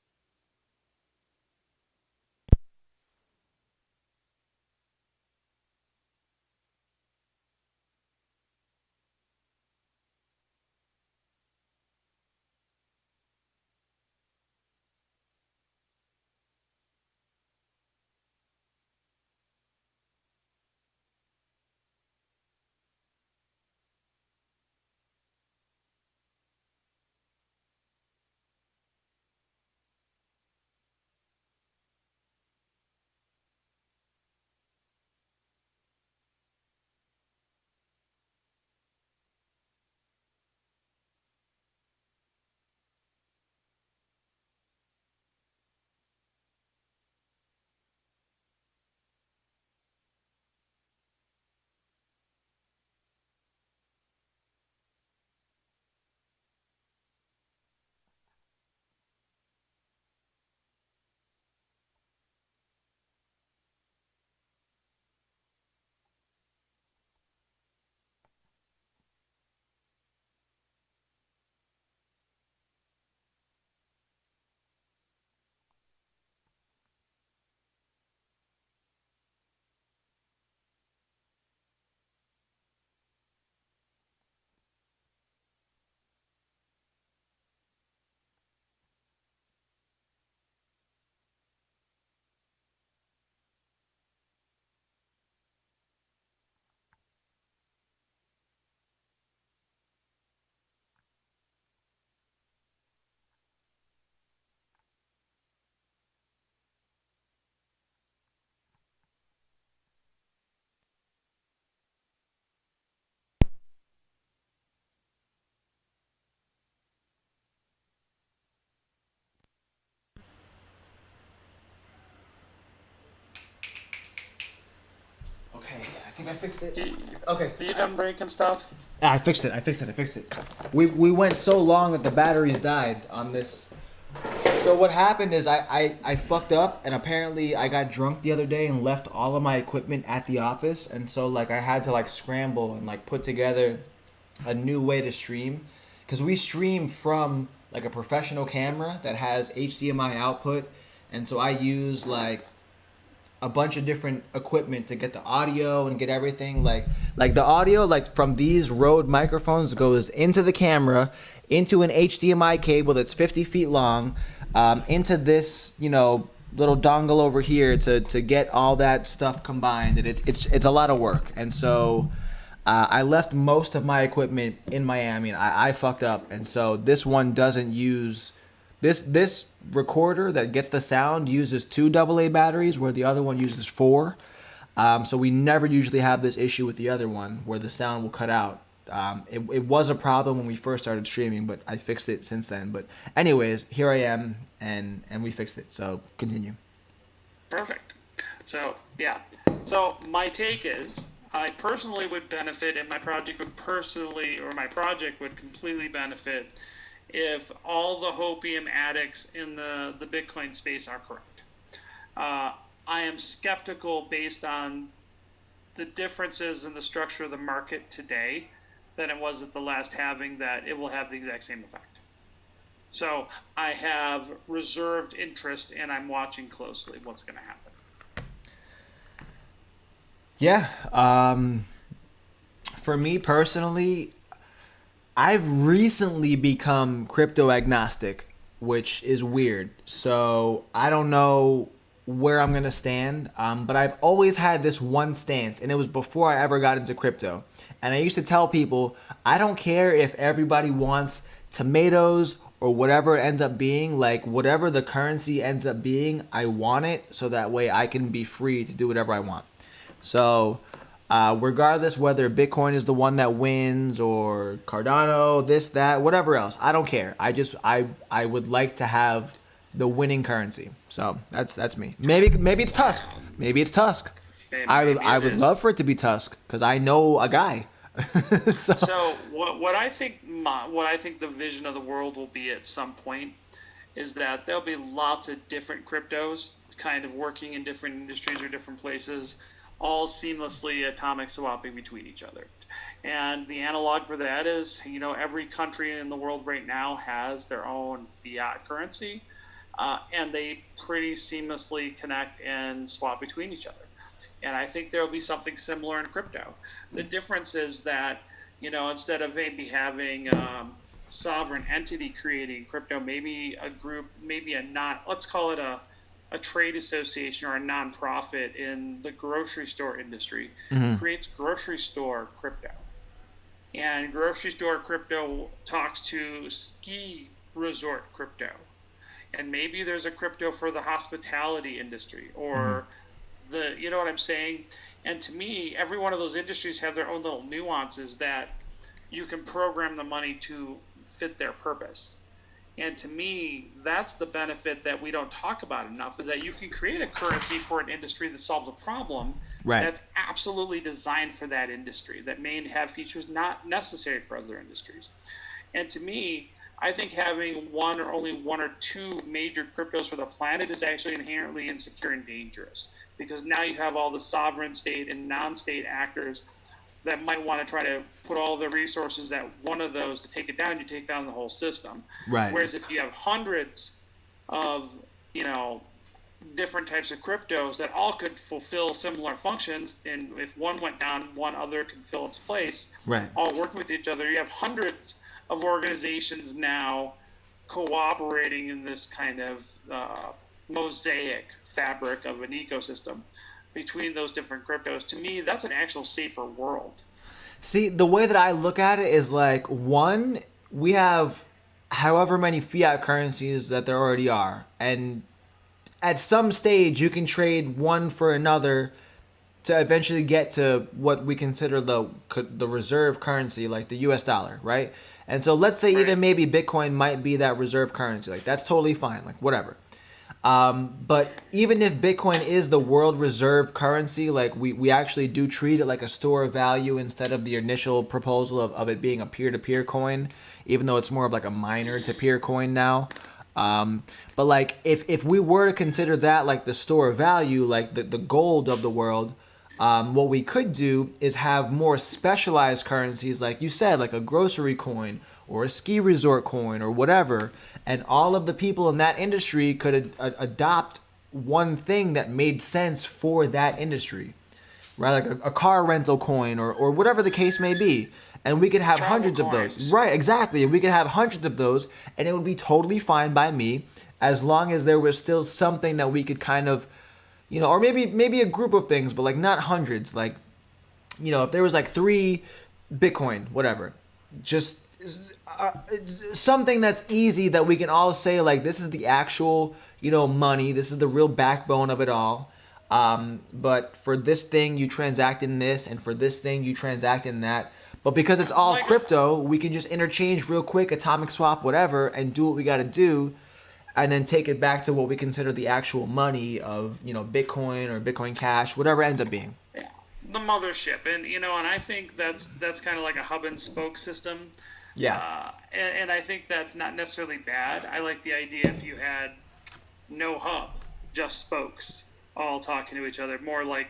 Okay, I think I fixed it. You, Okay. are you done breaking stuff? I fixed it. We went so long that the batteries died on this. So what happened is I fucked up, and apparently I got drunk the other day and left all of my equipment at the office, and so I had to scramble and put together a new way to stream, because we stream from a professional camera that has HDMI output, and so I use a bunch of different equipment to get the audio and get everything like the audio from these Rode microphones goes into the camera, into an HDMI cable that's 50 feet long, into this little dongle over here to get all that stuff combined, and it's a lot of work. And so I left most of my equipment in Miami, and I fucked up. And so this one doesn't use this recorder that gets the sound uses 2 AA batteries, where the other one uses 4. So we never usually have this issue with the other one where the sound will cut out. It was a problem when we first started streaming, but I fixed it since then. But anyways, here I am, and we fixed it. So continue. Perfect. So yeah. So my take is, I personally would benefit, and my project would completely benefit if all the hopium addicts in the Bitcoin space are correct. I am skeptical based on the differences in the structure of the market today than it was at the last halving that it will have the exact same effect. So I have reserved interest, and I'm watching closely what's going to happen. Yeah. For me personally, I've recently become crypto agnostic, which is weird. So I don't know where I'm going to stand. But I've always had this one stance, and it was before I ever got into crypto. And I used to tell people, I don't care if everybody wants tomatoes or whatever it ends up being, like whatever the currency ends up being, I want it so that way I can be free to do whatever I want. So regardless whether Bitcoin is the one that wins or Cardano, this, that, whatever else, I don't care. I would like to have the winning currency. So that's me. Maybe it's Tusk. Maybe it's Tusk. I would love for it to be Tusk because I know a guy. So what I think the vision of the world will be at some point is that there'll be lots of different cryptos kind of working in different industries or different places, all seamlessly atomic swapping between each other. And the analog for that is, every country in the world right now has their own fiat currency, and they pretty seamlessly connect and swap between each other. And I think there will be something similar in crypto. The difference is that, instead of maybe having sovereign entity creating crypto, maybe a group, let's call it a trade association or a nonprofit in the grocery store industry creates grocery store crypto. And grocery store crypto talks to ski resort crypto. And maybe there's a crypto for the hospitality industry or you know what I'm saying? And to me, every one of those industries have their own little nuances that you can program the money to fit their purpose. And to me, that's the benefit that we don't talk about enough, is that you can create a currency for an industry that solves a problem that's absolutely designed for that industry, that may have features not necessary for other industries. And to me, I think having one or only one or two major cryptos for the planet is actually inherently insecure and dangerous, because now you have all the sovereign state and non-state actors that might want to try to put all the resources at one of those to take it down. You take down the whole system. Right. Whereas if you have hundreds of, different types of cryptos that all could fulfill similar functions, and if one went down, one other could fill its place, all working with each other, you have hundreds of organizations now cooperating in this kind of mosaic fabric of an ecosystem between those different cryptos. To me, that's an actual safer world. See, the way that I look at it is like, one, we have however many fiat currencies that there already are, and at some stage you can trade one for another to eventually get to what we consider the reserve currency, like the US dollar, right? And so let's say even maybe Bitcoin might be that reserve currency. Like, that's totally fine, like whatever. But even if Bitcoin is the world reserve currency, like we actually do treat it like a store of value instead of the initial proposal of it being a peer-to-peer coin, even though it's more of like a miner to peer coin now. But like if we were to consider that like the store of value, like the gold of the world, what we could do is have more specialized currencies, like you said, like a grocery coin or a ski resort coin or whatever, and all of the people in that industry could adopt one thing that made sense for that industry, right? Like a car rental coin or whatever the case may be. and we could have Travel hundreds of coins. those. Right, exactly. We could have hundreds of those, and it would be totally fine by me, as long as there was still something that we could kind of, or maybe a group of things, but like not hundreds. Like, if there was like 3 Bitcoin, whatever, just something that's easy that we can all say like, this is the actual, money. This is the real backbone of it all. But for this thing, you transact in this, and for this thing, you transact in that. But because it's all crypto, we can just interchange real quick, atomic swap, whatever, and do what we got to do, and then take it back to what we consider the actual money of, Bitcoin or Bitcoin Cash, whatever it ends up being. Yeah, the mothership, and and I think that's kind of like a hub and spoke system. Yeah. And I think that's not necessarily bad. I like the idea if you had no hub, just spokes, all talking to each other, more like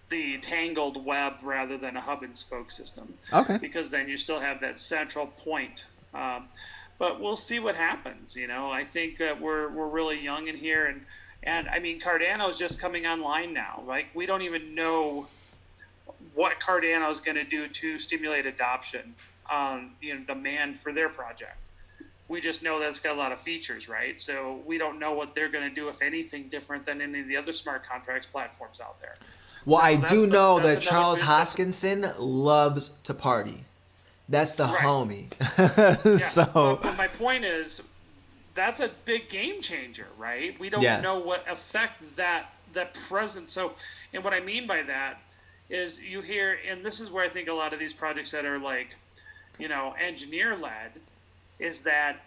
the tangled web rather than a hub and spoke system. Okay. Because then you still have that central point. But we'll see what happens. I think that we're really young in here, and I mean Cardano is just coming online now. Like, we don't even know what Cardano is going to do to stimulate adoption on demand for their project. We just know that it's got a lot of features, right? So we don't know what they're going to do, if anything, different than any of the other smart contracts platforms out there. Well, So I do know that that's Charles another- Hoskinson loves to party. That's the Right. homie. Yeah, So but my point is, that's a big game changer, right? We don't Yeah. know what effect that present. So, and what I mean by that is, you hear, and this is where I think a lot of these projects that are like, engineer led, is that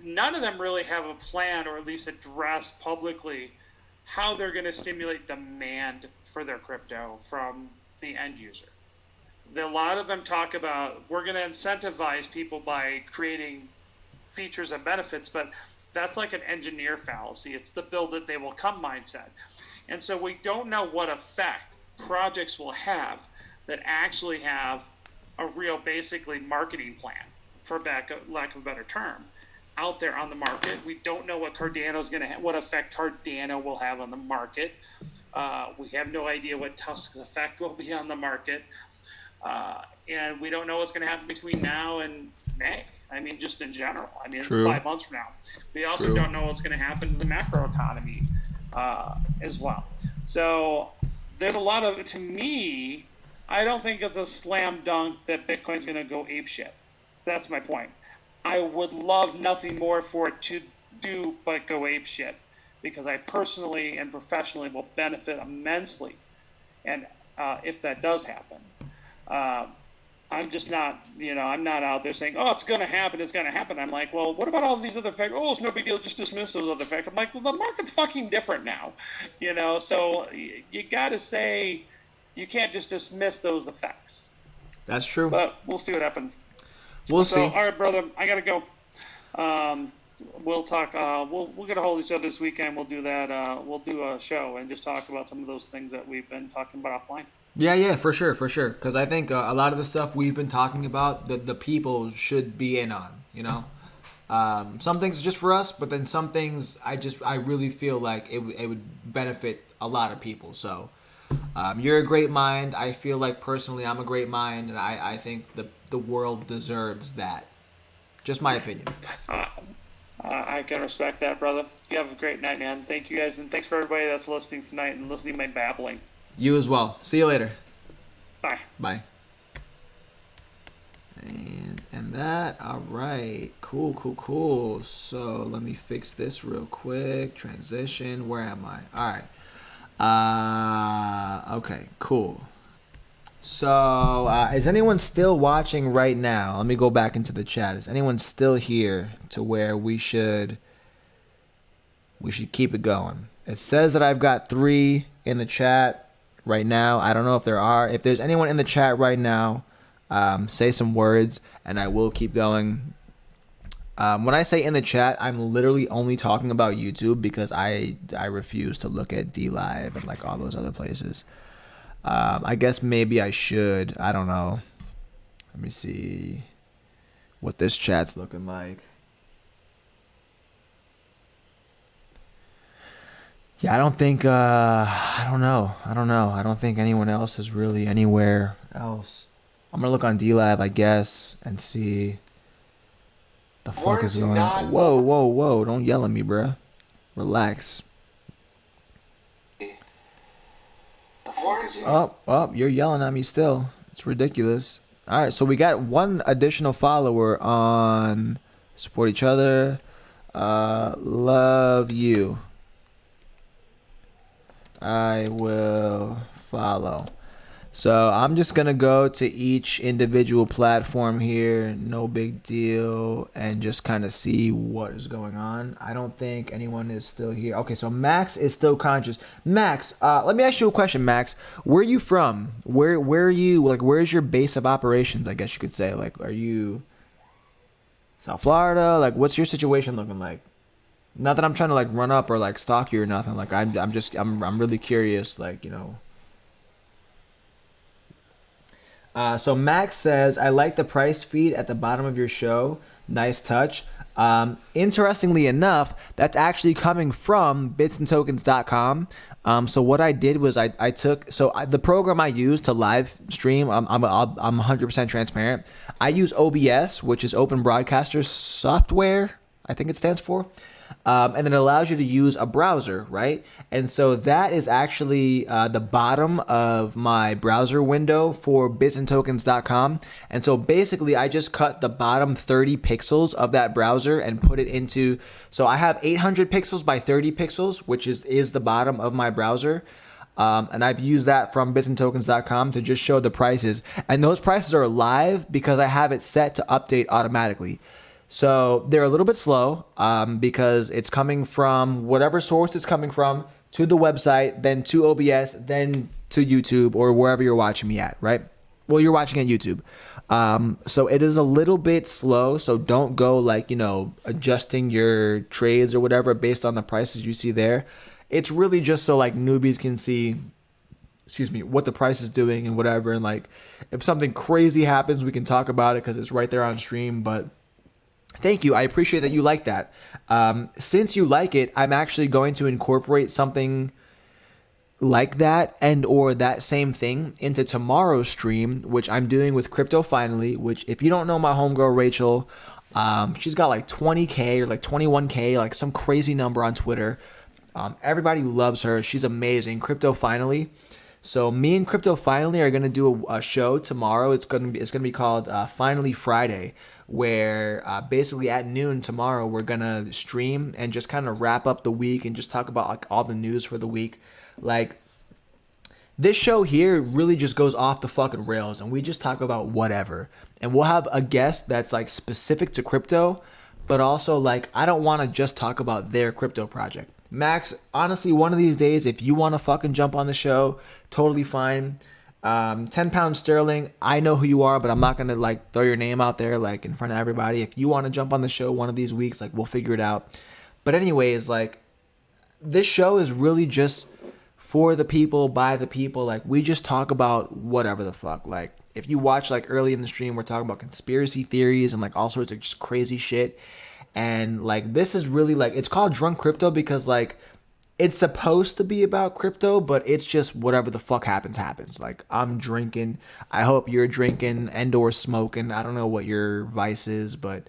none of them really have a plan, or at least address publicly how they're going to stimulate demand for their crypto from the end user. A lot of them talk about, we're going to incentivize people by creating features and benefits, but that's like an engineer fallacy. It's the build it, they will come mindset. And so we don't know what effect projects will have that actually have a real, basically, marketing plan, for lack of a better term, out there on the market. We don't know what Cardano's going to what effect Cardano will have on the market. We have no idea what Tusk's effect will be on the market. And we don't know what's going to happen between now and May. I mean, just in general. I mean, it's True. 5 months from now. We also True. don't know what's going to happen to the macro economy as well. So there's a lot of, to me, I don't think it's a slam dunk that Bitcoin's going to go apeshit. That's my point. I would love nothing more for it to do but go apeshit, because I personally and professionally will benefit immensely. And if that does happen, I'm just not, I'm not out there saying, oh, it's going to happen, it's going to happen. I'm like, well, what about all these other factors? Oh, it's no big deal, just dismiss those other factors. I'm like, well, the market's fucking different now, so you got to say, you can't just dismiss those effects. that's true. But we'll see what happens. We'll So, see. all right, brother, I got to go. We'll talk, we'll get a hold of each other this weekend. We'll do that. We'll do a show and just talk about some of those things that we've been talking about offline. Yeah, for sure. Because I think a lot of the stuff we've been talking about, the people should be in on. Some things just for us, but then some things I really feel like it would benefit a lot of people. So you're a great mind. I feel like personally I'm a great mind, and I think the world deserves that. Just my opinion. I can respect that, brother. You have a great night, man. Thank you guys, and thanks for everybody that's listening tonight and listening to my babbling. You as well. See you later. Bye. Bye. And that, all right. Cool. So let me fix this real quick. Transition. Where am I? All right. Okay, cool. So is anyone still watching right now? Let me go back into the chat. Is anyone still here to where we should keep it going? It says that I've got 3 in the chat right now. I don't know if there are. If there's anyone in the chat right now, say some words and I will keep going. When I say in the chat, I'm literally only talking about YouTube, because I refuse to look at DLive and like all those other places. I guess maybe I should. I don't know. Let me see what this chat's looking like. Yeah, I don't think. I don't know. I don't think anyone else is really anywhere else. I'm gonna look on DLab, I guess, and see the fuck is going on. Whoa, whoa, whoa! Don't yell at me, bruh. Relax. Oh, you're yelling at me still. It's ridiculous. All right, so we got one additional follower on support each other. Love you. I will follow. So I'm just gonna go to each individual platform here, no big deal, and just kind of see what is going on. I don't think anyone is still here. Okay, so Max is still conscious. Max, let me ask you a question, Max. Where are you from? Where are you? Like, where's your base of operations? I guess you could say. Like, are you South Florida? Like, what's your situation looking like? Not that I'm trying to like run up or like stalk you or nothing. Like, I'm really curious. Like, you know. So Max says, I like the price feed at the bottom of your show. Nice touch. Interestingly enough, that's actually coming from bitsandtokens.com. So what I did was I took, the program I use to live stream, I'm 100% transparent. I use OBS, which is Open Broadcaster Software, I think it stands for. And then it allows you to use a browser, right? And so that is actually the bottom of my browser window for bitsandtokens.com. And so basically, I just cut the bottom 30 pixels of that browser and put it into. So I have 800 pixels by 30 pixels, which is the bottom of my browser. And I've used that from bitsandtokens.com to just show the prices. And those prices are live because I have it set to update automatically. So they're a little bit slow because it's coming from whatever source it's coming from to the website, then to OBS, then to YouTube or wherever you're watching me at, right? Well, you're watching at YouTube. So it is a little bit slow. So don't go like, you know, adjusting your trades or whatever based on the prices you see there. It's really just so like newbies can see, what the price is doing and whatever. And like if something crazy happens, we can talk about it because it's right there on stream. But thank you. I appreciate that you like that. Since you like it, I'm actually going to incorporate something like that and or that same thing into tomorrow's stream, which I'm doing with Crypto Finally, which if you don't know my homegirl Rachel, she's got like 20K or like 21K, like some crazy number on Twitter. Everybody loves her. She's amazing. Crypto Finally. So me and Crypto Finally are gonna do a show tomorrow. It's gonna be called Finally Friday, where basically at noon tomorrow we're gonna stream and just kind of wrap up the week and just talk about like all the news for the week. Like this show here really just goes off the fucking rails and we just talk about whatever. And we'll have a guest that's like specific to crypto, but also like I don't want to just talk about their crypto project. Max, honestly, one of these days, if you want to fucking jump on the show, totally fine. 10 pounds sterling, I know who you are, but I'm not going to like throw your name out there like in front of everybody. If you want to jump on the show one of these weeks, like we'll figure it out. But anyways, like this show is really just for the people, by the people. Like we just talk about whatever the fuck. Like if you watch like early in the stream, we're talking about conspiracy theories and like all sorts of just crazy shit. And like this is really like, it's called Drunk Crypto because like it's supposed to be about crypto, but it's just whatever the fuck happens. Like I'm drinking, I hope you're drinking and or smoking. I don't know what your vice is, but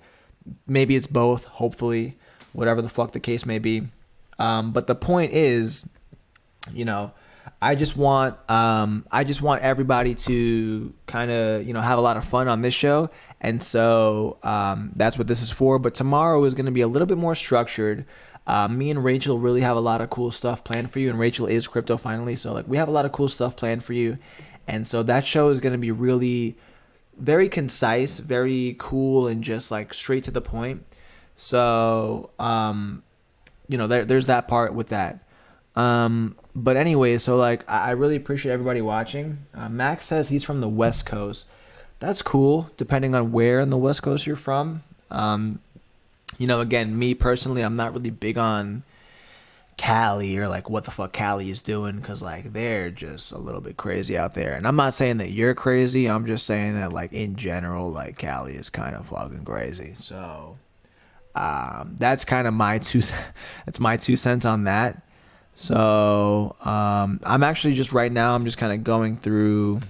maybe it's both, hopefully, whatever the fuck the case may be. But the point is, you know, I just want everybody to kind of, you know, have a lot of fun on this show. And so that's what this is for. But tomorrow is going to be a little bit more structured. Me and Rachel really have a lot of cool stuff planned for you. And Rachel is Crypto Finally. So like we have a lot of cool stuff planned for you. And so that show is going to be really very concise, very cool, and just like straight to the point. So, you know, there's that part with that. But anyway, so like I really appreciate everybody watching. Max says he's from the West Coast. That's cool, depending on where in the West Coast you're from. You know, again, me personally, I'm not really big on Cali or like what the fuck Cali is doing because like they're just a little bit crazy out there. And I'm not saying that you're crazy. I'm just saying that like in general, like Cali is kind of fucking crazy. So that's kind of my two cents on that. So I'm actually just right now, I'm just kind of going through,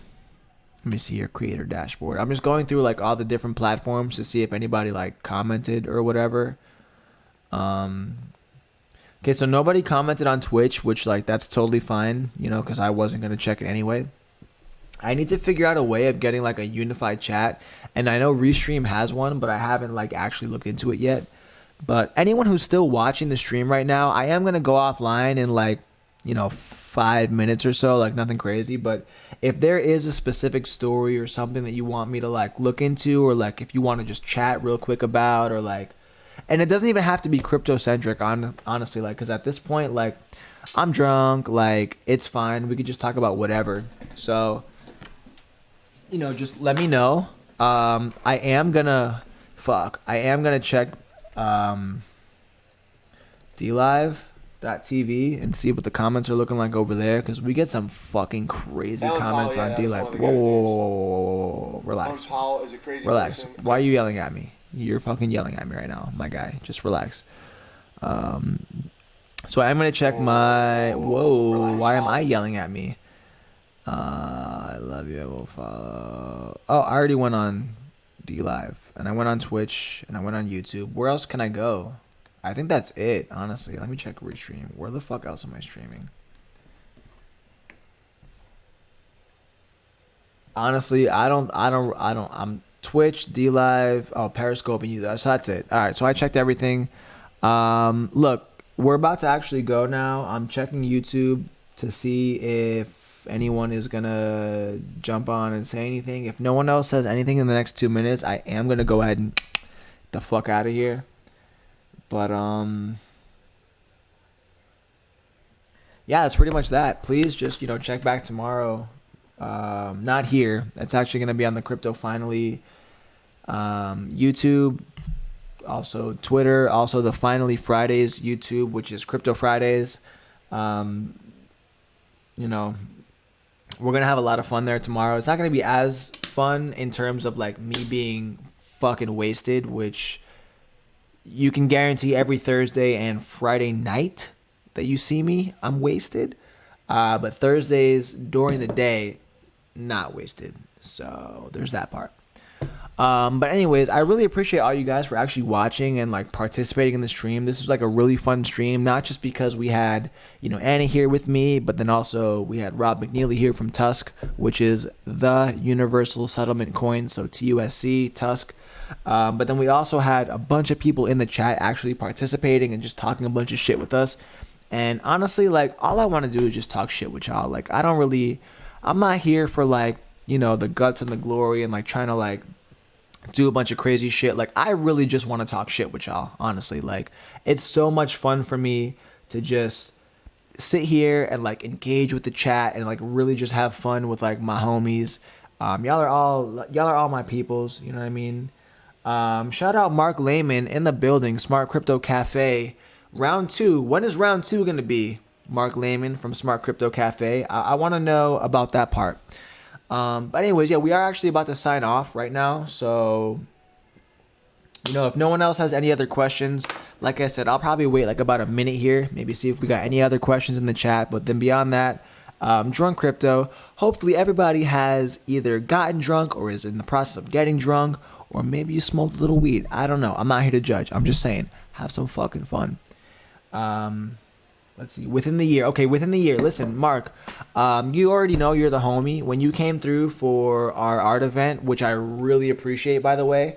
let me see your creator dashboard. I'm just going through like all the different platforms to see if anybody like commented or whatever. Okay, so nobody commented on Twitch, which like that's totally fine, you know, because I wasn't going to check it anyway. I need to figure out a way of getting like a unified chat, and I know Restream has one, but I haven't like actually looked into it yet. But anyone who's still watching the stream right now, I am going to go offline in like, you know, 5 minutes or so, like nothing crazy. But if there is a specific story or something that you want me to like look into, or like if you want to just chat real quick about, or like, and it doesn't even have to be crypto centric, honestly, like, because at this point, like, I'm drunk, like, it's fine. We could just talk about whatever. So, you know, just let me know. I am gonna check DLive.tv and see what the comments are looking like over there, because we get some fucking crazy Alan comments Paul, on yeah, that's one DLive. of the Whoa, guys' whoa, names. whoa, whoa, whoa, whoa, relax. Alan Paul is a crazy Relax. person. Why are you yelling at me? You're fucking yelling at me right now, my guy. Just relax. So I'm gonna check my. Whoa! Relax, Why am Paul. I yelling at me? I love you. I will follow. Oh, I already went on DLive, and I went on Twitch, and I went on YouTube. Where else can I go? I think that's it. Honestly, let me check Restream. Where the fuck else am I streaming? Honestly, I'm Twitch, DLive, Periscope, and YouTube. So that's it. All right, so I checked everything. Look, we're about to actually go now. I'm checking YouTube to see if anyone is gonna jump on and say anything. If no one else says anything in the next 2 minutes, I am gonna go ahead and get the fuck out of here. But yeah, that's pretty much that. Please just, you know, check back tomorrow. Not here. It's actually gonna be on the Crypto Finally YouTube, also Twitter, also the Finally Fridays YouTube, which is Crypto Fridays. You know, we're gonna have a lot of fun there tomorrow. It's not gonna be as fun in terms of like me being fucking wasted, which you can guarantee every Thursday and Friday night that you see me, I'm wasted. But Thursdays during the day, not wasted. So there's that part. But anyways, I really appreciate all you guys for actually watching and like participating in the stream. This was like a really fun stream, not just because we had, you know, Anna here with me, but then also we had Rob McNeely here from Tusk, which is the Universal Settlement Coin, so TUSC, Tusk. But then we also had a bunch of people in the chat actually participating and just talking a bunch of shit with us. And honestly, like, all I want to do is just talk shit with y'all. Like, I'm not here for like, you know, the guts and the glory and like trying to like do a bunch of crazy shit. Like, I really just want to talk shit with y'all, honestly. Like, it's so much fun for me to just sit here and like engage with the chat and like really just have fun with like my homies. Y'all are all my peoples, you know what I mean? Shout out Mark Lehman in the building, Smart Crypto Cafe. Round 2. When is round 2 going to be? Mark Lehman from Smart Crypto Cafe. I want to know about that part. But anyways, yeah, we are actually about to sign off right now. So, you know, if no one else has any other questions, like I said, I'll probably wait like about a minute here, maybe see if we got any other questions in the chat. But then beyond that, Drunk Crypto, hopefully everybody has either gotten drunk or is in the process of getting drunk, or maybe you smoked a little weed. I don't know. I'm not here to judge. I'm just saying, have some fucking fun. Let's see, within the year. Okay, within the year. Listen, Mark, you already know you're the homie. When you came through for our art event, which I really appreciate, by the way,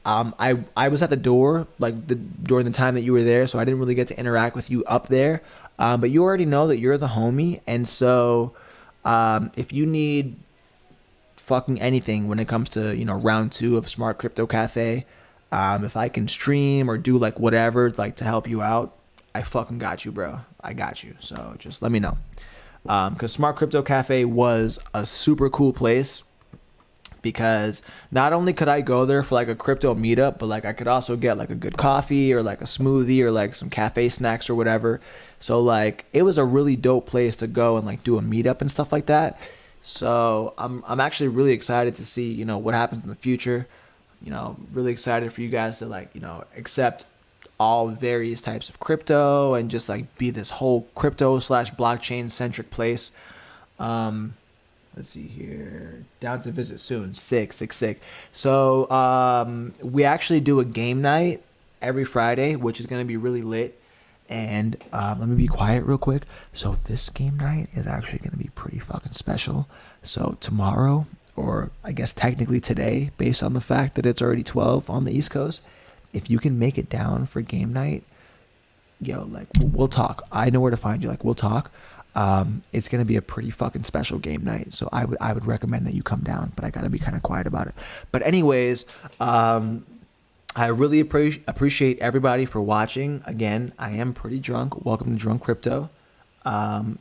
I was at the door during the time that you were there, so I didn't really get to interact with you up there. But you already know that you're the homie, and so if you need fucking anything when it comes to, you know, round 2 of Smart Crypto Cafe, if I can stream or do like whatever like to help you out, I fucking got you, bro. I got you. So just let me know. Because Smart Crypto Cafe was a super cool place, because not only could I go there for like a crypto meetup, but like I could also get like a good coffee or like a smoothie or like some cafe snacks or whatever. So like it was a really dope place to go and like do a meetup and stuff like that. So I'm actually really excited to see, you know, what happens in the future. You know, really excited for you guys to like, you know, accept all various types of crypto and just like be this whole crypto slash blockchain centric place. Let's see here. Down to visit soon. Sick. So we actually do a game night every Friday, which is going to be really lit. And let me be quiet real quick. So this game night is actually going to be pretty fucking special. So tomorrow, or I guess technically today, based on the fact that it's already 12 on the East Coast, if you can make it down for game night, yo, like we'll talk. I know where to find you. Like we'll talk. It's gonna be a pretty fucking special game night. So I would recommend that you come down, but I gotta be kind of quiet about it. But anyways, I really appreciate everybody for watching. Again, I am pretty drunk. Welcome to Drunk Crypto. I'm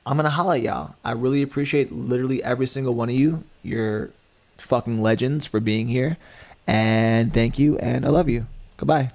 gonna holla at y'all. I really appreciate literally every single one of you. You're fucking legends for being here. And thank you, and I love you. Goodbye.